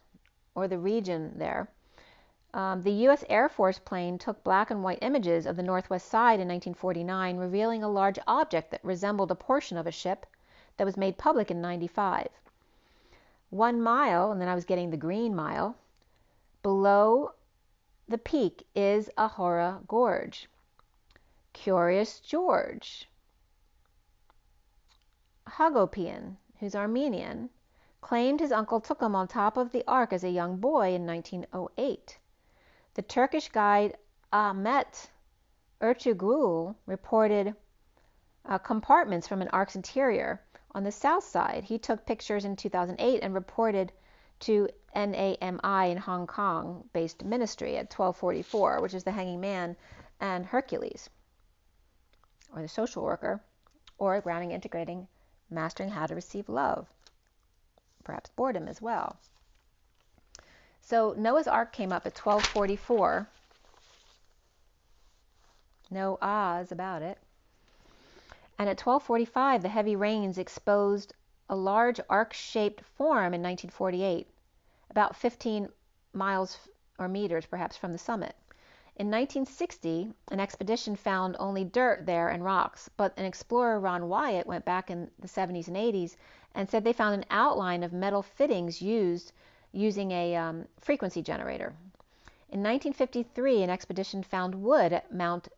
or the region there. The U.S. Air Force plane took black and white images of the northwest side in 1949, revealing a large object that resembled a portion of a ship that was made public in 95. 1 mile, and then I was getting the green mile, below the peak is Ahura Gorge. Curious George, Hagopian, who's Armenian, claimed his uncle took him on top of the ark as a young boy in 1908. The Turkish guide Ahmet Ertuğrul reported compartments from an ark's interior. On the south side, he took pictures in 2008 and reported to NAMI in Hong Kong-based ministry at 1244, which is the hanging man and Hercules, or the social worker, or grounding, integrating, mastering how to receive love, perhaps boredom as well. So Noah's Ark came up at 1244. No ahs about it. And at 1245, the heavy rains exposed a large ark-shaped form in 1948, about 15 miles or meters perhaps from the summit. In 1960, an expedition found only dirt there and rocks, but an explorer, Ron Wyatt, went back in the 70s and 80s and said they found an outline of metal fittings used using a frequency generator. In 1953, an expedition found wood at Mount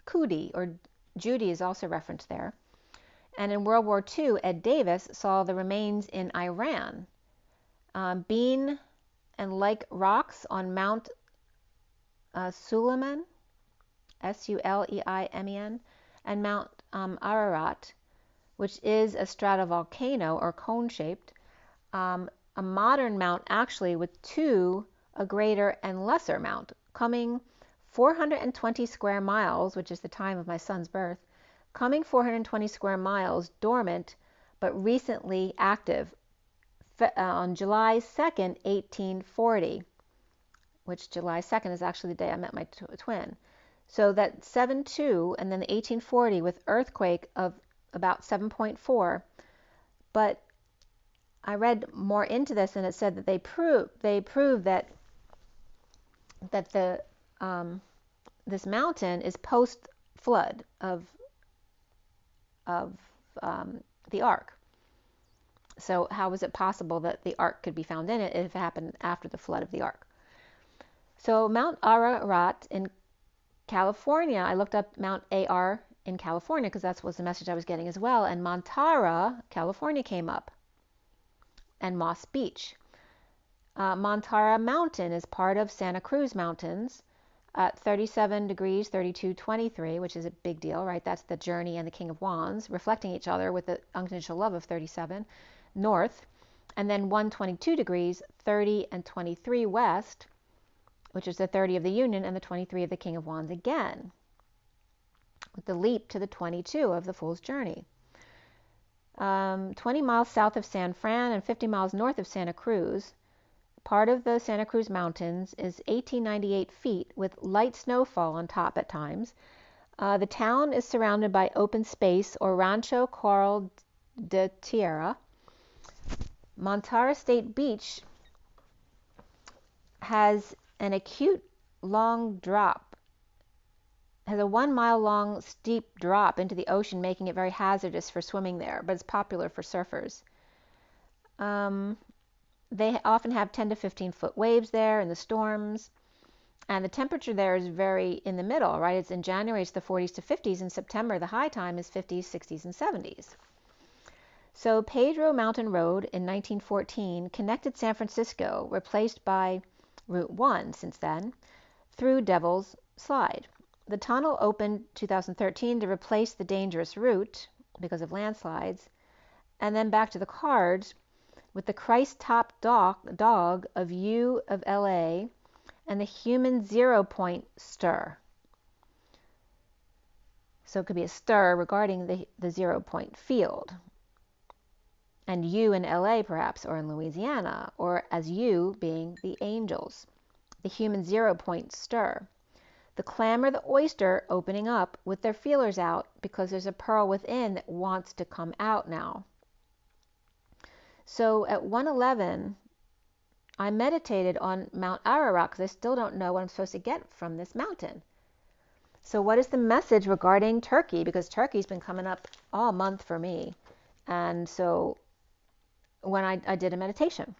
Coody, or Judy is also referenced there. And in World War II, Ed Davis saw the remains in Iran. Bean and like rocks on Mount Suleiman, Suleimen, and Mount Ararat, which is a stratovolcano or cone-shaped, a modern mount actually with a greater and lesser mount, coming 420 square miles, which is the time of my son's birth, coming 420 square miles dormant, but recently active on July 2nd, 1840. Which July 2nd is actually the day I met my twin. So that 7.2 and then the 1840 with earthquake of about 7.4. But I read more into this and it said that they proved that the this mountain is post flood of the ark. So how was it possible that the ark could be found in it if it happened after the flood of the ark? So Mount Ararat in California, I looked up Mount AR in California because that was the message I was getting as well, and Montara, California came up, and Moss Beach. Montara Mountain is part of Santa Cruz Mountains at 37 degrees 32'23", which is a big deal, right? That's the Journey and the King of Wands reflecting each other with the unconditional love of 37 north, and then 122 degrees 30 and 23 west, which is the 30 of the Union and the 23 of the King of Wands again, with the leap to the 22 of the Fool's Journey. 20 miles south of San Fran and 50 miles north of Santa Cruz, part of the Santa Cruz Mountains is 1898 feet with light snowfall on top at times. The town is surrounded by open space or Rancho Coral de Tierra. Montara State Beach has an acute long drop, has a 1 mile long steep drop into the ocean, making it very hazardous for swimming there, but it's popular for surfers. They often have 10 to 15 foot waves there in the storms, and the temperature there is very in the middle, right? It's in January, it's the 40s to 50s. In September, the high time is 50s, 60s, and 70s. So Pedro Mountain Road in 1914 connected San Francisco, replaced by Route 1 since then, through Devil's Slide. The tunnel opened 2013 to replace the dangerous route because of landslides, and then back to the cards with the Christ-topped dog of U of LA and the human 0 point stir. So it could be a stir regarding the 0 point field. And you in LA perhaps, or in Louisiana, or as you being the angels. The human 0 point stir. The clamor, the oyster opening up with their feelers out because there's a pearl within that wants to come out now. So at 111, I meditated on Mount Ararat because I still don't know what I'm supposed to get from this mountain. So what is the message regarding Turkey? Because Turkey's been coming up all month for me. And so when I did a meditation.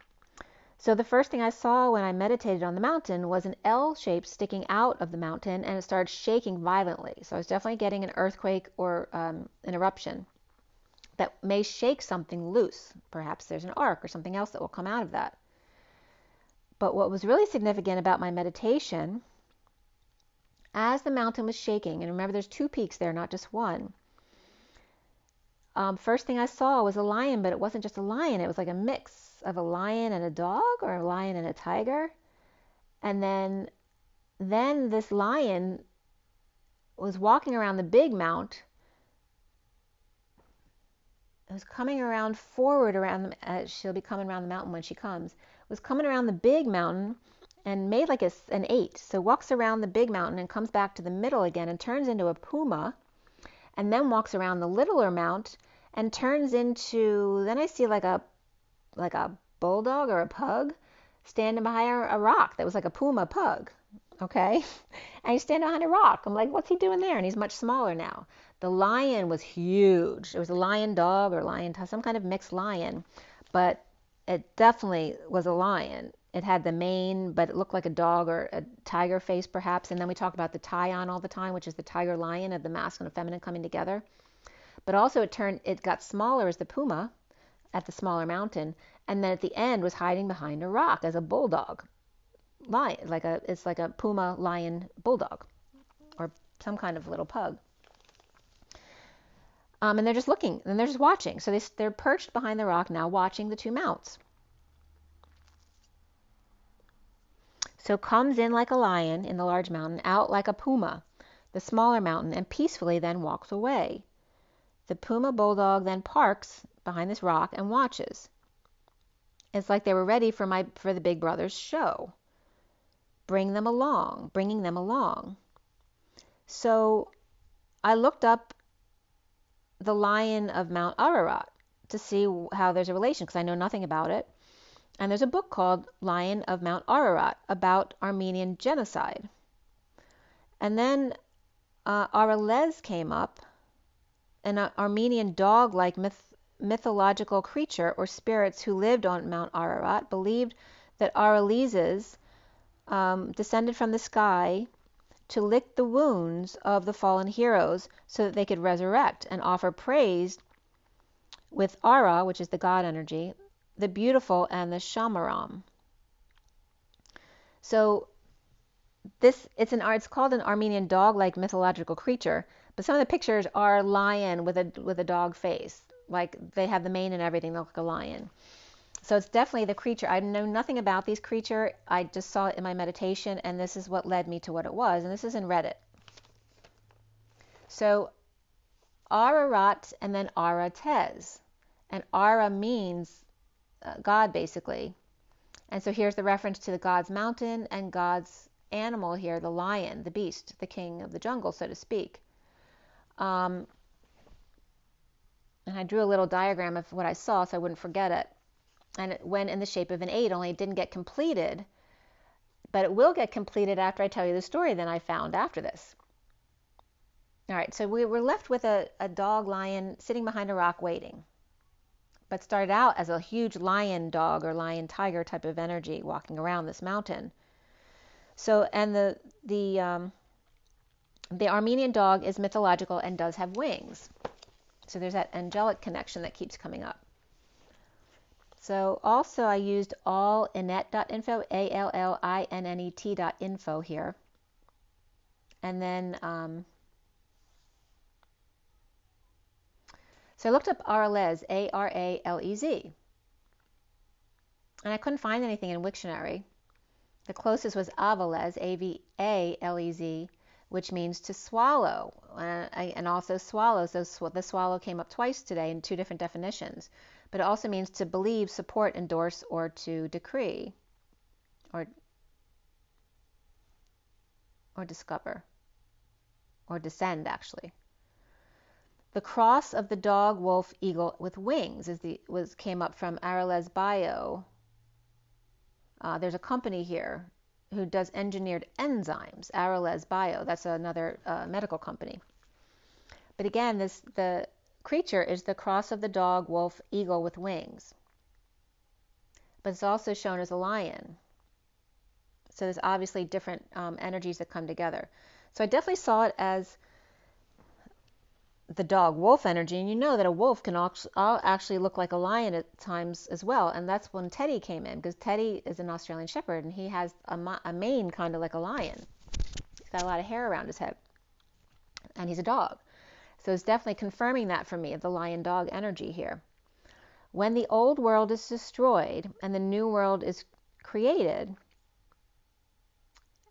So the first thing I saw when I meditated on the mountain was an L shape sticking out of the mountain, and it started shaking violently. So I was definitely getting an earthquake or an eruption that may shake something loose. Perhaps there's an arc or something else that will come out of that. But what was really significant about my meditation, as the mountain was shaking, and remember there's 2 peaks there, not just one. First thing I saw was a lion, but it wasn't just a lion. It was like a mix of a lion and a dog, or a lion and a tiger. And then this lion was walking around the big mount. It was coming around forward around she'll be coming around the mountain when she comes. It was coming around the big mountain and made like an 8. So walks around the big mountain and comes back to the middle again and turns into a puma, and then walks around the littler mount and turns into, then I see like a bulldog or a pug standing behind a rock that was like a puma pug. Okay. And he's standing behind a rock. I'm like, what's he doing there? And he's much smaller now. The lion was huge. It was a lion dog or some kind of mixed lion, but it definitely was a lion. It had the mane, but it looked like a dog or a tiger face perhaps. And then we talk about the Taion all the time, which is the tiger lion of the masculine and feminine coming together. But also it got smaller as the puma at the smaller mountain. And then at the end was hiding behind a rock as a bulldog. Lion, it's like a puma lion bulldog or some kind of little pug. And they're just looking and they're just watching. So they're perched behind the rock now watching the two mounts. So comes in like a lion in the large mountain, out like a puma, the smaller mountain, and peacefully then walks away. The puma bulldog then parks behind this rock and watches. It's like they were ready for the big brother's show. Bringing them along. So I looked up the lion of Mount Ararat to see how there's a relation, because I know nothing about it. And there's a book called Lion of Mount Ararat about Armenian genocide. And then Aralez came up, an Armenian dog-like mythological creature or spirits who lived on Mount Ararat, believed that Aralezes descended from the sky to lick the wounds of the fallen heroes so that they could resurrect and offer praise with Ara, which is the god energy, the beautiful, and the Shamaram. So it's called an Armenian dog-like mythological creature, but some of the pictures are lion with a dog face, like they have the mane and everything, they look like a lion. So it's definitely the creature. I know nothing about these creatures. I just saw it in my meditation, and this is what led me to what it was. And this is in Reddit. So Ararat and then Aratez. And Ara means God, basically. And so here's the reference to the God's mountain and God's animal here, the lion, the beast, the king of the jungle, so to speak. And I drew a little diagram of what I saw so I wouldn't forget it. And it went in the shape of an 8, only it didn't get completed. But it will get completed after I tell you the story that I found after this. All right, so we were left with a dog lion sitting behind a rock waiting. But started out as a huge lion dog or lion tiger type of energy walking around this mountain. So, and the Armenian dog is mythological and does have wings. So there's that angelic connection that keeps coming up. So also I used allinet.info, ALLINNET.info here. And then, so I looked up Aralez, Aralez. And I couldn't find anything in Wiktionary. The closest was Avalez, Avalez, which means to swallow. And also swallow, so the swallow came up twice today in 2 different definitions. But it also means to believe, support, endorse, or to decree, or discover, or descend, actually. The cross of the dog, wolf, eagle with wings came up from Aralez Bio. There's a company here who does engineered enzymes, Aralez Bio. That's another medical company. But again, the creature is the cross of the dog, wolf, eagle with wings. But it's also shown as a lion. So there's obviously different energies that come together. So I definitely saw it as the dog-wolf energy, and you know that a wolf can actually look like a lion at times as well, and that's when Teddy came in, because Teddy is an Australian Shepherd, and he has a mane kind of like a lion. He's got a lot of hair around his head, and he's a dog. So it's definitely confirming that for me, of the lion-dog energy here. When the old world is destroyed and the new world is created,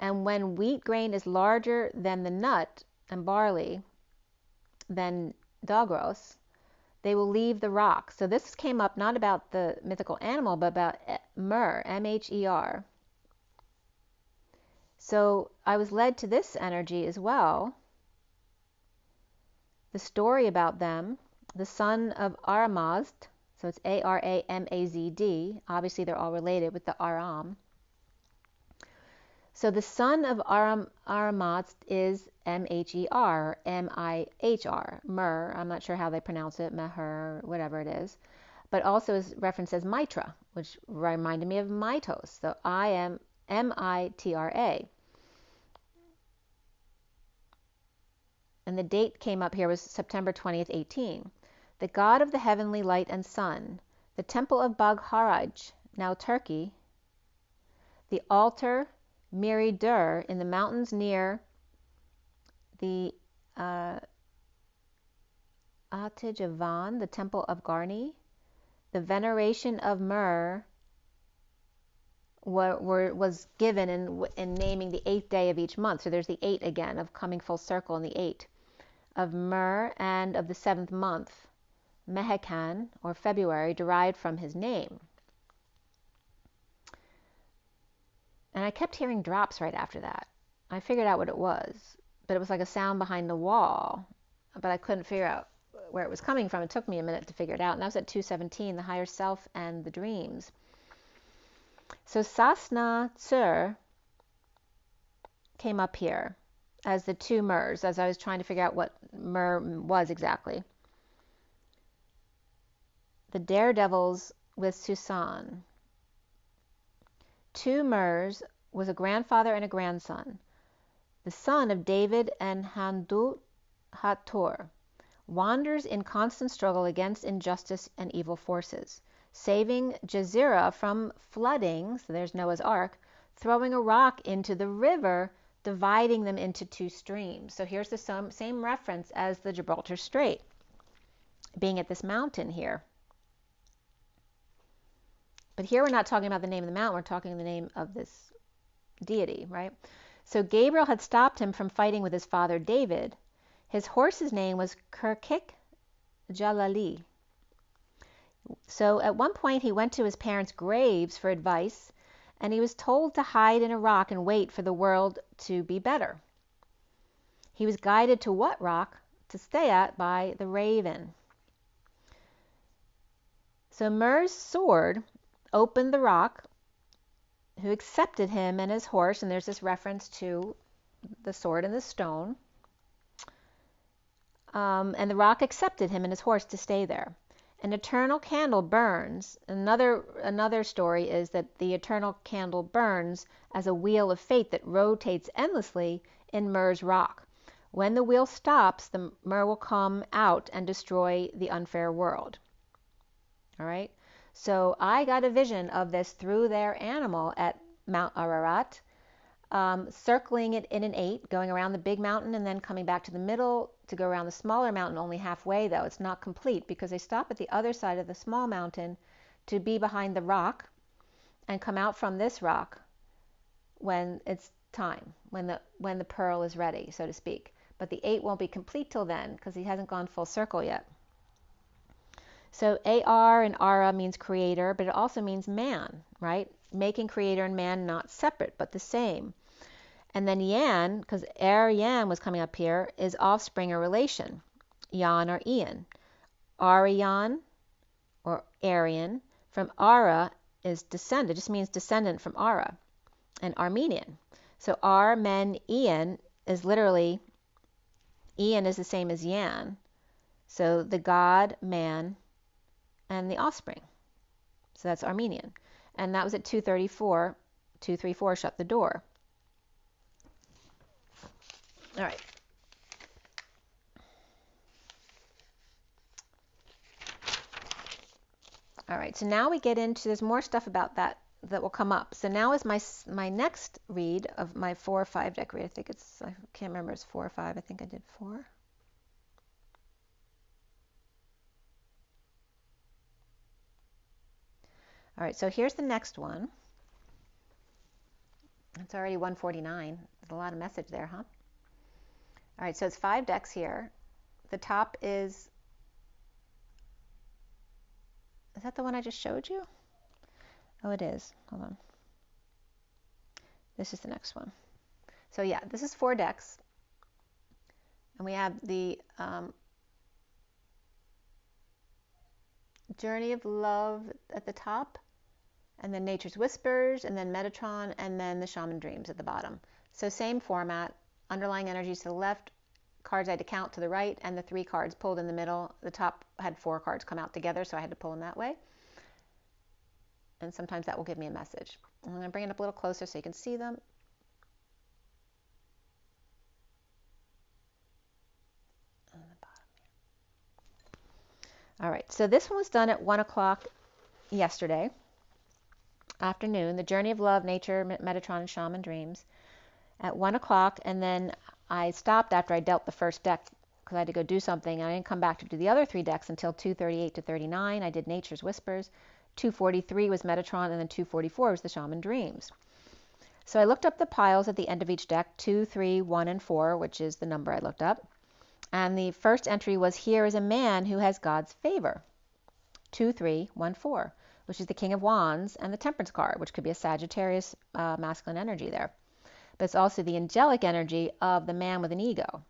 and when wheat grain is larger than the nut and barley, than Dagros, they will leave the rock. So this came up not about the mythical animal, but about Mer, M-H-E-R. So I was led to this energy as well. The story about them, the son of Aramazd, so it's Aramazd. Obviously, they're all related with the Aram. So the son of Aramazd is Mher, Mihr, Mer. I'm not sure how they pronounce it, Meher, whatever it is, but also is referenced as Mitra, which reminded me of mitos. So I am Mitra. And the date came up here was September 20th, 18. The god of the heavenly light and sun, the temple of Bagharaj, now Turkey, the altar Miridur in the mountains near the Atijavan, the temple of Garni, the veneration of Mer was given in naming the 8th day of each month. So there's the 8 again of coming full circle in the 8 of Mer, and of the 7th month, Mehekan, or February, derived from his name. And I kept hearing drops right after that. I figured out what it was, but it was like a sound behind the wall, but I couldn't figure out where it was coming from. It took me a minute to figure it out, and that was at 2:17, the higher self and the dreams. So Sasna Tsur came up here as the two Mers, as I was trying to figure out what Mer was exactly. The daredevils with Susan. 2 Mers was a grandfather and a grandson, the son of David and Handut Hator, wanders in constant struggle against injustice and evil forces, saving Jazeera from flooding, so there's Noah's Ark, throwing a rock into the river, dividing them into 2 streams. So here's the same reference as the Gibraltar Strait, being at this mountain here. But here we're not talking about the name of the mountain, we're talking the name of this deity, right? So Gabriel had stopped him from fighting with his father David. His horse's name was Kirkik Jalali. So at one point he went to his parents' graves for advice, and he was told to hide in a rock and wait for the world to be better. He was guided to what rock to stay at by the raven. So Mer's sword opened the rock, who accepted him and his horse, and there's this reference to the sword and the stone. And the rock accepted him and his horse to stay there. An eternal candle burns. Another story is that the eternal candle burns as a wheel of fate that rotates endlessly in Mer's rock. When the wheel stops, the Mer will come out and destroy the unfair world. All right? So I got a vision of this through their animal at Mount Ararat, circling it in an 8, going around the big mountain and then coming back to the middle to go around the smaller mountain, only halfway though. It's not complete because they stop at the other side of the small mountain to be behind the rock and come out from this rock when it's time, when the pearl is ready, so to speak. But the 8 won't be complete till then because he hasn't gone full circle yet. So Ar and Ara means creator, but it also means man, right? Making creator and man not separate, but the same. And then Yan, because Yan was coming up here, is offspring or relation. Yan or Ian. Aryan or Aryan from Ara is descendant, just means descendant from Ara, and Armenian. So Armenian is literally, Ian is the same as Yan. So the God, man, and the offspring. So that's Armenian. And that was at 2:34. 234, shut the door. All right. All right, so now we get into, there's more stuff about that will come up. So now is my next read of my 4 or 5 deck read. I can't remember, it's 4 or 5. I think I did 4. All right, so here's the next one. It's already 1:49. There's a lot of message there, huh? All right, so it's 5 decks here. The top is that the one I just showed you? Oh, it is. Hold on. This is the next one. So yeah, this is 4 decks. And we have the Journey of Love at the top, and then Nature's Whispers, and then Metatron, and then the Shaman Dreams at the bottom. So same format, underlying energies to the left, cards I had to count to the right, and the 3 cards pulled in the middle. The top had 4 cards come out together, so I had to pull them that way. And sometimes that will give me a message. I'm going to bring it up a little closer so you can see them. All right, so this one was done at 1 o'clock yesterday afternoon, the Journey of Love, Nature, Metatron, and Shaman Dreams at 1 o'clock, and then I stopped after I dealt the first deck because I had to go do something, and I didn't come back to do the other 3 decks until 2:38 to 39. I did Nature's Whispers, 2:43 was Metatron, and then 2:44 was the Shaman Dreams. So I looked up the piles at the end of each deck, 2, 3, 1, and 4, which is the number I looked up. And the first entry was, here is a man who has God's favor, 2, 3, 1, 4, which is the King of Wands and the Temperance card, which could be a Sagittarius masculine energy there. But it's also the angelic energy of the man with an ego.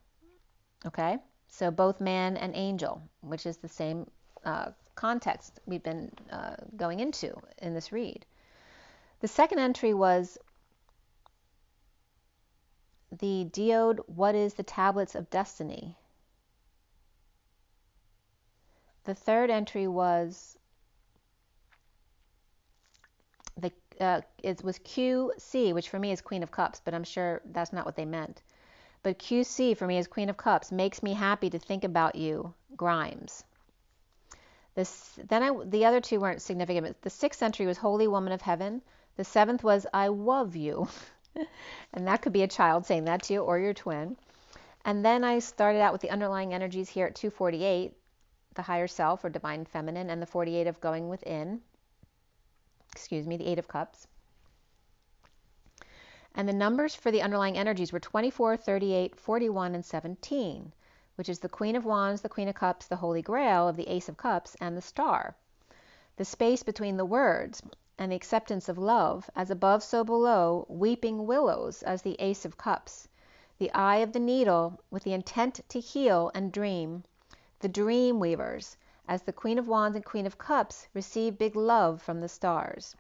Okay? So both man and angel, which is the same context we've been going into in this read. The second entry was the Diode, what is the Tablets of Destiny? The third entry was it was QC, which for me is Queen of Cups, but I'm sure that's not what they meant. But QC for me is Queen of Cups, makes me happy to think about you, Grimes. The other 2 weren't significant, but the 6th entry was Holy Woman of Heaven. The 7th was I love you. And that could be a child saying that to you or your twin. And then I started out with the underlying energies here at 2:48, the higher self or divine feminine, and the 48 of going within. Excuse me, the 8 of Cups. And the numbers for the underlying energies were 24, 38, 41, and 17, which is the Queen of Wands, the Queen of Cups, the Holy Grail of the Ace of Cups, and the Star. The space between the words and the acceptance of love, as above so below, weeping willows as the Ace of Cups, the eye of the needle with the intent to heal and dream, the dream weavers, as the Queen of Wands and Queen of Cups receive big love from the stars.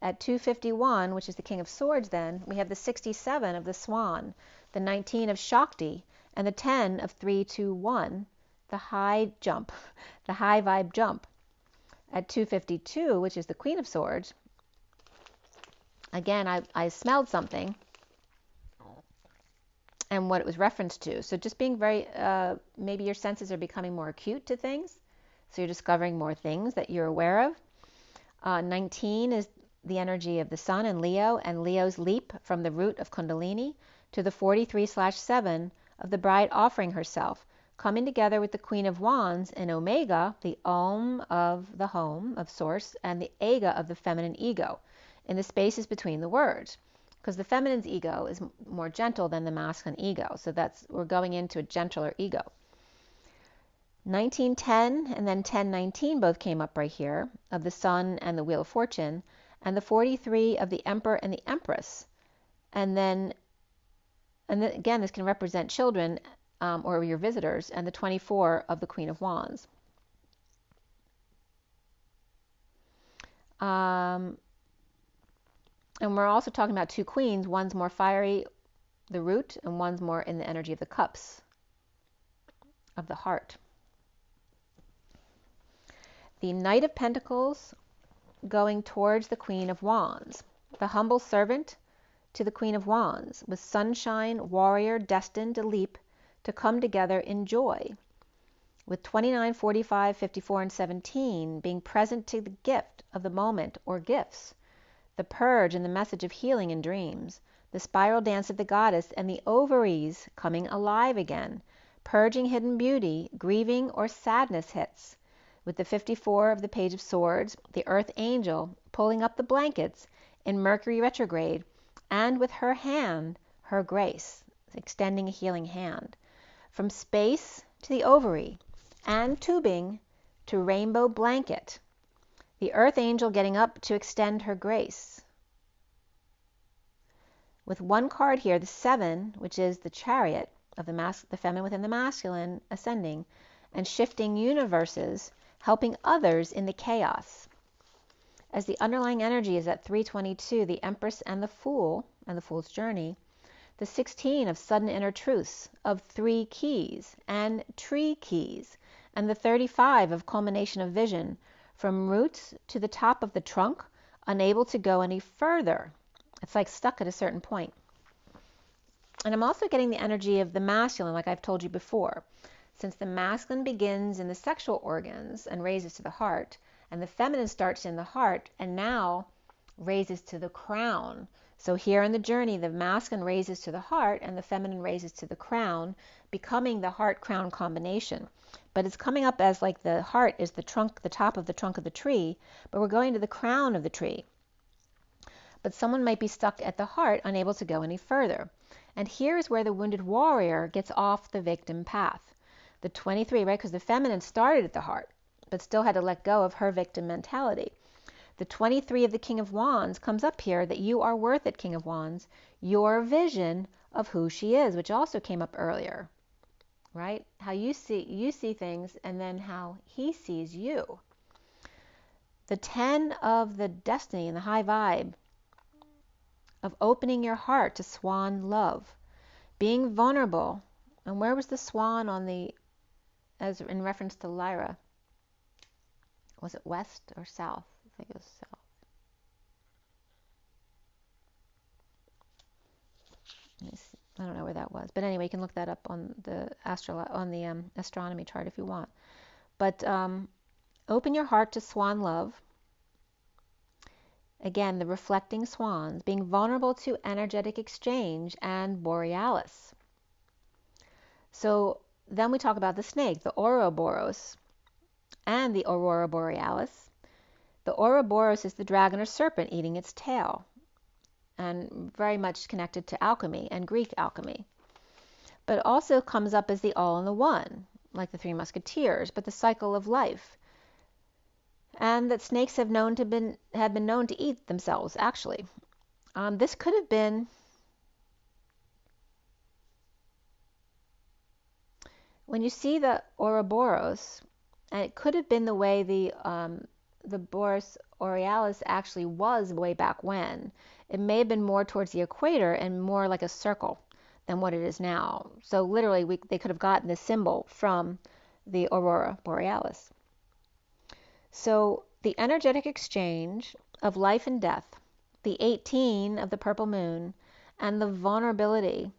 At 2:51, which is the King of Swords then, we have the 67 of the Swan, the 19 of Shakti, and the 10 of 3, 2, 1, the high jump, the high vibe jump. At 2:52, which is the Queen of Swords, again, I smelled something and what it was referenced to. So just being very, maybe your senses are becoming more acute to things. So you're discovering more things that you're aware of. 19 is the energy of the Sun and Leo's leap from the root of Kundalini to the 43/7 of the bride offering herself, coming together with the Queen of Wands in Omega, the Om of the home, of source, and the Ega of the feminine ego, in the spaces between the words. Because the feminine's ego is more gentle than the masculine ego. So we're going into a gentler ego. 1910 and then 1019 both came up right here, of the Sun and the Wheel of Fortune, and the 43 of the Emperor and the Empress. And then again, this can represent children or your visitors, and the 24 of the Queen of Wands. And we're also talking about 2 queens. One's more fiery, the root, and one's more in the energy of the cups, of the heart. The Knight of Pentacles going towards the Queen of Wands. The humble servant to the Queen of Wands, with sunshine, warrior destined to leap, to come together in joy. With 29, 45, 54, and 17 being present to the gift of the moment or gifts. The purge and the message of healing in dreams, the spiral dance of the goddess, and the ovaries coming alive again, purging hidden beauty, grieving or sadness hits. With the 54 of the Page of Swords, the earth angel pulling up the blankets in Mercury retrograde, and with her hand, her grace, extending a healing hand. From space to the ovary, and tubing to rainbow blanket. The earth angel getting up to extend her grace. with one card here, the 7, which is the Chariot of the feminine within the masculine, ascending and shifting universes, helping others in the chaos. As the underlying energy is at 322, the Empress and the Fool's journey, the 16 of sudden inner truths, of 3 keys and tree keys, and the 35 of culmination of vision, from roots to the top of the trunk, unable to go any further. It's like stuck at a certain point. And I'm also getting the energy of the masculine, like I've told you before. Since the masculine begins in the sexual organs and raises to the heart, and the feminine starts in the heart and now raises to the crown. So here in the journey, the masculine raises to the heart and the feminine raises to the crown, becoming the heart-crown combination. But it's coming up as like the heart is the trunk, the top of the trunk of the tree, but we're going to the crown of the tree. But someone might be stuck at the heart, unable to go any further. And here's where the wounded warrior gets off the victim path. The 23, right? Because the feminine started at the heart, but still had to let go of her victim mentality. The 23 of the King of Wands comes up here, that you are worth it, King of Wands. Your vision of who she is, which also came up earlier, right? How you see things, and then how he sees you. The 10 of the Destiny and the high vibe of opening your heart to swan love, being vulnerable. And where was the swan on the, as in reference to Lyra? Was it west or south? I think it was south. Let me see. I don't know where that was, but anyway, you can look that up on the astronomy chart if you want. But open your heart to swan love. Again, the reflecting swans, being vulnerable to energetic exchange and borealis. So then we talk about the snake, the Ouroboros, and the Aurora Borealis. The Ouroboros is the dragon or serpent eating its tail, and very much connected to alchemy and Greek alchemy. But it also comes up as the all-in-the-one, like the Three Musketeers, but the cycle of life. And that snakes have been known to eat themselves, actually. This could have been when you see the Ouroboros, and it could have been the way the Borealis Aurealis actually was way back when. It may have been more towards the equator and more like a circle than what it is now. So literally, they could have gotten the symbol from the Aurora Borealis. So the energetic exchange of life and death, the 18 of the purple moon, and the vulnerability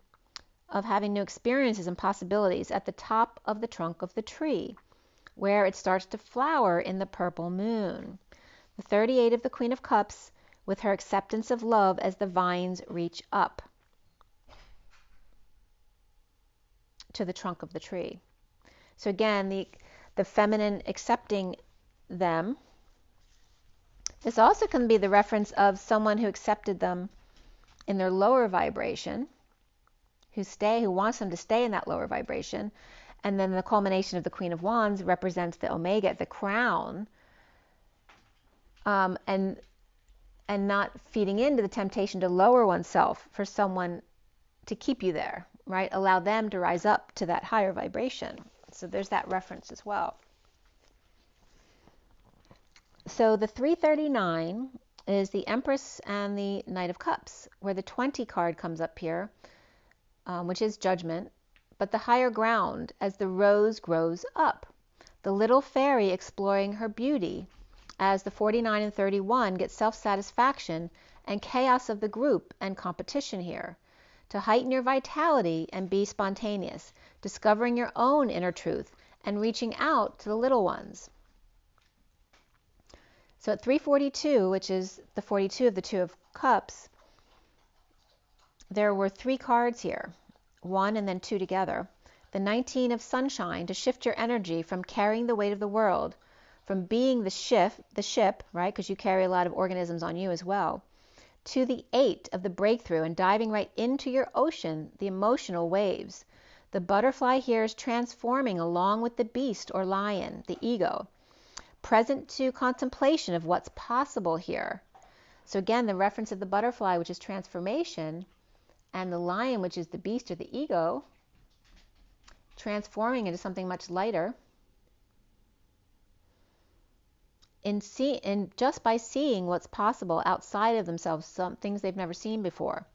of having new experiences and possibilities at the top of the trunk of the tree, where it starts to flower in the purple moon. The 38 of the Queen of Cups, with her acceptance of love as the vines reach up to the trunk of the tree. So again, the feminine accepting them. This also can be the reference of someone who accepted them in their lower vibration, who wants them to stay in that lower vibration. And then the culmination of the Queen of Wands represents the Omega, the crown, and not feeding into the temptation to lower oneself for someone to keep you there, right? Allow them to rise up to that higher vibration. So there's that reference as well. So the 339 is the Empress and the Knight of Cups, where the 20 card comes up here, which is judgment, but the higher ground as the rose grows up. The little fairy exploring her beauty as the 49 and 31 get self-satisfaction and chaos of the group and competition here. To heighten your vitality and be spontaneous, discovering your own inner truth and reaching out to the little ones. So at 342, which is the 42 of the Two of Cups, there were 3 cards here, 1 and then 2 together. The 19 of Sunshine, to shift your energy from carrying the weight of the world, from being the ship, right, because you carry a lot of organisms on you as well, to the 8 of the breakthrough and diving right into your ocean, the emotional waves. The butterfly here is transforming along with the beast or lion, the ego, present to contemplation of what's possible here. So again, the reference of the butterfly, which is transformation, and the lion, which is the beast or the ego, transforming into something much lighter. And just by seeing what's possible outside of themselves, some things they've never seen before.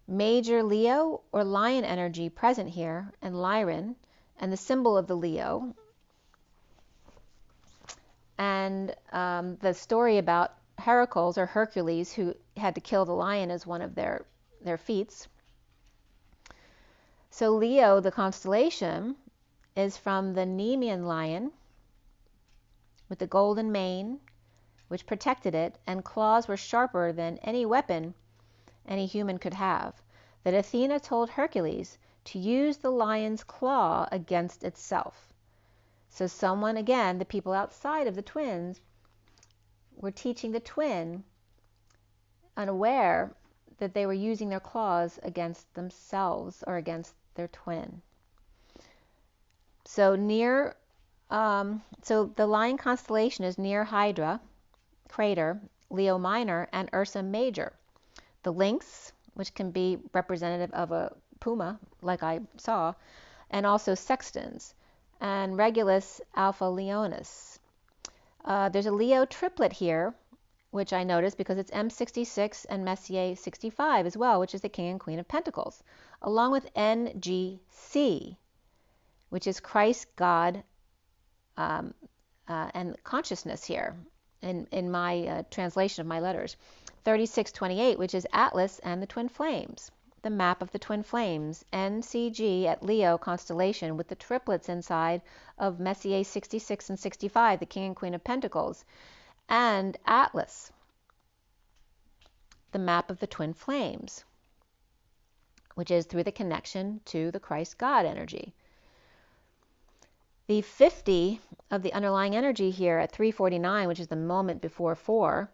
Major Leo or lion energy present here, and Lyran, and the symbol of the Leo. And the story about Heracles or Hercules, who had to kill the lion as one of their feats. So Leo, the constellation, is from the Nemean lion with the golden mane, which protected it, and claws were sharper than any weapon any human could have, that Athena told Hercules to use the lion's claw against itself. So someone, again, the people outside of the twins, were teaching the twin, unaware that they were using their claws against themselves or against their twin. So so the lion constellation is near Hydra crater, Leo Minor, and Ursa Major. The lynx, which can be representative of a puma, like I saw, and also sextans, and Regulus Alpha Leonis. There's a Leo triplet here, which I noticed because it's M66 and Messier 65 as well, which is the King and Queen of Pentacles, along with NGC, which is Christ, God, and consciousness here in my translation of my letters. 3628, which is Atlas and the twin flames, the map of the twin flames, NCG at Leo constellation with the triplets inside of Messier 66 and 65, the King and Queen of Pentacles, and Atlas, the map of the twin flames, which is through the connection to the Christ God energy. The 50 of the underlying energy here at 349, which is the moment before 4,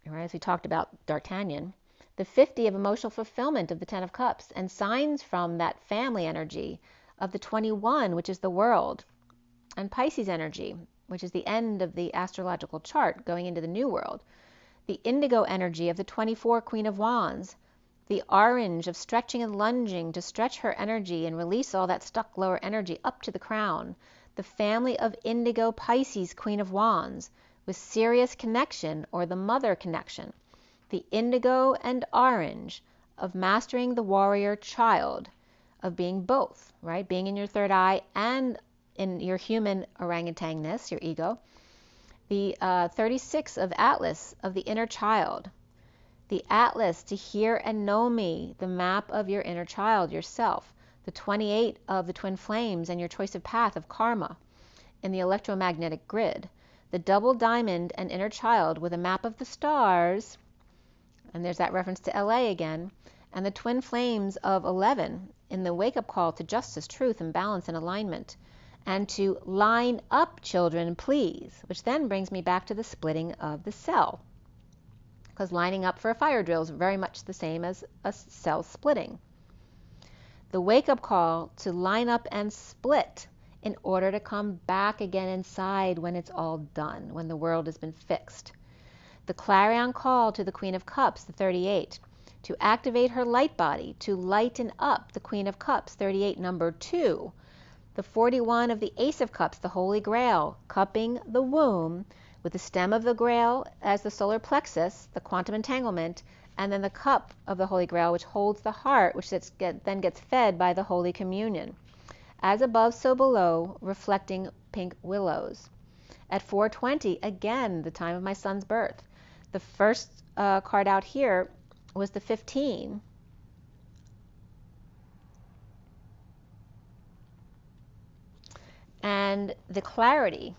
right, as we talked about D'Artagnan, the 50 of emotional fulfillment of the 10 of Cups, and signs from that family energy of the 21, which is the world, and Pisces energy, which is the end of the astrological chart going into the new world, the indigo energy of the 24, Queen of Wands, the orange of stretching and lunging to stretch her energy and release all that stuck lower energy up to the crown, the family of indigo Pisces, Queen of Wands, with serious connection or the mother connection, the indigo and orange of mastering the warrior child, of being both, right? Being in your third eye and in your human orangutangness, your ego. The 36 of Atlas, of the inner child. The Atlas, to hear and know me, the map of your inner child, yourself. The 28 of the twin flames and your choice of path of karma in the electromagnetic grid. The double diamond and inner child with a map of the stars, and there's that reference to LA again, and the twin flames of 11 in the wake-up call to justice, truth, and balance and alignment, and to line up, children, please, which then brings me back to the splitting of the cell, because lining up for a fire drill is very much the same as a cell splitting. The wake-up call to line up and split in order to come back again inside when it's all done, when the world has been fixed. The clarion call to the Queen of Cups, the 38, to activate her light body, to lighten up the Queen of Cups, 38, number 2. The 41 of the Ace of Cups, the Holy Grail, cupping the womb with the stem of the Grail as the solar plexus, the quantum entanglement, and then the cup of the Holy Grail, which holds the heart, which then gets fed by the Holy Communion. As above, so below, reflecting pink willows. At 420, again, the time of my son's birth. The first card out here was the 15. And the clarity.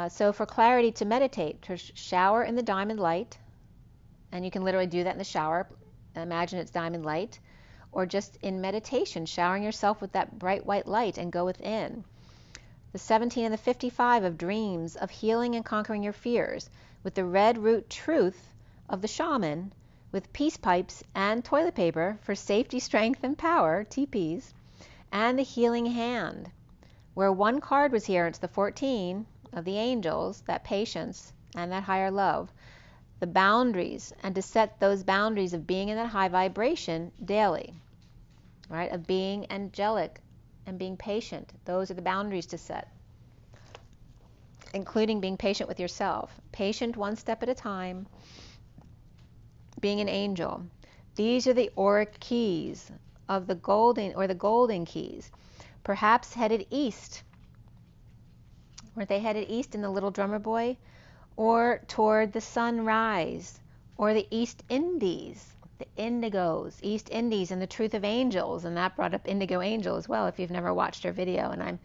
So for clarity, to meditate, to shower in the diamond light, and you can literally do that in the shower. Imagine it's diamond light. Or just in meditation, showering yourself with that bright white light and go within. The 17 and the 55 of dreams, of healing and conquering your fears, with the red root truth of the shaman, with peace pipes and toilet paper for safety, strength, and power, TPs, and the healing hand, where one card was here, it's the 14 of the angels, that patience and that higher love. the boundaries, and to set those boundaries of being in that high vibration daily, right? Of being angelic and being patient. Those are the boundaries to set, including being patient with yourself. Patient one step at a time, being an angel. These are the auric keys of the golden, or the golden keys, perhaps headed east. Weren't they headed east in the Little Drummer Boy? Or toward the sunrise, or the East Indies, the indigos, East Indies, and the truth of angels. And that brought up Indigo Angel as well, if you've never watched her video. And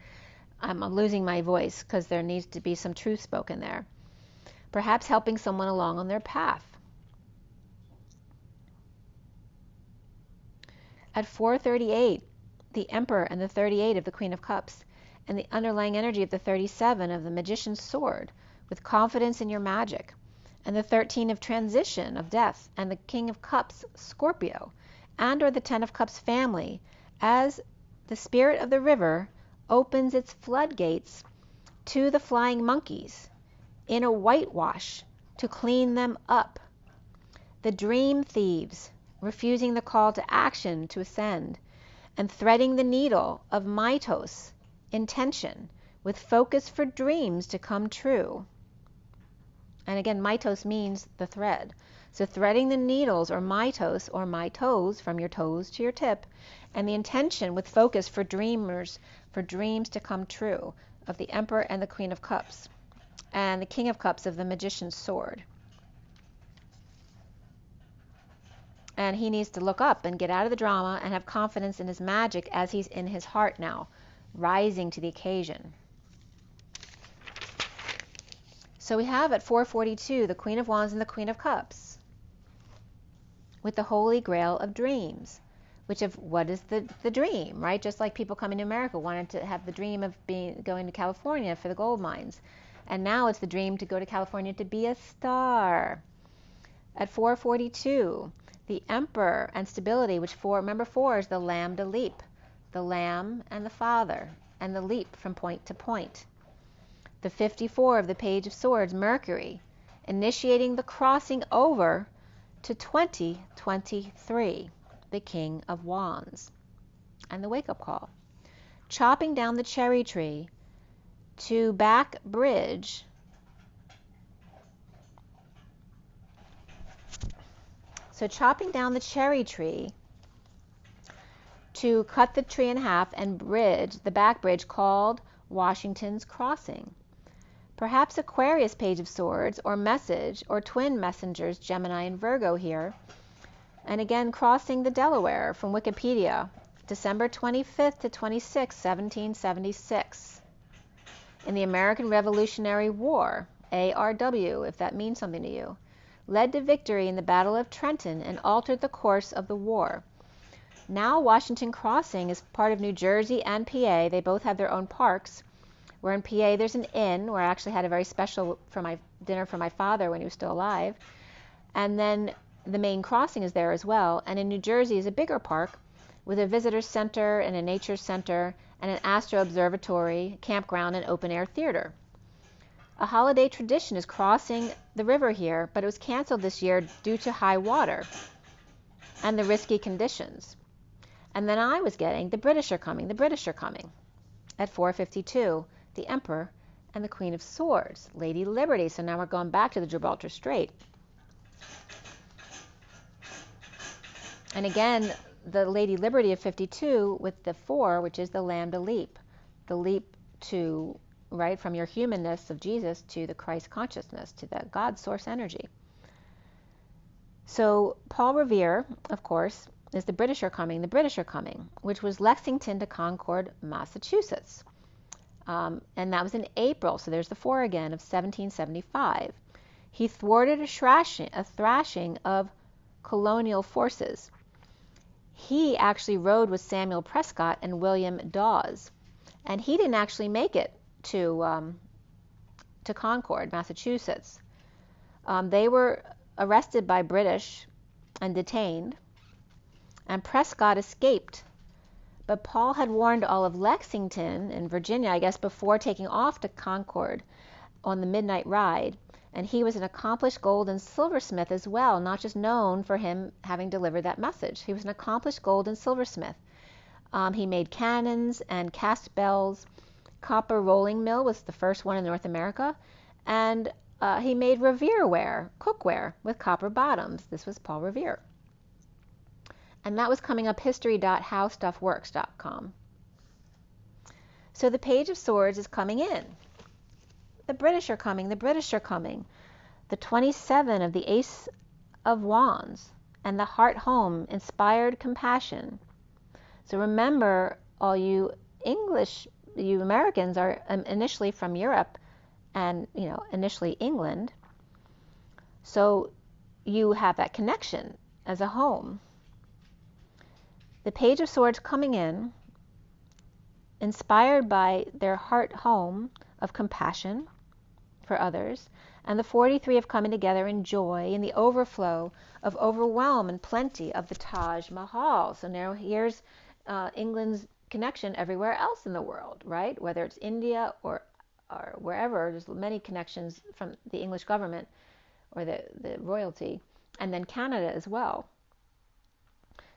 I'm losing my voice because there needs to be some truth spoken there. Perhaps helping someone along on their path. At 438, the Emperor and the 38 of the Queen of Cups, and the underlying energy of the 37 of the Magician's Sword, with confidence in your magic, and the 13 of transition, of death, and the King of Cups, Scorpio, and or the 10 of Cups family, as the spirit of the river opens its floodgates to the flying monkeys in a whitewash to clean them up. The dream thieves, refusing the call to action to ascend, and threading the needle of mitos, intention, with focus for dreams to come true. And again, mitos means the thread. So threading the needles, or mitos, or my toes, from your toes to your tip, and the intention with focus for dreamers, for dreams to come true, of the Emperor and the Queen of Cups, and the King of Cups of the Magician's Sword. And he needs to look up and get out of the drama and have confidence in his magic as he's in his heart now, rising to the occasion. So we have at 442 the Queen of Wands and the Queen of Cups with the Holy Grail of dreams, which of what is the dream, right? Just like people coming to America wanted to have the dream of going to California for the gold mines. And now it's the dream to go to California to be a star. At 442, the Emperor and stability, which remember 4 is the lambda leap, the lamb and the father, and the leap from point to point. The 54 of the Page of Swords, Mercury, initiating the crossing over to 2023, the King of Wands, and the wake-up call. Chopping down the cherry tree to back bridge So chopping down the cherry tree to cut the tree in half and bridge, the back bridge called Washington's Crossing. Perhaps Aquarius, Page of Swords, or Message, or Twin Messengers, Gemini and Virgo here. And again, crossing the Delaware from Wikipedia, December 25th to 26th, 1776. In the American Revolutionary War, ARW, if that means something to you, led to victory in the Battle of Trenton and altered the course of the war. Now Washington Crossing is part of New Jersey and PA. They both have their own parks. Where in PA there's an inn where I actually had a very special dinner for my father when he was still alive. And then the main crossing is there as well. And in New Jersey is a bigger park with a visitor center and a nature center and an astro observatory, campground, and open air theater. A holiday tradition is crossing the river here, but it was canceled this year due to high water and the risky conditions. And then I was getting, the British are coming, at 452, the Emperor and the Queen of Swords, Lady Liberty. So now we're going back to the Gibraltar Strait. And again, the Lady Liberty of 52 with the 4, which is the lambda leap, the leap to, right, from your humanness of Jesus to the Christ consciousness, to the God source energy. So Paul Revere, of course, is the British are coming, which was Lexington to Concord, Massachusetts. And that was in April, so there's the 4 again, of 1775. He thwarted a thrashing of colonial forces. He actually rode with Samuel Prescott and William Dawes, and he didn't actually make it to Concord, Massachusetts. They were arrested by British and detained, and Prescott escaped. But Paul had warned all of Lexington in Virginia, I guess, before taking off to Concord on the midnight ride, And he was an accomplished gold and silversmith as well, not just known for him having delivered that message. He was an accomplished gold and silversmith. He made cannons and cast bells. Copper rolling mill was the first one in North America. And he made Revere ware, cookware, with copper bottoms. This was Paul Revere. And that was coming up history.howstuffworks.com. So the Page of Swords is coming in. The British are coming. The British are coming. The 27 of the Ace of Wands and the Heart Home, inspired compassion. So remember, all you Americans are initially from Europe and, initially England. So you have that connection as a home. The Page of Swords coming in, inspired by their heart home of compassion for others, and the 43 of coming together in joy and the overflow of overwhelm and plenty of the Taj Mahal. So now here's England's connection everywhere else in the world, right? Whether it's India or wherever, there's many connections from the English government or the royalty, and then Canada as well.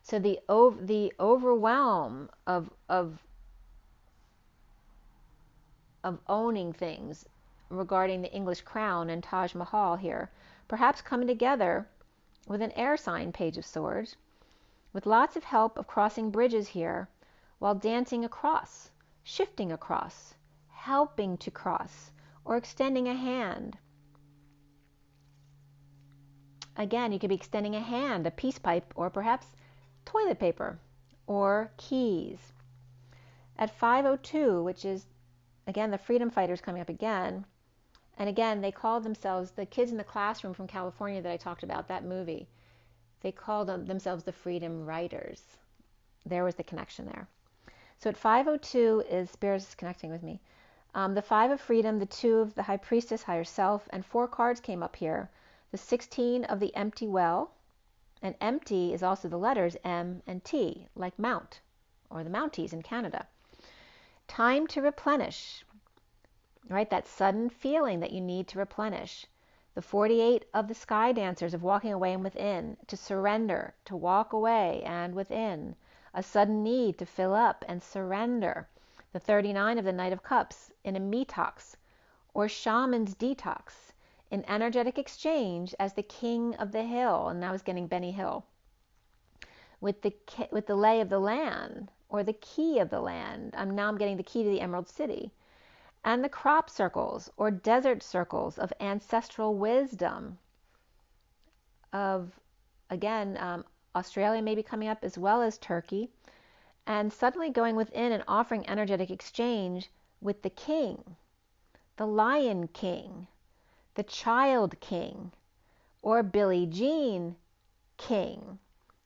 So the overwhelm of owning things regarding the English crown and Taj Mahal here, perhaps coming together with an air sign Page of Swords, with lots of help of crossing bridges here while dancing across, shifting across, helping to cross, or extending a hand. Again, you could be extending a hand, a peace pipe, or perhaps toilet paper, or keys. At 5:02, which is, again, the freedom fighters coming up again, and again, they called themselves, the kids in the classroom from California that I talked about, that movie, they called themselves the Freedom Riders. There was the connection there. So at 5:02 is Spirit is connecting with me. The 5 of Freedom, the 2 of the High Priestess, Higher Self, and 4 cards came up here. The 16 of the Empty Well, and empty is also the letters M and T, like Mount, or the Mounties in Canada. Time to replenish, right? That sudden feeling that you need to replenish. The 48 of the Sky Dancers, of walking away and within, to surrender, to walk away and within. A sudden need to fill up and surrender. The 39 of the Knight of Cups, in a metox, or shaman's detox, in energetic exchange as the king of the hill, and now is getting Benny Hill, with the lay of the land, or the key of the land. I'm getting the key to the Emerald City. And the crop circles, or desert circles of ancestral wisdom, of, again, Australia may be coming up as well as Turkey, and suddenly going within and offering energetic exchange with the king, the Lion King, the Child King, or Billie Jean King.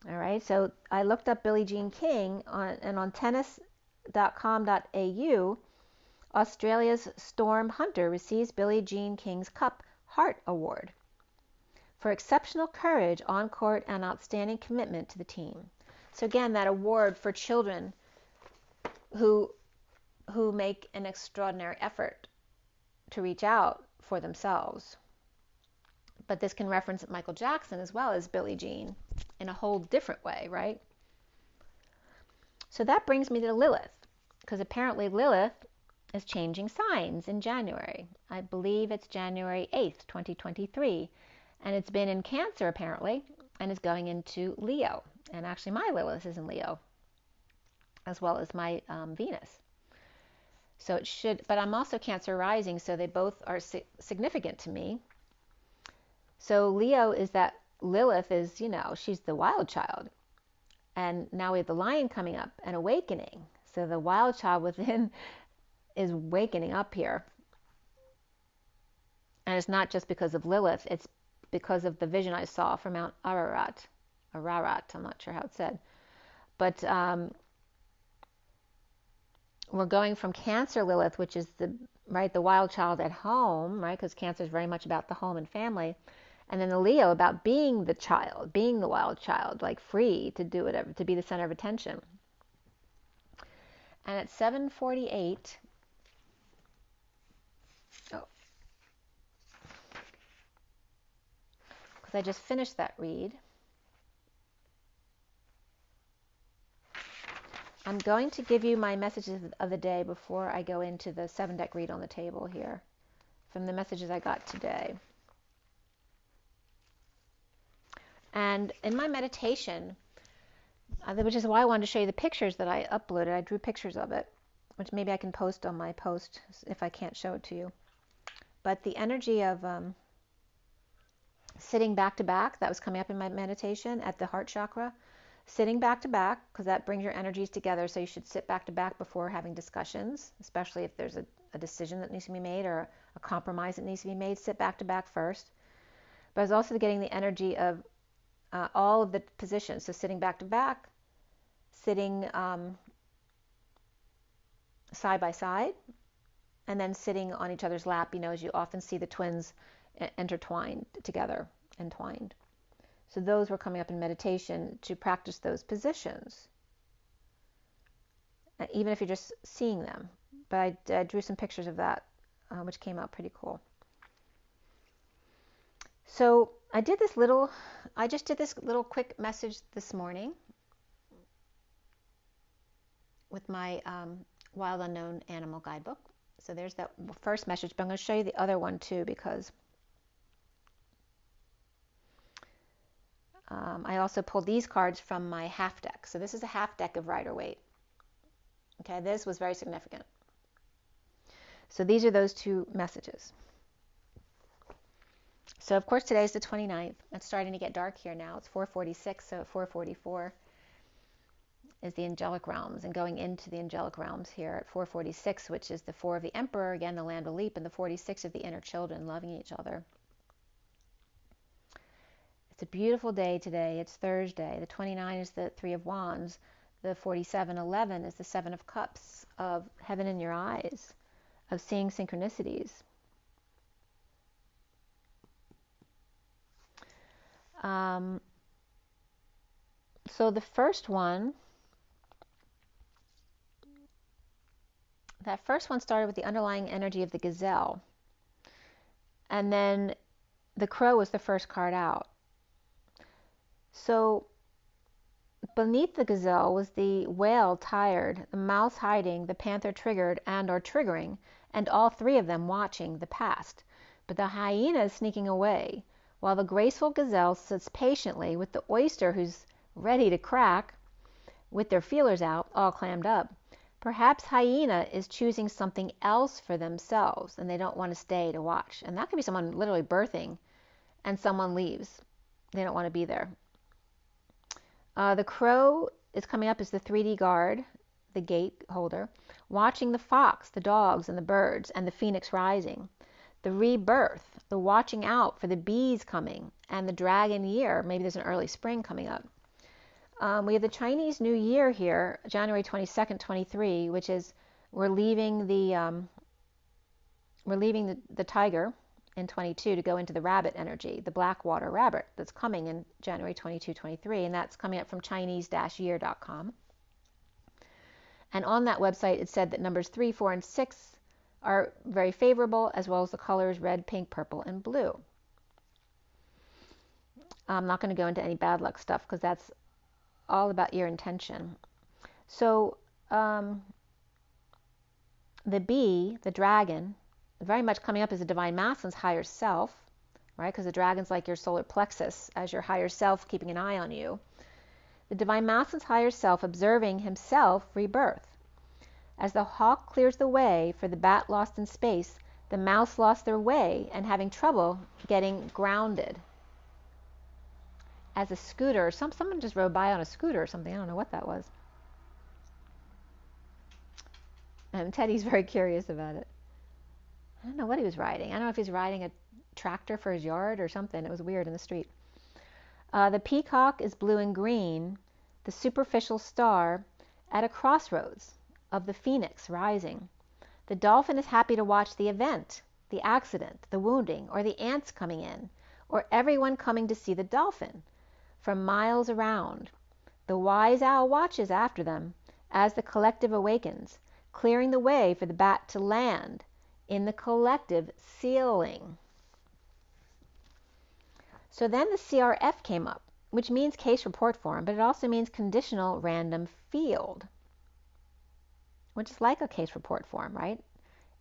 All right, so I looked up Billie Jean King on tennis.com.au. Australia's Storm Hunter receives Billie Jean King's Cup Heart Award for exceptional courage on court and outstanding commitment to the team. So again, that award for children who make an extraordinary effort to reach out for themselves. But this can reference Michael Jackson as well as Billie Jean in a whole different way, right? So that brings me to Lilith, because apparently Lilith is changing signs in January. I believe it's January 8th, 2023. And it's been in Cancer apparently, and is going into Leo. And actually my Lilith is in Leo, as well as my Venus. So it should, but I'm also Cancer rising, so they both are significant to me. So Leo is that, Lilith is, she's the wild child. And now we have the lion coming up and awakening. So the wild child within is wakening up here. And it's not just because of Lilith, it's because of the vision I saw from Mount Ararat, I'm not sure how it's said. But we're going from Cancer Lilith, which is the wild child at home, right? Because Cancer is very much about the home and family. And then the Leo about being the child, being the wild child, like free to do whatever, to be the center of attention. And at 7:48, because I just finished that read. I'm going to give you my messages of the day before I go into the 7-deck read on the table here, from the messages I got today. And in my meditation, which is why I wanted to show you the pictures that I uploaded. I drew pictures of it, which maybe I can post on my post if I can't show it to you. But the energy of sitting back to back, that was coming up in my meditation at the heart chakra. Sitting back to back, because that brings your energies together. So you should sit back to back before having discussions, especially if there's a decision that needs to be made or a compromise that needs to be made. Sit back to back first. But I was also getting the energy of all of the positions. So sitting back to back, sitting side by side, and then sitting on each other's lap, as you often see the twins intertwined together, entwined. So those were coming up in meditation to practice those positions, even if you're just seeing them. But I drew some pictures of that, which came out pretty cool. So I just did this little quick message this morning with my Wild Unknown Animal Guidebook. So there's that first message, but I'm going to show you the other one too, because I also pulled these cards from my half deck. So this is a half deck of Rider-Waite. Okay, this was very significant. So these are those two messages. So of course today is the 29th. It's starting to get dark here now. It's 4:46, so at 4:44 is the angelic realms, and going into the angelic realms here at 4:46, which is the 4 of the Emperor, again the land of leap, and the 46 of the inner children loving each other. It's a beautiful day today. It's Thursday. The 29 is the 3 of Wands. The 47:11 is the 7 of Cups, of heaven in your eyes, of seeing synchronicities. So the first one, that first one started with the underlying energy of the gazelle. And then the crow was the first card out. So beneath the gazelle was the whale tired, the mouse hiding, the panther triggered and or triggering, and all three of them watching the past. But the hyena is sneaking away, while the graceful gazelle sits patiently with the oyster who's ready to crack, with their feelers out, all clammed up. Perhaps hyena is choosing something else for themselves, and they don't want to stay to watch. And that could be someone literally birthing, and someone leaves. They don't want to be there. The crow is coming up as the 3D guard, the gate holder, watching the fox, the dogs, and the birds, and the phoenix rising. The rebirth, the watching out for the bees coming, and the dragon year. Maybe there's an early spring coming up. We have the Chinese New Year here, January 22nd, 23, which is we're leaving the tiger in 22 to go into the rabbit energy, the black water rabbit that's coming in January 22, 23, and that's coming up from Chinese-year.com. And on that website, it said that numbers 3, 4, and 6 are very favorable, as well as the colors red, pink, purple, and blue. I'm not going to go into any bad luck stuff because that's all about your intention. So the bee, the dragon, very much coming up as the divine masculine's higher self, right? Because the dragon's like your solar plexus as your higher self keeping an eye on you. The divine masculine's higher self observing himself rebirth. As the hawk clears the way for the bat lost in space, the mouse lost their way and having trouble getting grounded. As a scooter, someone just rode by on a scooter or something. I don't know what that was. And Teddy's very curious about it. I don't know what he was riding. I don't know if he's riding a tractor for his yard or something. It was weird in the street. The peacock is blue and green, the superficial star at a crossroads of the phoenix rising. The dolphin is happy to watch the event, the accident, the wounding, or the ants coming in, or everyone coming to see the dolphin from miles around. The wise owl watches after them as the collective awakens, clearing the way for the bat to land in the collective ceiling. So then the CRF came up, which means case report form, but it also means conditional random field, which is like a case report form, right?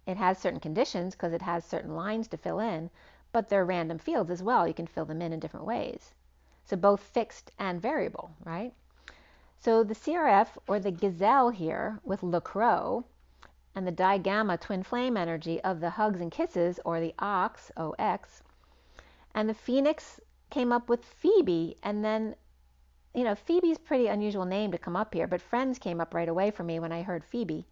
It has certain conditions because it has certain lines to fill in, but they're random fields as well. You can fill them in different ways. So both fixed and variable, right? So the CRF, or the gazelle here with Le Crow, and the digamma twin flame energy of the hugs and kisses, or the ox, OX, and the phoenix came up with Phoebe, and then, you know, Phoebe's a pretty unusual name to come up here, but friends came up right away for me when I heard Phoebe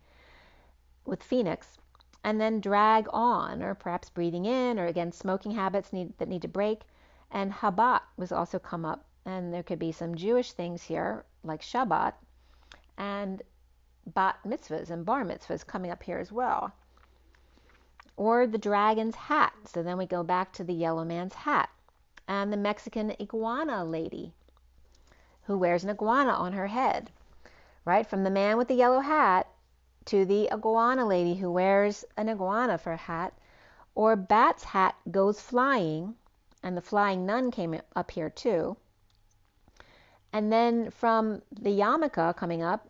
with phoenix, and then drag on, or perhaps breathing in, or again, smoking habits that need to break, and Habat was also come up, and there could be some Jewish things here, like Shabbat, and bat mitzvahs and bar mitzvahs coming up here as well. Or the dragon's hat, so then we go back to the yellow man's hat, and the Mexican iguana lady who wears an iguana on her head, right? From the man with the yellow hat to the iguana lady who wears an iguana for a hat, or bat's hat goes flying, and the flying nun came up here too. And then from the yarmulke coming up,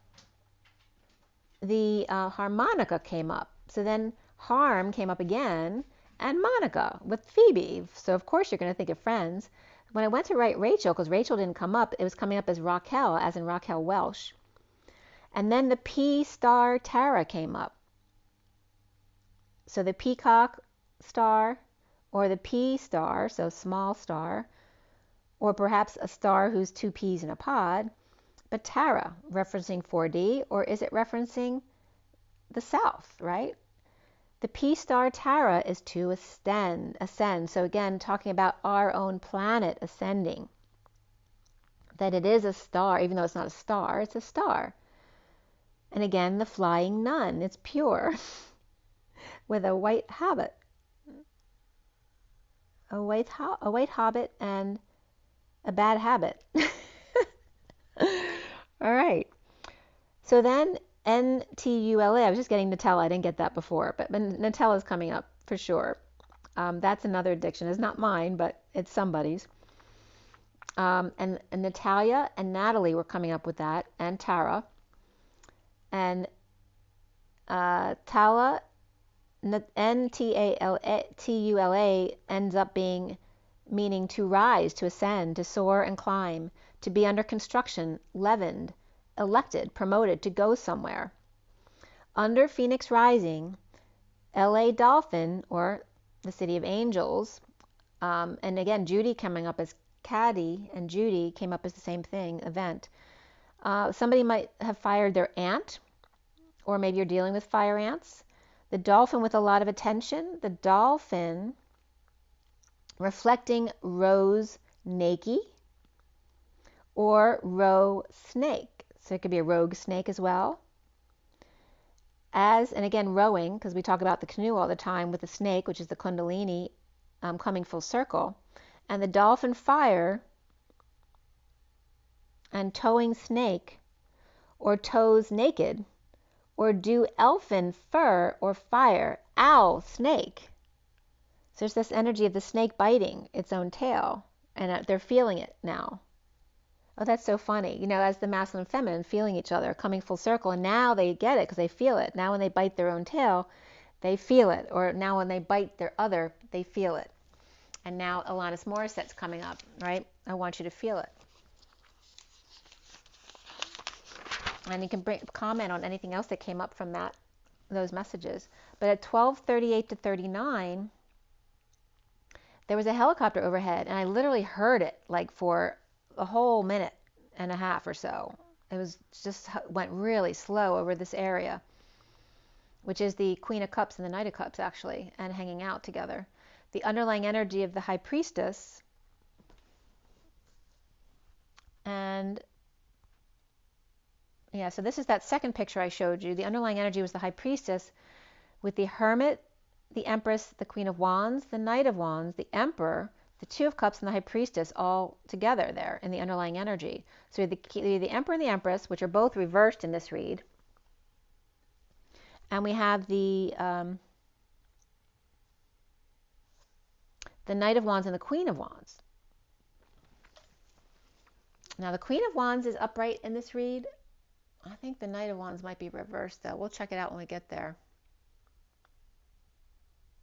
the harmonica came up. So then harm came up again, and Monica with Phoebe. So of course you're going to think of friends. When I went to write Rachel, because Rachel didn't come up, it was coming up as Raquel, as in Raquel Welch. And then the P star Tara came up. So the peacock star, or the P star, so small star, or perhaps a star who's two peas in a pod. But Tara, referencing 4D, or is it referencing the south, right? The P star Tara is to ascend. So again, talking about our own planet ascending. That it is a star, even though it's not a star, it's a star. And again, the flying nun, it's pure, with a white hobbit. A white hobbit and a bad habit. All right. So then NTULA, I was just getting Nutella. I didn't get that before, but Nutella is coming up for sure. That's another addiction. It's not mine, but it's somebody's. And Natalia and Natalie were coming up with that, and Tara. And Tala, NTULA, ends up being meaning to rise, to ascend, to soar and climb, to be under construction, leavened, elected, promoted, to go somewhere. Under Phoenix Rising, LA Dolphin, or the City of Angels, and again, Judy coming up as Caddy, and Judy came up as the same thing, event. Somebody might have fired their ant, or maybe you're dealing with fire ants. The dolphin with a lot of attention, the dolphin reflecting Rose Nakey, or roe snake. So it could be a rogue snake as well. And again, rowing, because we talk about the canoe all the time with the snake, which is the Kundalini, coming full circle. And the dolphin fire and towing snake, or toes naked, or do elfin fur or fire, owl, snake. So there's this energy of the snake biting its own tail, and they're feeling it now. Oh, that's so funny. You know, as the masculine and feminine feeling each other, coming full circle, and now they get it because they feel it. Now when they bite their own tail, they feel it. Or now when they bite their other, they feel it. And now Alanis Morissette's coming up, right? I want you to feel it. And you can comment on anything else that came up from those messages. But at 12:38 to 39, there was a helicopter overhead, and I literally heard it like for a whole minute and a half or so. It was just went really slow over this area, which is the Queen of Cups and the Knight of Cups, actually, and hanging out together. The underlying energy of the High Priestess, and yeah, so this is that second picture I showed you. The underlying energy was the High Priestess with the Hermit, the Empress, the Queen of Wands, the Knight of Wands, the Emperor, the Two of Cups, and the High Priestess all together there in the underlying energy. So the Emperor and the Empress, which are both reversed in this read. And we have the Knight of Wands and the Queen of Wands. Now the Queen of Wands is upright in this read. I think the Knight of Wands might be reversed though. We'll check it out when we get there.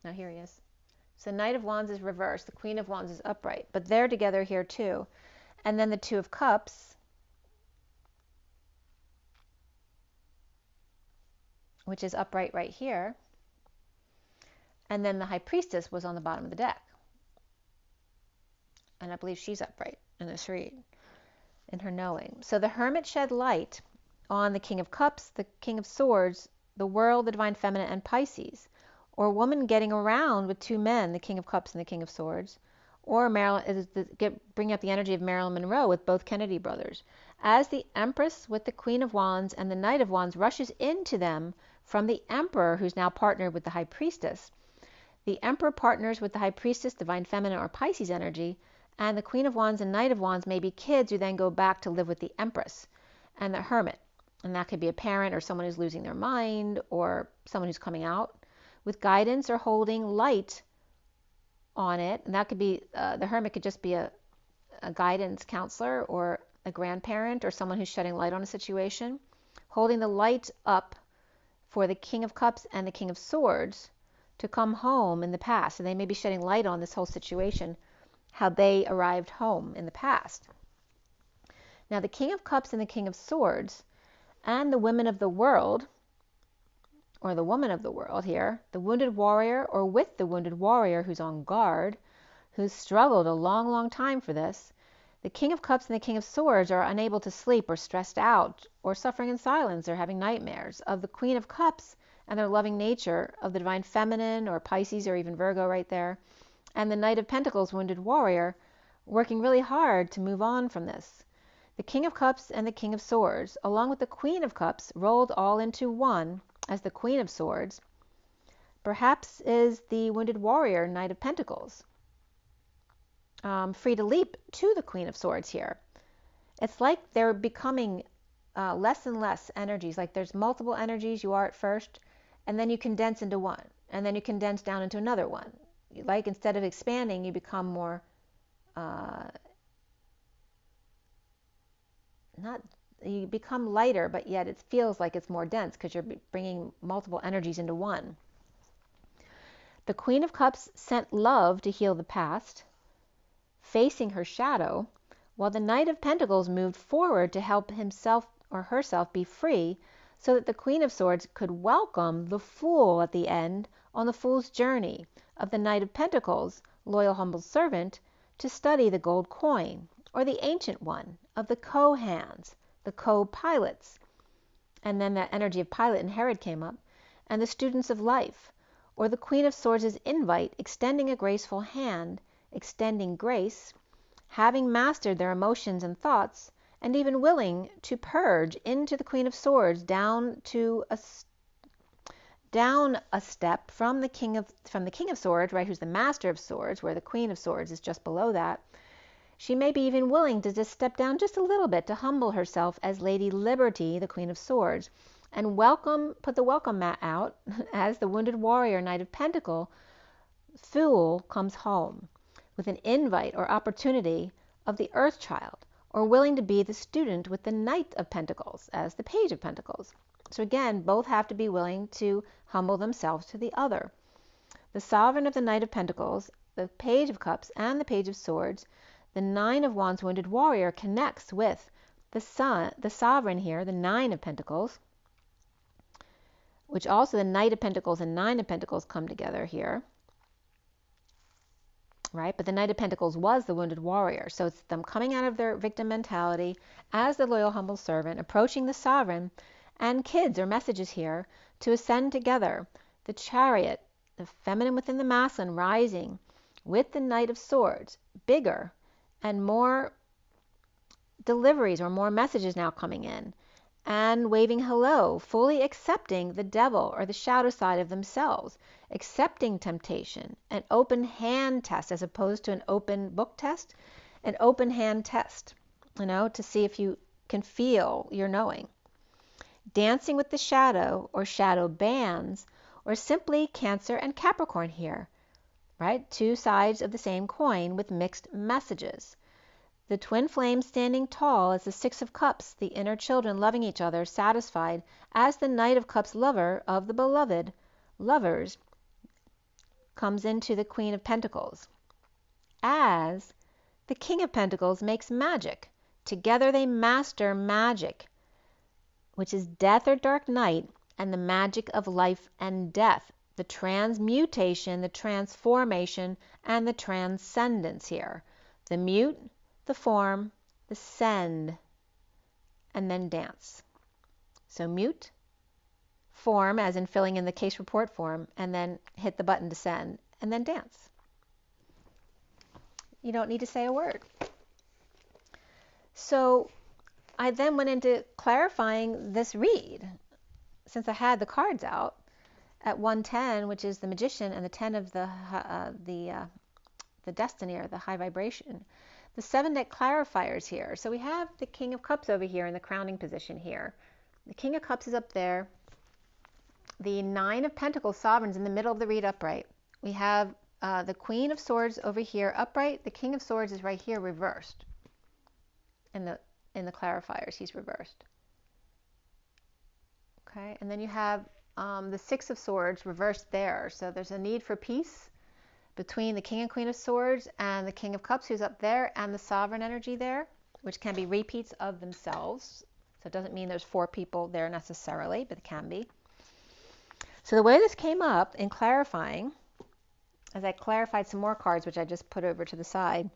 Now here he is. So Knight of Wands is reversed. The Queen of Wands is upright. But they're together here too. And then the Two of Cups, which is upright right here. And then the High Priestess was on the bottom of the deck. And I believe she's upright in this read, in her knowing. So the Hermit shed light on the King of Cups, the King of Swords, the World, the Divine Feminine, and Pisces. Or a woman getting around with two men, the King of Cups and the King of Swords. Or bring up the energy of Marilyn Monroe with both Kennedy brothers. As the Empress with the Queen of Wands and the Knight of Wands rushes into them from the Emperor, who's now partnered with the High Priestess. The Emperor partners with the High Priestess, Divine Feminine, or Pisces energy, and the Queen of Wands and Knight of Wands may be kids who then go back to live with the Empress and the Hermit. And that could be a parent or someone who's losing their mind or someone who's coming out with guidance or holding light on it. And that could be, the Hermit could just be a guidance counselor or a grandparent or someone who's shedding light on a situation, holding the light up for the King of Cups and the King of Swords to come home in the past. So they may be shedding light on this whole situation, how they arrived home in the past. Now the King of Cups and the King of Swords and the women of the world, or the woman of the world here, the wounded warrior or with the wounded warrior who's on guard, who's struggled a long, long time for this. The King of Cups and the King of Swords are unable to sleep or stressed out or suffering in silence or having nightmares of the Queen of Cups and their loving nature of the Divine Feminine or Pisces or even Virgo right there. And the Knight of Pentacles, wounded warrior, working really hard to move on from this. The King of Cups and the King of Swords, along with the Queen of Cups, rolled all into one as the Queen of Swords, perhaps is the wounded warrior, Knight of Pentacles, free to leap to the Queen of Swords here. It's like they're becoming less and less energies, like there's multiple energies you are at first, and then you condense into one, and then you condense down into another one. Like instead of expanding, you become more, you become lighter, but yet it feels like it's more dense because you're bringing multiple energies into one. The Queen of Cups sent love to heal the past, facing her shadow, while the Knight of Pentacles moved forward to help himself or herself be free so that the Queen of Swords could welcome the Fool at the end on the Fool's journey of the Knight of Pentacles, loyal humble servant, to study the gold coin, or the ancient one of the co-hands, the co-pilots. And then that energy of pilot and Herod came up, and the students of life, or the Queen of Swords' invite, extending a graceful hand, extending grace, having mastered their emotions and thoughts, and even willing to purge into the Queen of Swords down a step from the King of Swords, right, who's the Master of Swords, where the Queen of Swords is just below that. She may be even willing to just step down just a little bit to humble herself as Lady Liberty, the Queen of Swords, and put the welcome mat out as the wounded warrior, Knight of Pentacles, Fool comes home with an invite or opportunity of the Earth Child, or willing to be the student with the Knight of Pentacles as the Page of Pentacles. So again, both have to be willing to humble themselves to the other. The sovereign of the Knight of Pentacles, the Page of Cups, and the Page of Swords, the Nine of Wands wounded warrior connects with the sovereign here, the Nine of Pentacles, which also the Knight of Pentacles and Nine of Pentacles come together here. Right? But the Knight of Pentacles was the wounded warrior. So it's them coming out of their victim mentality as the loyal humble servant, approaching the sovereign, and kids or messages here to ascend together. The Chariot, the feminine within the masculine, rising with the Knight of Swords, bigger and more deliveries or more messages now coming in, and waving hello, fully accepting the devil or the shadow side of themselves, accepting temptation, an open hand test as opposed to an open book test, an open hand test, to see if you can feel your knowing. Dancing with the shadow or shadow bands, or simply Cancer and Capricorn here, right? Two sides of the same coin with mixed messages. The twin flames standing tall as the Six of Cups, the inner children loving each other, satisfied, as the Knight of Cups lover of the beloved lovers comes into the Queen of Pentacles. As the King of Pentacles makes magic. Together they master magic, which is death or dark night, and the magic of life and death, the transmutation, the transformation, and the transcendence here. The mute, the form, the send, and then dance. So mute, form, as in filling in the case report form, and then hit the button to send, and then dance. You don't need to say a word. So I then went into clarifying this read, since I had the cards out at 110, which is the Magician, and the 10 of the Destiny, or the high vibration. The 7 deck clarifiers here. So we have the King of Cups over here in the crowning position here. The King of Cups is up there. The 9 of Pentacles, Sovereigns, in the middle of the read upright. We have the Queen of Swords over here upright. The King of Swords is right here reversed. In the clarifiers, he's reversed. Okay, and then you have the Six of Swords reversed there. So there's a need for peace between the King and Queen of Swords and the King of Cups, who's up there, and the Sovereign energy there, which can be repeats of themselves. So it doesn't mean there's 4 people there necessarily, but it can be. So the way this came up in clarifying, as I clarified some more cards, which I just put over to the side,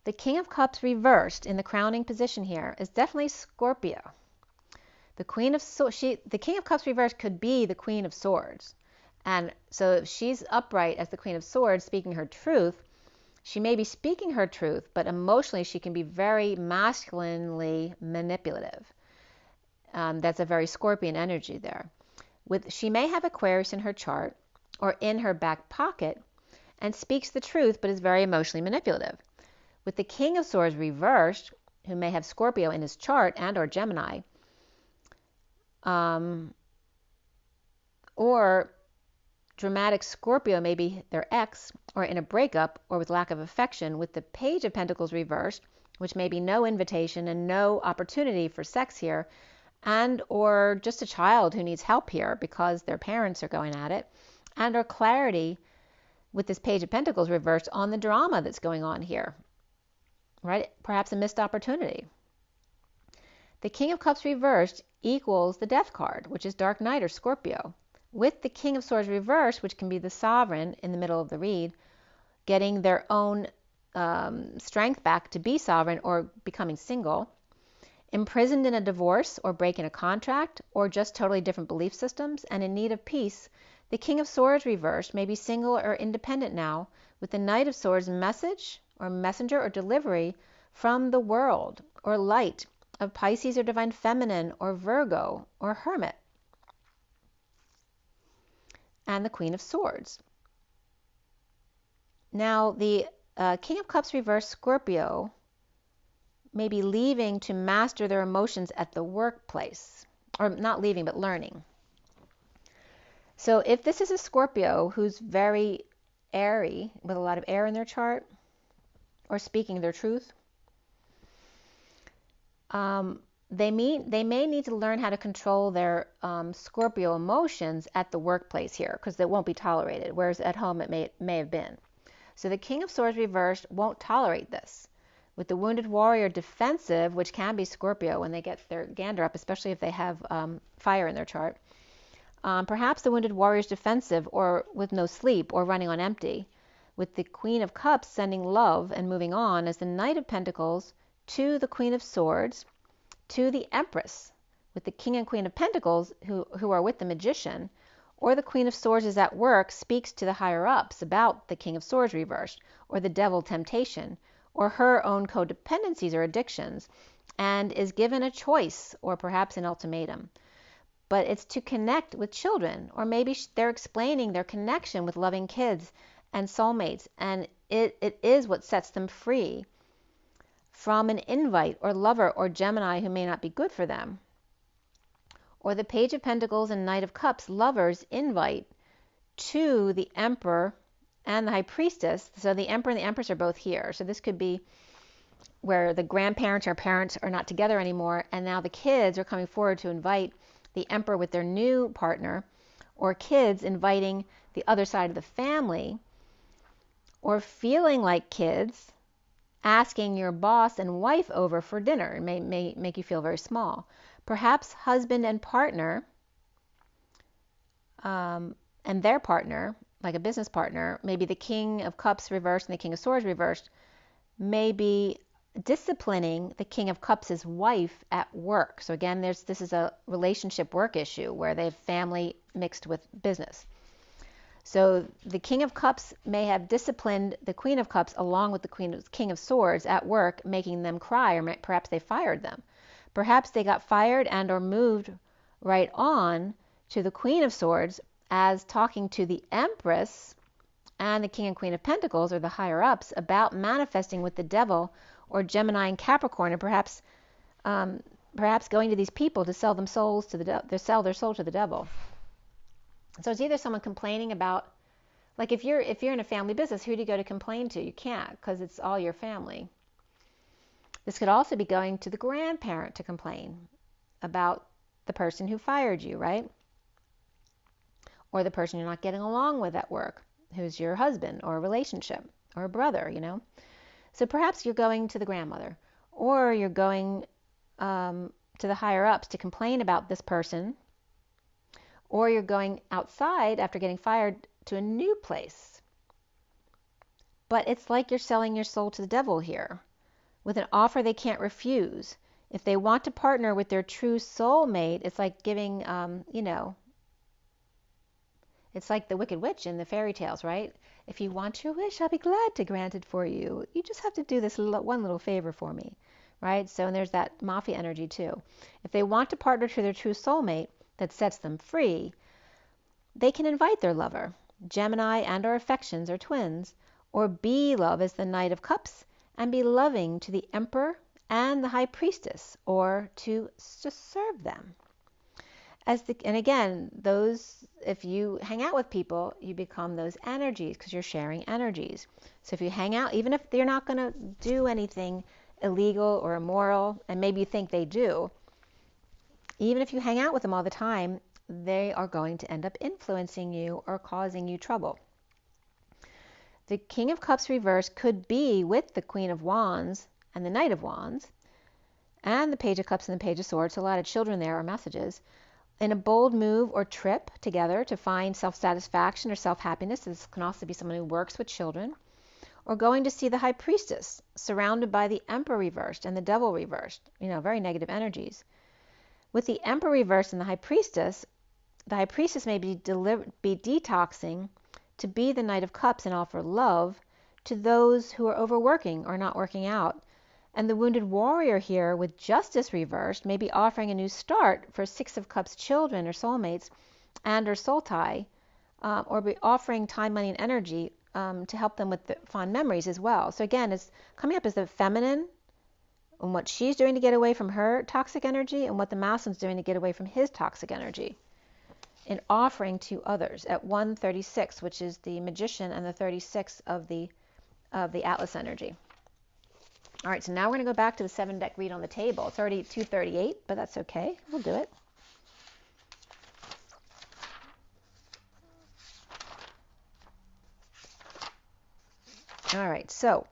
the King of Cups reversed in the crowning position here is definitely Scorpio. The King of Cups reversed could be the Queen of Swords. And so if she's upright as the Queen of Swords, speaking her truth, she may be speaking her truth, but emotionally she can be very masculinely manipulative. That's a very Scorpion energy there. She may have Aquarius in her chart or in her back pocket and speaks the truth, but is very emotionally manipulative. With the King of Swords reversed, who may have Scorpio in his chart and or Gemini, or dramatic Scorpio may be their ex, or in a breakup, or with lack of affection, with the Page of Pentacles reversed, which may be no invitation and no opportunity for sex here, and or just a child who needs help here because their parents are going at it, and or clarity with this Page of Pentacles reversed on the drama that's going on here, right? Perhaps a missed opportunity. The King of Cups reversed equals the Death card, which is Dark Night or Scorpio, with the King of Swords reversed, which can be the Sovereign in the middle of the read, getting their own strength back to be sovereign or becoming single, imprisoned in a divorce or breaking a contract, or just totally different belief systems and in need of peace. The King of Swords reversed may be single or independent now, with the Knight of Swords message or messenger or delivery from the world or light of Pisces or Divine Feminine or Virgo or Hermit. And the Queen of Swords. Now the King of Cups reversed Scorpio may be leaving to master their emotions at the workplace, or not leaving but learning. So if this is a Scorpio who's very airy, with a lot of air in their chart, or speaking their truth, they may need to learn how to control their Scorpio emotions at the workplace here, because they won't be tolerated, whereas at home it may have been. So the King of Swords reversed won't tolerate this. With the Wounded Warrior defensive, which can be Scorpio when they get their gander up, especially if they have fire in their chart, perhaps the Wounded Warrior's defensive or with no sleep or running on empty. With the Queen of Cups sending love and moving on as the Knight of Pentacles to the Queen of Swords, to the Empress, with the King and Queen of Pentacles who are with the Magician, or the Queen of Swords is at work, speaks to the higher-ups about the King of Swords reversed, or the Devil temptation, or her own codependencies or addictions, and is given a choice or perhaps an ultimatum. But it's to connect with children, or maybe they're explaining their connection with loving kids and soulmates, and it is what sets them free from an invite or lover or Gemini who may not be good for them. Or the Page of Pentacles and Knight of Cups lovers invite to the Emperor and the High Priestess. So the Emperor and the Empress are both here. So this could be where the grandparents or parents are not together anymore, and now the kids are coming forward to invite the emperor with their new partner, or kids inviting the other side of the family, or feeling like kids asking your boss and wife over for dinner. It may make you feel very small. Perhaps husband and partner and their partner, like a business partner, maybe the King of Cups reversed and the King of Swords reversed, may be disciplining the King of Cups' wife at work. So again, this is a relationship work issue where they have family mixed with business. So the King of Cups may have disciplined the Queen of Cups along with the King of Swords at work, making them cry, or perhaps they fired them. Perhaps they got fired and or moved right on to the Queen of Swords as talking to the Empress and the King and Queen of Pentacles, or the higher ups, about manifesting with the devil or Gemini and Capricorn, and perhaps going to these people to sell them souls to sell their soul to the devil. So it's either someone complaining about, like if you're in a family business, who do you go to complain to? You can't, because it's all your family. This could also be going to the grandparent to complain about the person who fired you, right? Or the person you're not getting along with at work, who's your husband or a relationship or a brother, you know. So perhaps you're going to the grandmother, or you're going to the higher ups to complain about this person, or you're going outside after getting fired to a new place. But it's like you're selling your soul to the devil here with an offer they can't refuse. If they want to partner with their true soulmate, it's like giving, it's like the Wicked Witch in the fairy tales, right? If you want your wish, I'll be glad to grant it for you. You just have to do this one little favor for me, right? So, and there's that mafia energy too. If they want to partner to their true soulmate that sets them free, they can invite their lover, Gemini and or affections or twins, or be love as the Knight of Cups and be loving to the Emperor and the High Priestess, or to serve them. And again, if you hang out with people, you become those energies because you're sharing energies. So if you hang out, even if they're not going to do anything illegal or immoral, and maybe you think they do, even if you hang out with them all the time, they are going to end up influencing you or causing you trouble. The King of Cups reverse could be with the Queen of Wands and the Knight of Wands and the Page of Cups and the Page of Swords, so a lot of children there or messages, in a bold move or trip together to find self-satisfaction or self-happiness. This can also be someone who works with children, or going to see the High Priestess surrounded by the Emperor reversed and the Devil reversed, very negative energies. With the Emperor reversed and the High Priestess may be detoxing to be the Knight of Cups and offer love to those who are overworking or not working out. And the Wounded Warrior here with Justice reversed may be offering a new start for Six of Cups children or soulmates and or soul tie, or be offering time, money, and energy to help them with the fond memories as well. So again, it's coming up as the feminine and what she's doing to get away from her toxic energy, and what the masculine's doing to get away from his toxic energy, in offering to others at 136, which is the Magician, and the 36 of the Atlas energy. All right, so now we're going to go back to the 7-deck read on the table. It's already 2:38, but that's okay. We'll do it. All right, so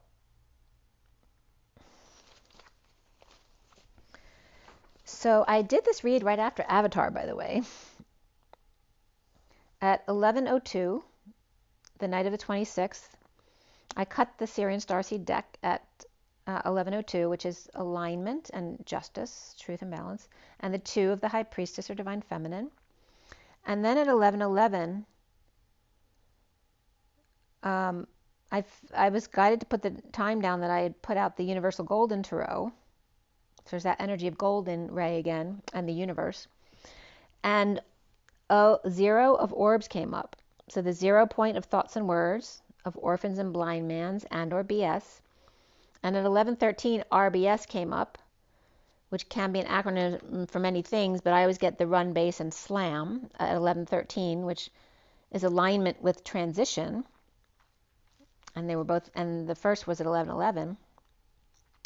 I did this read right after Avatar, by the way, at 11:02, the night of the 26th. I cut the SIRIAN Starseed deck at 11:02, which is alignment and justice, truth and balance, and the 2 of the High Priestess or Divine Feminine. And then at 11:11, I was guided to put the time down that I had put out the Universal Golden Tarot. So there's that energy of golden ray again, and the universe. And 0 of orbs came up. So the 0 point of thoughts and words, of orphans and blind mans and or BS. And at 11:13, RBS came up, which can be an acronym for many things, but I always get the run, base, and slam at 11:13, which is alignment with transition. And they were both, and the first was at 11:11.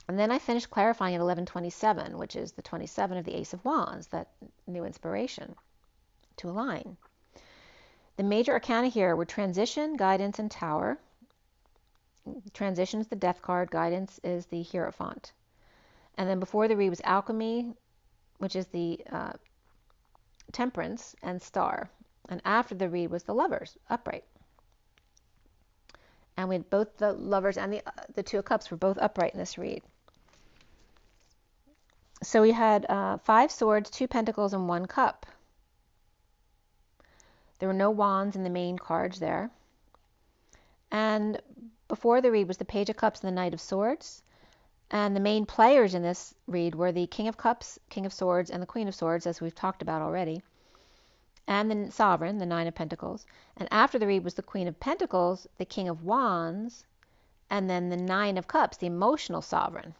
And then I finished clarifying at 1127, which is the 27 of the Ace of Wands, that new inspiration to align. The major arcana here were transition, guidance, and tower. Transition is the death card, guidance is the Hierophant. And then before the read was alchemy, which is the temperance, and star. And after the read was the lovers, upright. And we had both the lovers and the Two of Cups were both upright in this read. So we had 5 swords, 2 pentacles, and 1 cup. There were no wands in the main cards there. And before the read was the Page of Cups and the Knight of Swords. And the main players in this read were the King of Cups, King of Swords, and the Queen of Swords, as we've talked about already. And the Sovereign, the Nine of Pentacles. And after the read was the Queen of Pentacles, the King of Wands, and then the Nine of Cups, the emotional Sovereign.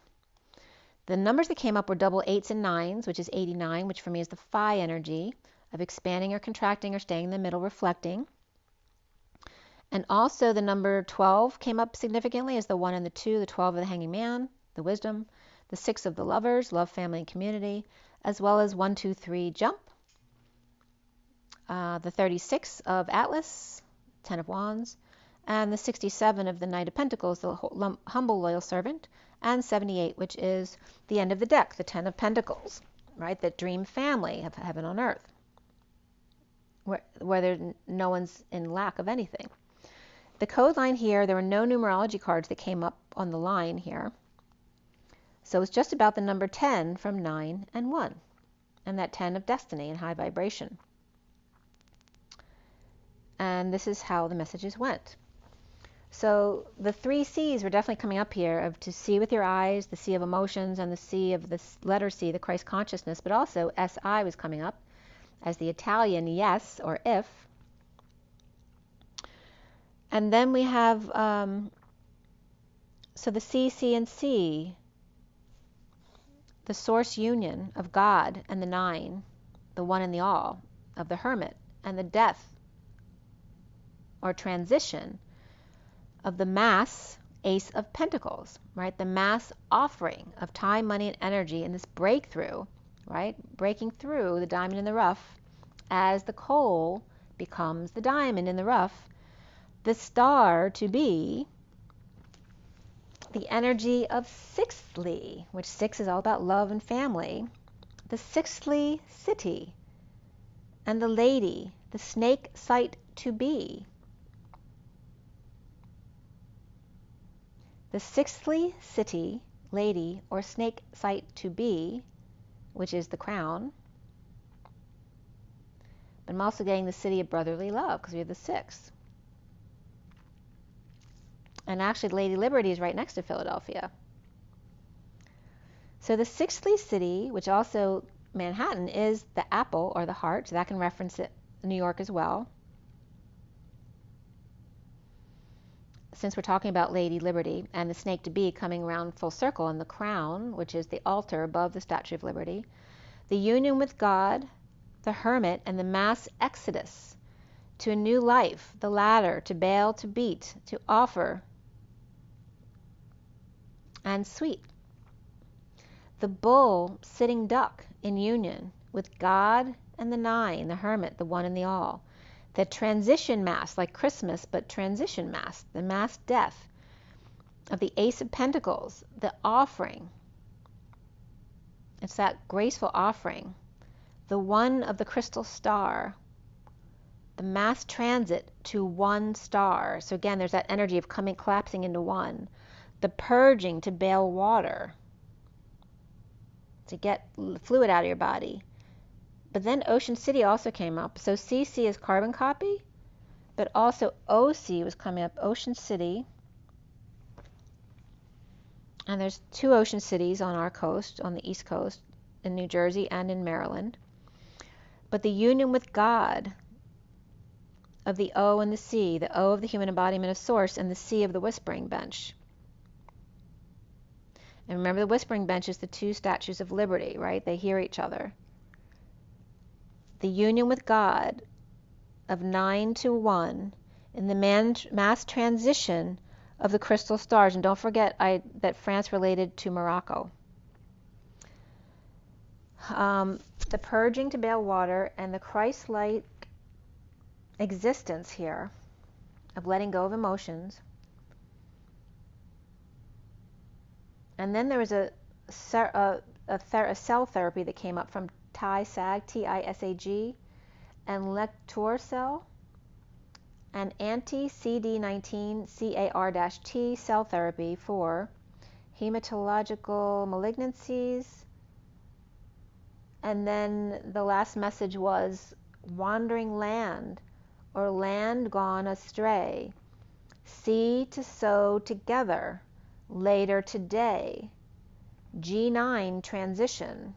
The numbers that came up were double 8s and 9s, which is 89, which for me is the Phi energy of expanding or contracting or staying in the middle, reflecting. And also the number 12 came up significantly as the 1 and the 2, the 12 of the Hanging Man, the Wisdom, the 6 of the Lovers, love, family, and community, as well as 1, 2, 3, jump. The 36 of Atlas, 10 of Wands, and the 67 of the Knight of Pentacles, the humble, loyal servant, and 78, which is the end of the deck, the 10 of Pentacles, right? That dream family of heaven on earth, where no one's in lack of anything. The code line here, there were no numerology cards that came up on the line here. So it's just about the number 10 from 9 and 1, and that 10 of destiny and high vibration. And this is how the messages went. So the 3 C's were definitely coming up here, of to see with your eyes, the C of emotions, and the C of the letter C, the Christ consciousness, but also SI was coming up as the Italian yes or if. And then we have, so the C, C, and C, the source union of God and the 9, the one and the all of the Hermit, and the death or transition of the mass Ace of Pentacles, right? The mass offering of time, money, and energy in this breakthrough, right? Breaking through the diamond in the rough as the coal becomes the diamond in the rough. The star to be the energy of sixthly, which 6 is all about love and family. The sixthly city and the lady, the snake sight to be. The sixthly city, lady, or snake sight to be, which is the crown. But I'm also getting the city of brotherly love because we have the 6. And actually, Lady Liberty is right next to Philadelphia. So the sixthly city, which also Manhattan, is the apple or the heart. So that can reference it, New York as well. Since we're talking about Lady Liberty and the snake to be coming around full circle, and the crown, which is the altar above the Statue of Liberty, the union with God, the hermit, and the mass exodus to a new life, the ladder, to bail, to beat, to offer, and sweet. The bull sitting duck in union with God and the 9, the hermit, the one and the all. The transition mass, like Christmas, but transition mass, the mass death of the Ace of Pentacles, the offering. It's that graceful offering. The 1 of the crystal star, the mass transit to 1 star. So again, there's that energy of coming, collapsing into 1. The purging to bail water, to get fluid out of your body. But then Ocean City also came up. So CC is carbon copy, but also OC was coming up, Ocean City. And there's 2 ocean cities on our coast, on the East Coast, in New Jersey and in Maryland. But the union with God of the O and the C, the O of the human embodiment of Source, and the C of the whispering bench. And remember, the whispering bench is the 2 statues of liberty, right? They hear each other. The union with God of 9 to 1 in the mass transition of the crystal stars. And don't forget that France related to Morocco. The purging to bail water and the Christ-like existence here of letting go of emotions. And then there was a cell therapy that came up from TISAG, T-I-S-A-G, and Lector cell, and anti-CD19 CAR-T cell therapy for hematological malignancies. And then the last message was wandering land, or land gone astray. See to sow together later today. G9 transition,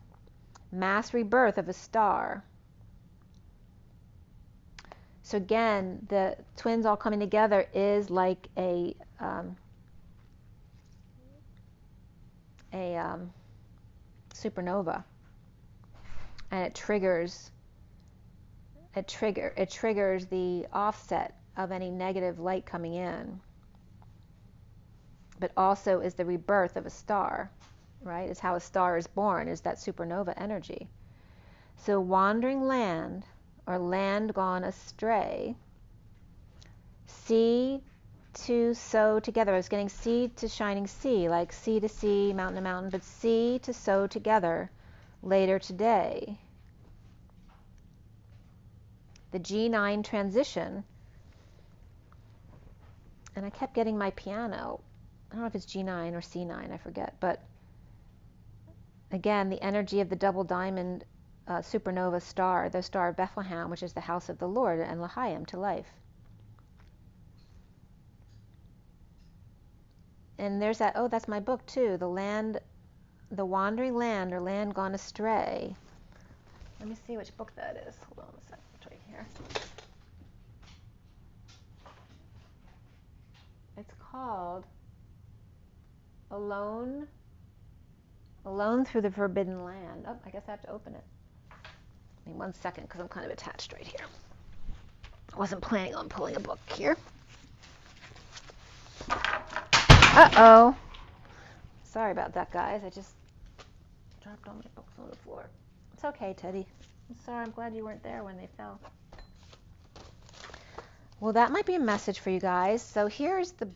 mass rebirth of a star. So again, the twins all coming together is like a supernova, and it triggers the offset of any negative light coming in, but also is the rebirth of a star, right? Is how a star is born, is that supernova energy. So wandering land, or land gone astray, sea to sow together. I was getting sea to shining sea, like sea to sea, mountain to mountain, but sea to sow together later today. The G9 transition, and I kept getting my piano. I don't know if it's G9 or C9, I forget, but again, the energy of the double diamond supernova star, the Star of Bethlehem, which is the house of the Lord, and L'chaim, to life. And there's that, oh, that's my book too, the Wandering Land, or Land Gone Astray. Let me see which book that is. Hold on a second, it's right here. It's called Alone Through the Forbidden Land. Oh, I guess I have to open it. Give me 1 second, because I'm kind of attached right here. I wasn't planning on pulling a book here. Uh-oh. Sorry about that, guys. I just dropped all my books on the floor. It's okay, Teddy. I'm sorry. I'm glad you weren't there when they fell. Well, that might be a message for you guys. So here's the